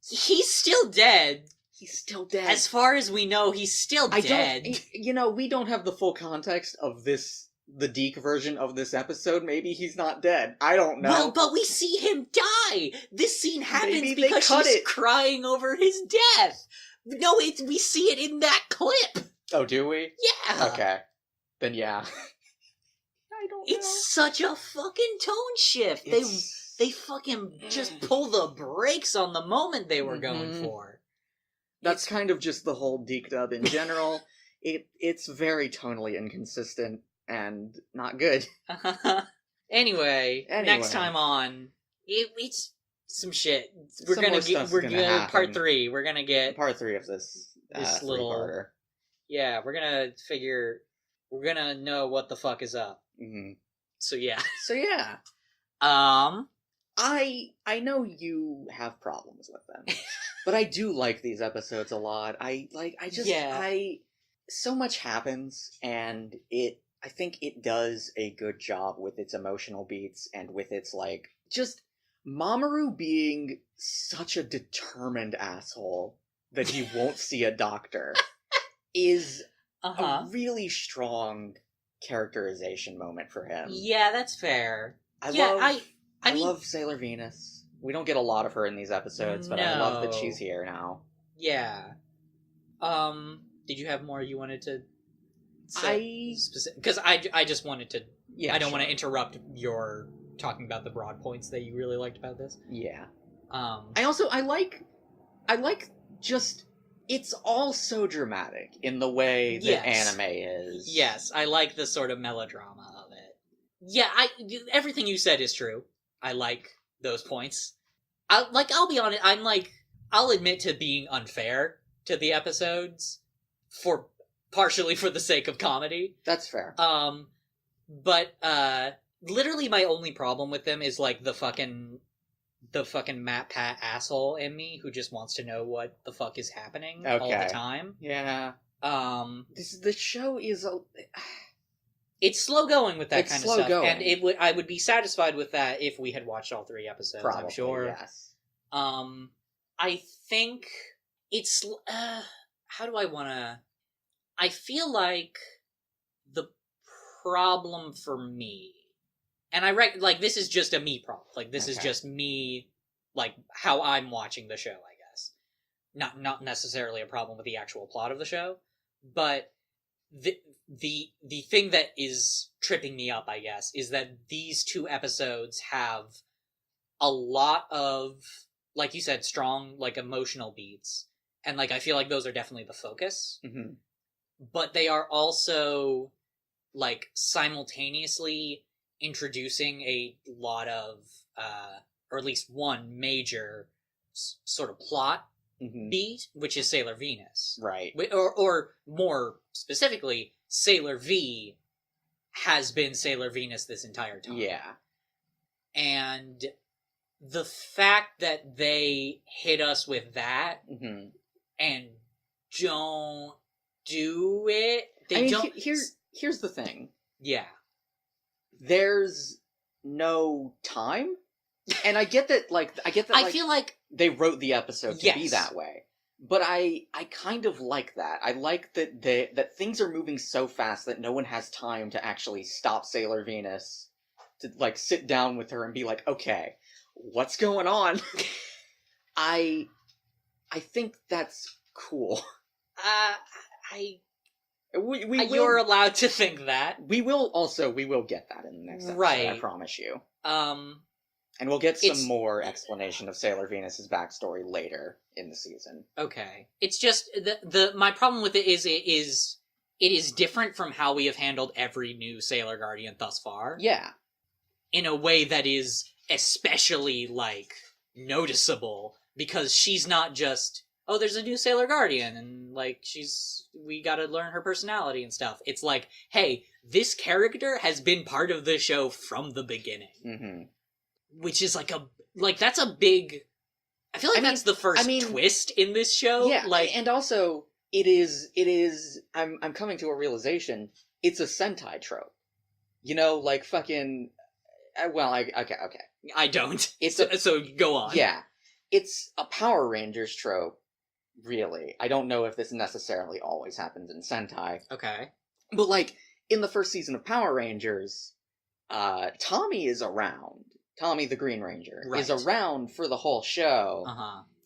he's still dead. He's still dead. As far as we know, he's still dead. We don't have the full context of the Deke version of this episode. Maybe he's not dead. I don't know. Well, but we see him die! This scene happens Maybe they because cut she's it. crying over his death! No, we see it in that clip! Oh, do we? Yeah! Okay. Then yeah. I don't know. It's such a fucking tone shift! They fucking just pull the brakes on the moment they were going for. That's kind of just the whole Deke dub in general. It's very tonally inconsistent and not good. Anyway, next time on, it's some shit. We're gonna part 3. We're gonna get part 3 of this little three-parter. Yeah, we're gonna know what the fuck is up. Mm-hmm. So yeah. I know you have problems with them, but I do like these episodes a lot. So much happens, and I think it does a good job with its emotional beats and with its, like, just Mamoru being such a determined asshole that he won't see a doctor is a really strong characterization moment for him. Yeah, that's fair. I love Sailor Venus. We don't get a lot of her in these episodes, but I love that she's here now. Yeah. Did you have more you wanted to say? Because I just wanted to... Yeah, I don't want to interrupt your talking about the broad points that you really liked about this. Yeah. I like just... It's all so dramatic in the way that anime is. Yes, I like the sort of melodrama of it. Yeah, everything you said is true. I like those points. I'll be honest, I'll admit to being unfair to the episodes partially for the sake of comedy. That's fair. But literally my only problem with them is, like, the fucking Matt Pat asshole in me who just wants to know what the fuck is happening all the time. Yeah. The show is it's slow going with that kind of stuff, going. And I would be satisfied with that if we had watched all 3 episodes. Probably, I'm sure. Yes. I think it's how do I want to? I feel like the problem for me, and this is just a me problem. Like, this is just me, like, how I'm watching the show, I guess. Not necessarily a problem with the actual plot of the show, but the thing that is tripping me up, I guess, is that these 2 episodes have a lot of, like you said, strong, like, emotional beats, and, like, I feel like those are definitely the focus. Mm-hmm. But they are also, like, simultaneously introducing a lot of, or at least one major sort of plot beat, which is Sailor Venus. Right. Or more specifically, Sailor V has been Sailor Venus this entire time. Yeah. And the fact that they hit us with that and don't do it, here's the thing. Yeah. There's no time, and I get that. I feel like they wrote the episode to be that way, but I kind of like that. I like that that things are moving so fast that no one has time to actually stop Sailor Venus to, like, sit down with her and be like, okay, what's going on? I think that's cool. You're allowed to think that. We will get that in the next episode, right. I promise you. And we'll get some more explanation of Sailor Venus's backstory later in the season. Okay. It's just my problem with it is it is different from how we have handled every new Sailor Guardian thus far. Yeah. In a way that is especially, like, noticeable, because she's not just, oh, there's a new Sailor Guardian, and, like, we gotta learn her personality and stuff. It's like, hey, this character has been part of the show from the beginning. Mm-hmm. Which is, that's a big, I feel like that's the first twist in this show. Yeah, and also, it is, I'm coming to a realization, it's a Sentai trope. You know, like, fucking, Okay. I don't. It's so go on. Yeah, it's a Power Rangers trope, really. I don't know if this necessarily always happens in Sentai, Okay. but like in the first season of Power Rangers, Tommy is around. Tommy the Green Ranger is Right. around for the whole show.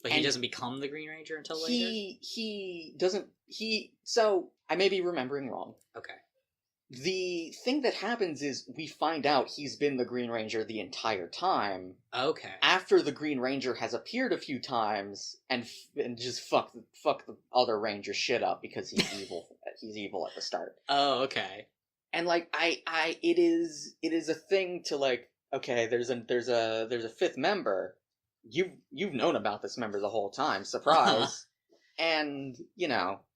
But he doesn't become the Green Ranger until later? He doesn't. So I may be remembering wrong. Okay. The thing that happens is we find out he's been the Green Ranger the entire time. Okay. After the Green Ranger has appeared a few times and just fuck the other Ranger shit up because he's evil. He's evil at the start. Oh, okay. And like it is a thing to like, okay, there's a fifth member. You've known about this member the whole time. Surprise. And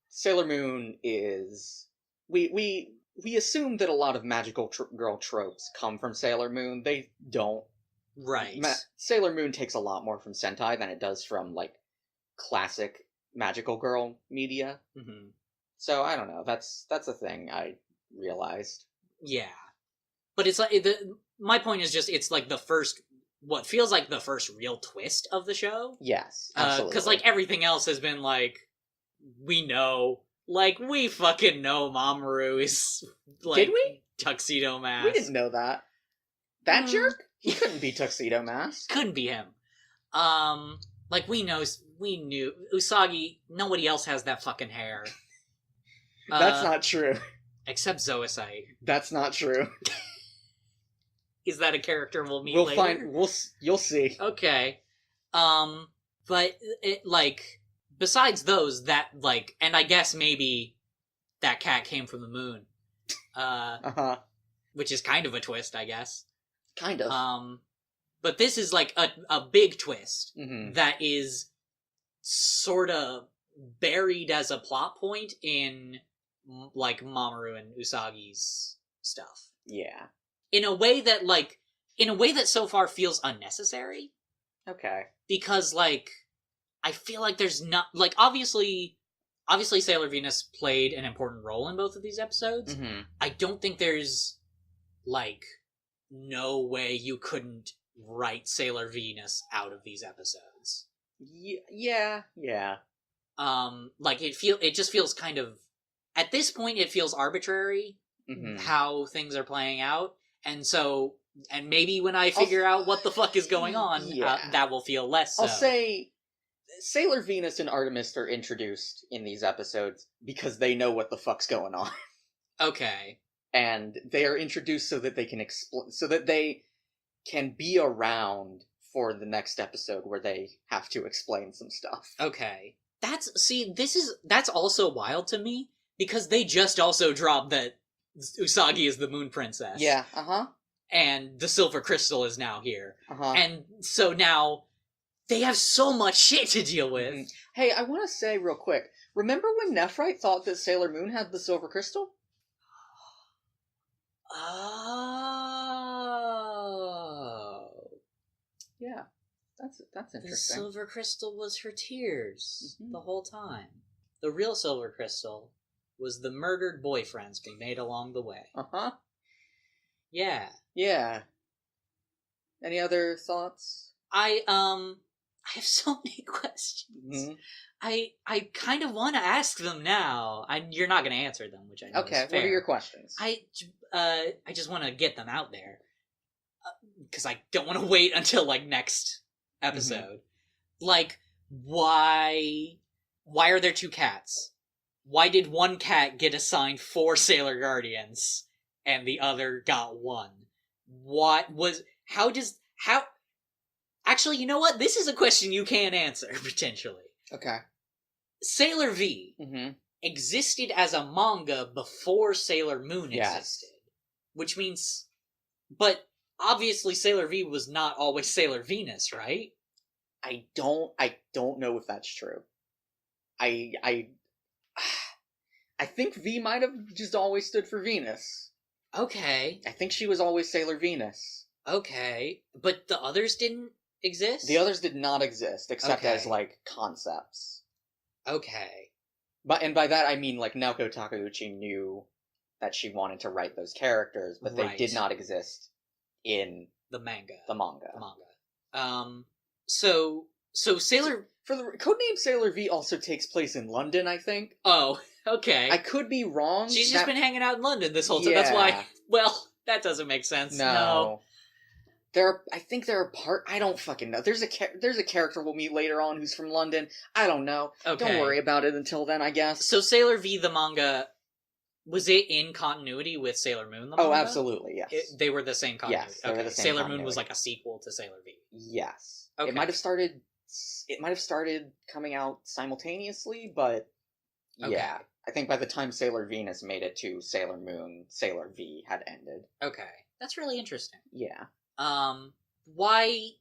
Sailor Moon is we assume that a lot of magical girl tropes come from Sailor Moon. They don't. Right. Sailor Moon takes a lot more from Sentai than it does from like classic magical girl media. Mm-hmm. So I don't know. That's a thing I realized. Yeah, but it's like my point is just it's like the first, what feels like the first real twist of the show. Yes, absolutely. Because like everything else has been like we fucking know Mamoru is like. Did we? Tuxedo Mask. We didn't know that. That jerk? He couldn't be Tuxedo Mask. Couldn't be him. Like we knew Usagi. Nobody else has that fucking hair. That's not true. Except Zoisite. That's not true. Is that a character we'll meet later? You'll see. Okay. But it, like, besides those, that, like, and I guess maybe that cat came from the moon. Which is kind of a twist, I guess. Kind of. But this is, like, a big twist mm-hmm. that is sort of buried as a plot point in, like, Mamoru and Usagi's stuff. Yeah. In a way that so far feels unnecessary. Okay. Because, like, I feel like there's not, like, obviously Sailor Venus played an important role in both of these episodes. Mm-hmm. I don't think there's, like, no way you couldn't write Sailor Venus out of these episodes. Yeah. Like, it just feels kind of, at this point, it feels arbitrary mm-hmm. how things are playing out. And so, and maybe when I figure out what the fuck is going on, that will feel less so. I'll say Sailor Venus and Artemis are introduced in these episodes because they know what the fuck's going on. Okay. And they are introduced so that they can so that they can be around for the next episode where they have to explain some stuff. Okay. That's also wild to me, because they just also dropped that Usagi is the Moon Princess. Yeah, And the Silver Crystal is now here. Uh-huh. And so now they have so much shit to deal with. Mm-hmm. Hey, I want to say real quick, remember when Nephrite thought that Sailor Moon had the Silver Crystal? Oh. Yeah, that's interesting. The Silver Crystal was her tears the whole time. The real Silver Crystal was the murdered boyfriends we made along the way. Uh-huh. Yeah. Yeah. Any other thoughts? I have so many questions. Mm-hmm. I kind of want to ask them now. You're not going to answer them, which I know is fair. What are your questions? I just want to get them out there. Because I don't want to wait until, like, next episode. Mm-hmm. Like, why are there two cats? Why did one cat get assigned 4 Sailor Guardians and the other got 1? Actually, you know what? This is a question you can answer, potentially. Okay. Sailor V existed as a manga before Sailor Moon existed. Which means, but obviously Sailor V was not always Sailor Venus, right? I don't know if that's true. I think V might have just always stood for Venus. Okay. I think she was always Sailor Venus. Okay. But the others didn't exist? The others did not exist, except as, like, concepts. Okay. And by that I mean, like, Naoko Takeuchi knew that she wanted to write those characters, but they did not exist in The manga. The manga. The manga. So Sailor... For the codename Sailor V also takes place in London, I think. Oh, okay. I could be wrong. She's just been hanging out in London this whole time. That's why... Well, that doesn't make sense. No. I think there are I don't fucking know. There's a character we'll meet later on who's from London. I don't know. Okay. Don't worry about it until then, I guess. So Sailor V, the manga, was it in continuity with Sailor Moon, the manga? Oh, absolutely, yes. They were the same continuity. Yes, they were the same Sailor continuity. Moon was like a sequel to Sailor V. Yes. Okay. It might have started coming out simultaneously, but yeah. I think by the time Sailor Venus made it to Sailor Moon, Sailor V had ended. Okay. That's really interesting. Yeah. Why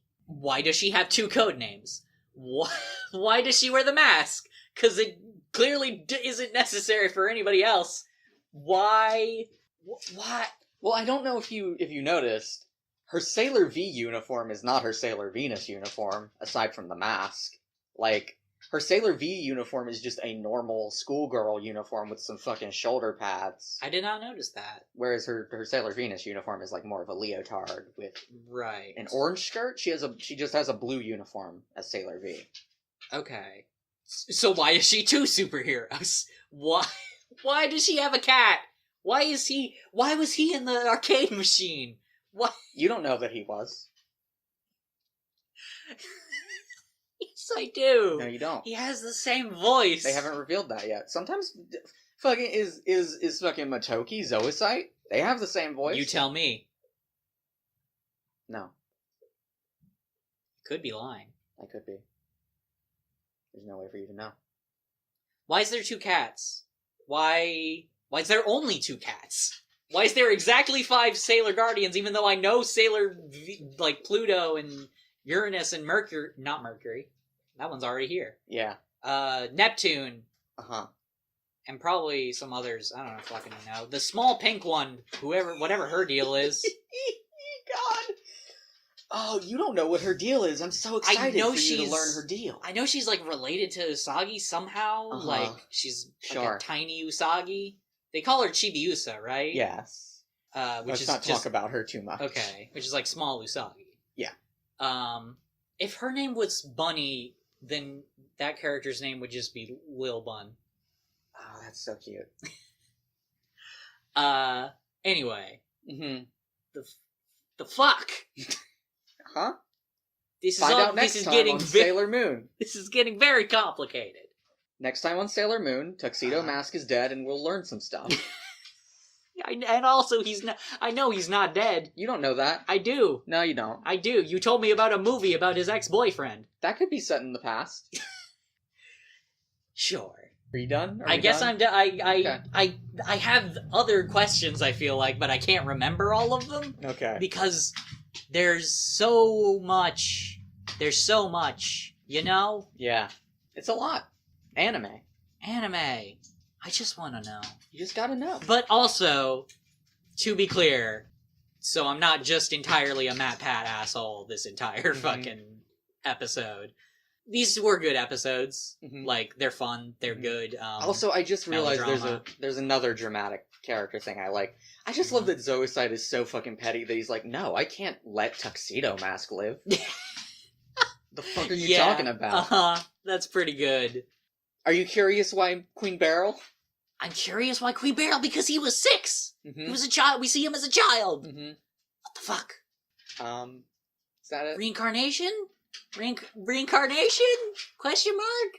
does she have two code names? Why does she wear the mask? Because it clearly isn't necessary for anybody else. Why? Well, I don't know if you noticed, her Sailor V uniform is not her Sailor Venus uniform, aside from the mask. Like, her Sailor V uniform is just a normal schoolgirl uniform with some fucking shoulder pads. I did not notice that. Whereas her Sailor Venus uniform is like more of a leotard with an orange skirt. She just has a blue uniform as Sailor V. Okay. So why is she two superheroes? Why does she have a cat? Why was he in the arcade machine? What? You don't know that he was. Yes, I do. No, you don't. He has the same voice. They haven't revealed that yet. Sometimes, fucking is fucking Motoki Zoisite? They have the same voice. You tell me. No. Could be lying. I could be. There's no way for you to know. Why is there two cats? Why is there only two cats? Why is there exactly 5 Sailor Guardians, even though I know like Pluto and Uranus and Mercury... Not Mercury. That one's already here. Yeah. Neptune. Uh-huh. And probably some others. I don't fucking know. The small pink one, whatever her deal is. God. Oh, you don't know what her deal is. I'm so excited for you to learn her deal. I know she's, like, related to Usagi somehow. Uh-huh. Like, she's like a tiny Usagi. They call her Chibiusa, right? Yes. Let's not talk about her too much. Okay. Which is like small Usagi. Yeah. If her name was Bunny, then that character's name would just be Lil Bun. Oh, that's so cute. Anyway. Mm-hmm. The fuck? Huh? Find out next time on Sailor Moon. This is getting very complicated. Next time on Sailor Moon, Tuxedo Mask is dead and we'll learn some stuff. And also, I know he's not dead. You don't know that. I do. No, you don't. I do. You told me about a movie about his ex-boyfriend. That could be set in the past. Sure. Are you done? I guess I'm done. I have other questions, I feel like, but I can't remember all of them. Okay. Because there's so much. You know? Yeah. It's a lot. Anime. I just want to know. You just gotta know. But also, to be clear, so I'm not just entirely a Matt Pat asshole this entire fucking episode. These were good episodes. Mm-hmm. Like, they're fun. They're good. Also, I just realized there's another dramatic character thing I like. I just love that Zoisite is so fucking petty that he's like, no, I can't let Tuxedo Mask live. The fuck are you talking about? That's pretty good. Are you curious why Queen Beryl? I'm curious why Queen Beryl, because he was 6. Mm-hmm. He was a child. We see him as a child. Mm-hmm. What the fuck? Is that it? Reincarnation? Reincarnation? Question mark?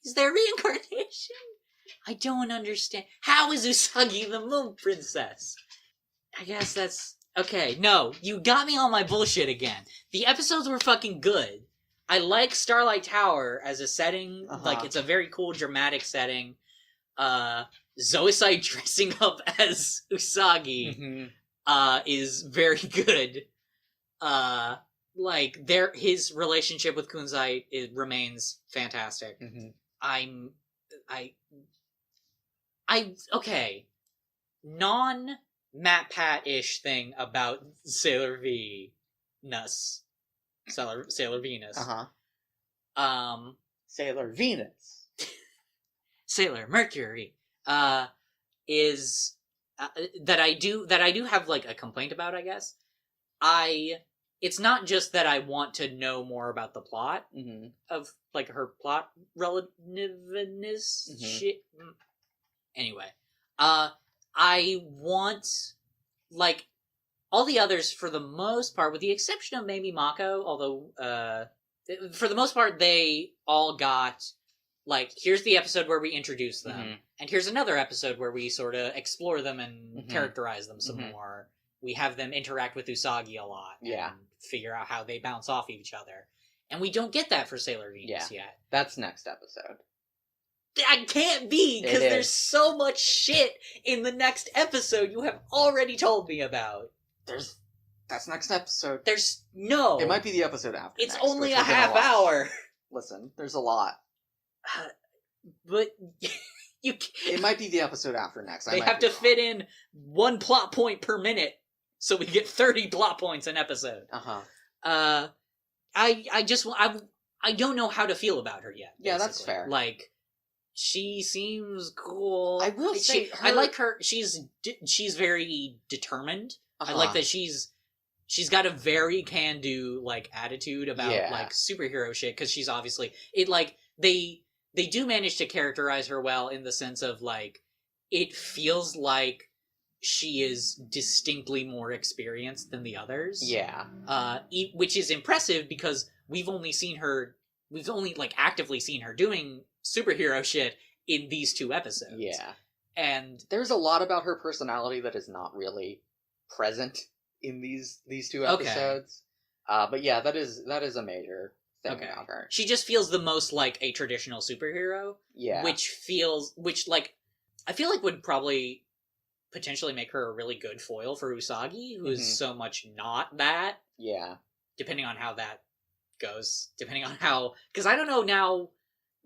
Is there reincarnation? I don't understand. How is Usagi the Moon Princess? I guess that's... Okay, no. You got me on my bullshit again. The episodes were fucking good. I like Starlight Tower as a setting. Like, it's a very cool, dramatic setting. Zoisite dressing up as Usagi is very good. Like, his relationship with Kunzite remains fantastic. Mm-hmm. Okay. Non-Matt Pat-ish thing about Sailor Venus. Sailor Venus. Sailor Venus. Sailor Mercury. Is that I do have like a complaint about, I guess. it's not just that I want to know more about the plot Mm-hmm. of, like, her plot relativeness shit. Anyway, I want, like, all the others, for the most part, with the exception of maybe Mako, although, for the most part, they all got, like, here's the episode where we introduce them, and here's another episode where we sort of explore them and characterize them some more. We have them interact with Usagi a lot, and figure out how they bounce off each other. And we don't get that for Sailor Venus yet. That's next episode. That can't be, because there's so much shit in the next episode you have already told me about. That's next episode. There's no. It might be the episode after. It's next, only a half hour. Listen, there's a lot. But you. It might be the episode after next. They have to fit in one plot point per minute, so we get 30 plot points an episode. I don't know how to feel about her yet. Yeah, that's fair. Like, she seems cool. I will say, I like her. She's very determined. I like that she's got a very can-do, like, attitude about like superhero shit, because she's obviously they do manage to characterize her well, in the sense of, like, it feels like she is distinctly more experienced than the others. Yeah. Which is impressive, because we've only like actively seen her doing superhero shit in these 2 episodes. Yeah. And there's a lot about her personality that is not really present in these 2 episodes. But yeah, that is a major thing about her. She just feels the most like a traditional superhero. Yeah. Which I feel like would probably potentially make her a really good foil for Usagi, who is so much not that. Yeah. Depending on how that goes. Depending on how... Because I don't know now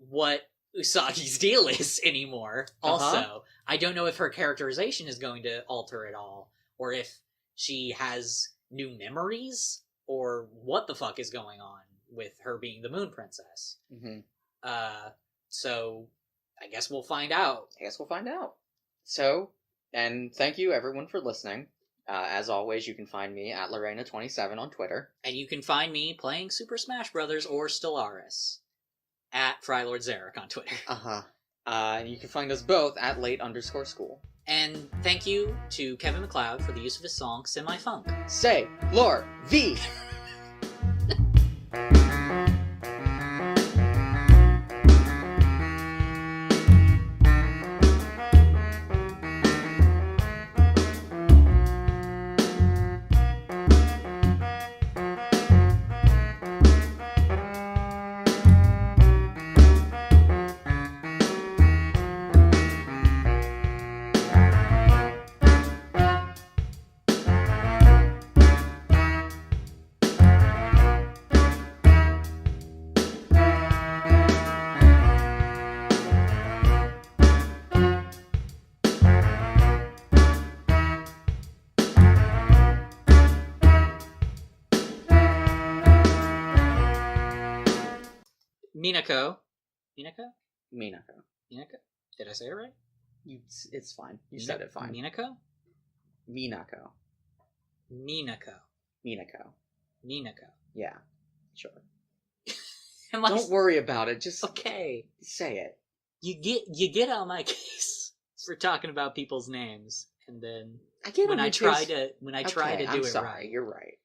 what Usagi's deal is anymore. Also, I don't know if her characterization is going to alter at all, or if she has new memories, or what the fuck is going on with her being the Moon Princess. So, I guess we'll find out. So, and thank you everyone for listening. As always, you can find me at Lorena27 on Twitter. And you can find me playing Super Smash Bros. Or Stellaris at Frylord Zarek on Twitter. You can find us both at late_school. And thank you to Kevin MacLeod for the use of his song Semi-Funk. Say, Lore, V! Minako? Did I say it right? It's fine. You said it fine. Minako? Minako. Yeah, sure. Don't Don't worry about it. Just okay. Say it. You get on my case for talking about people's names, and then I get when on I your try case. to do I'm it sorry, right. You're right.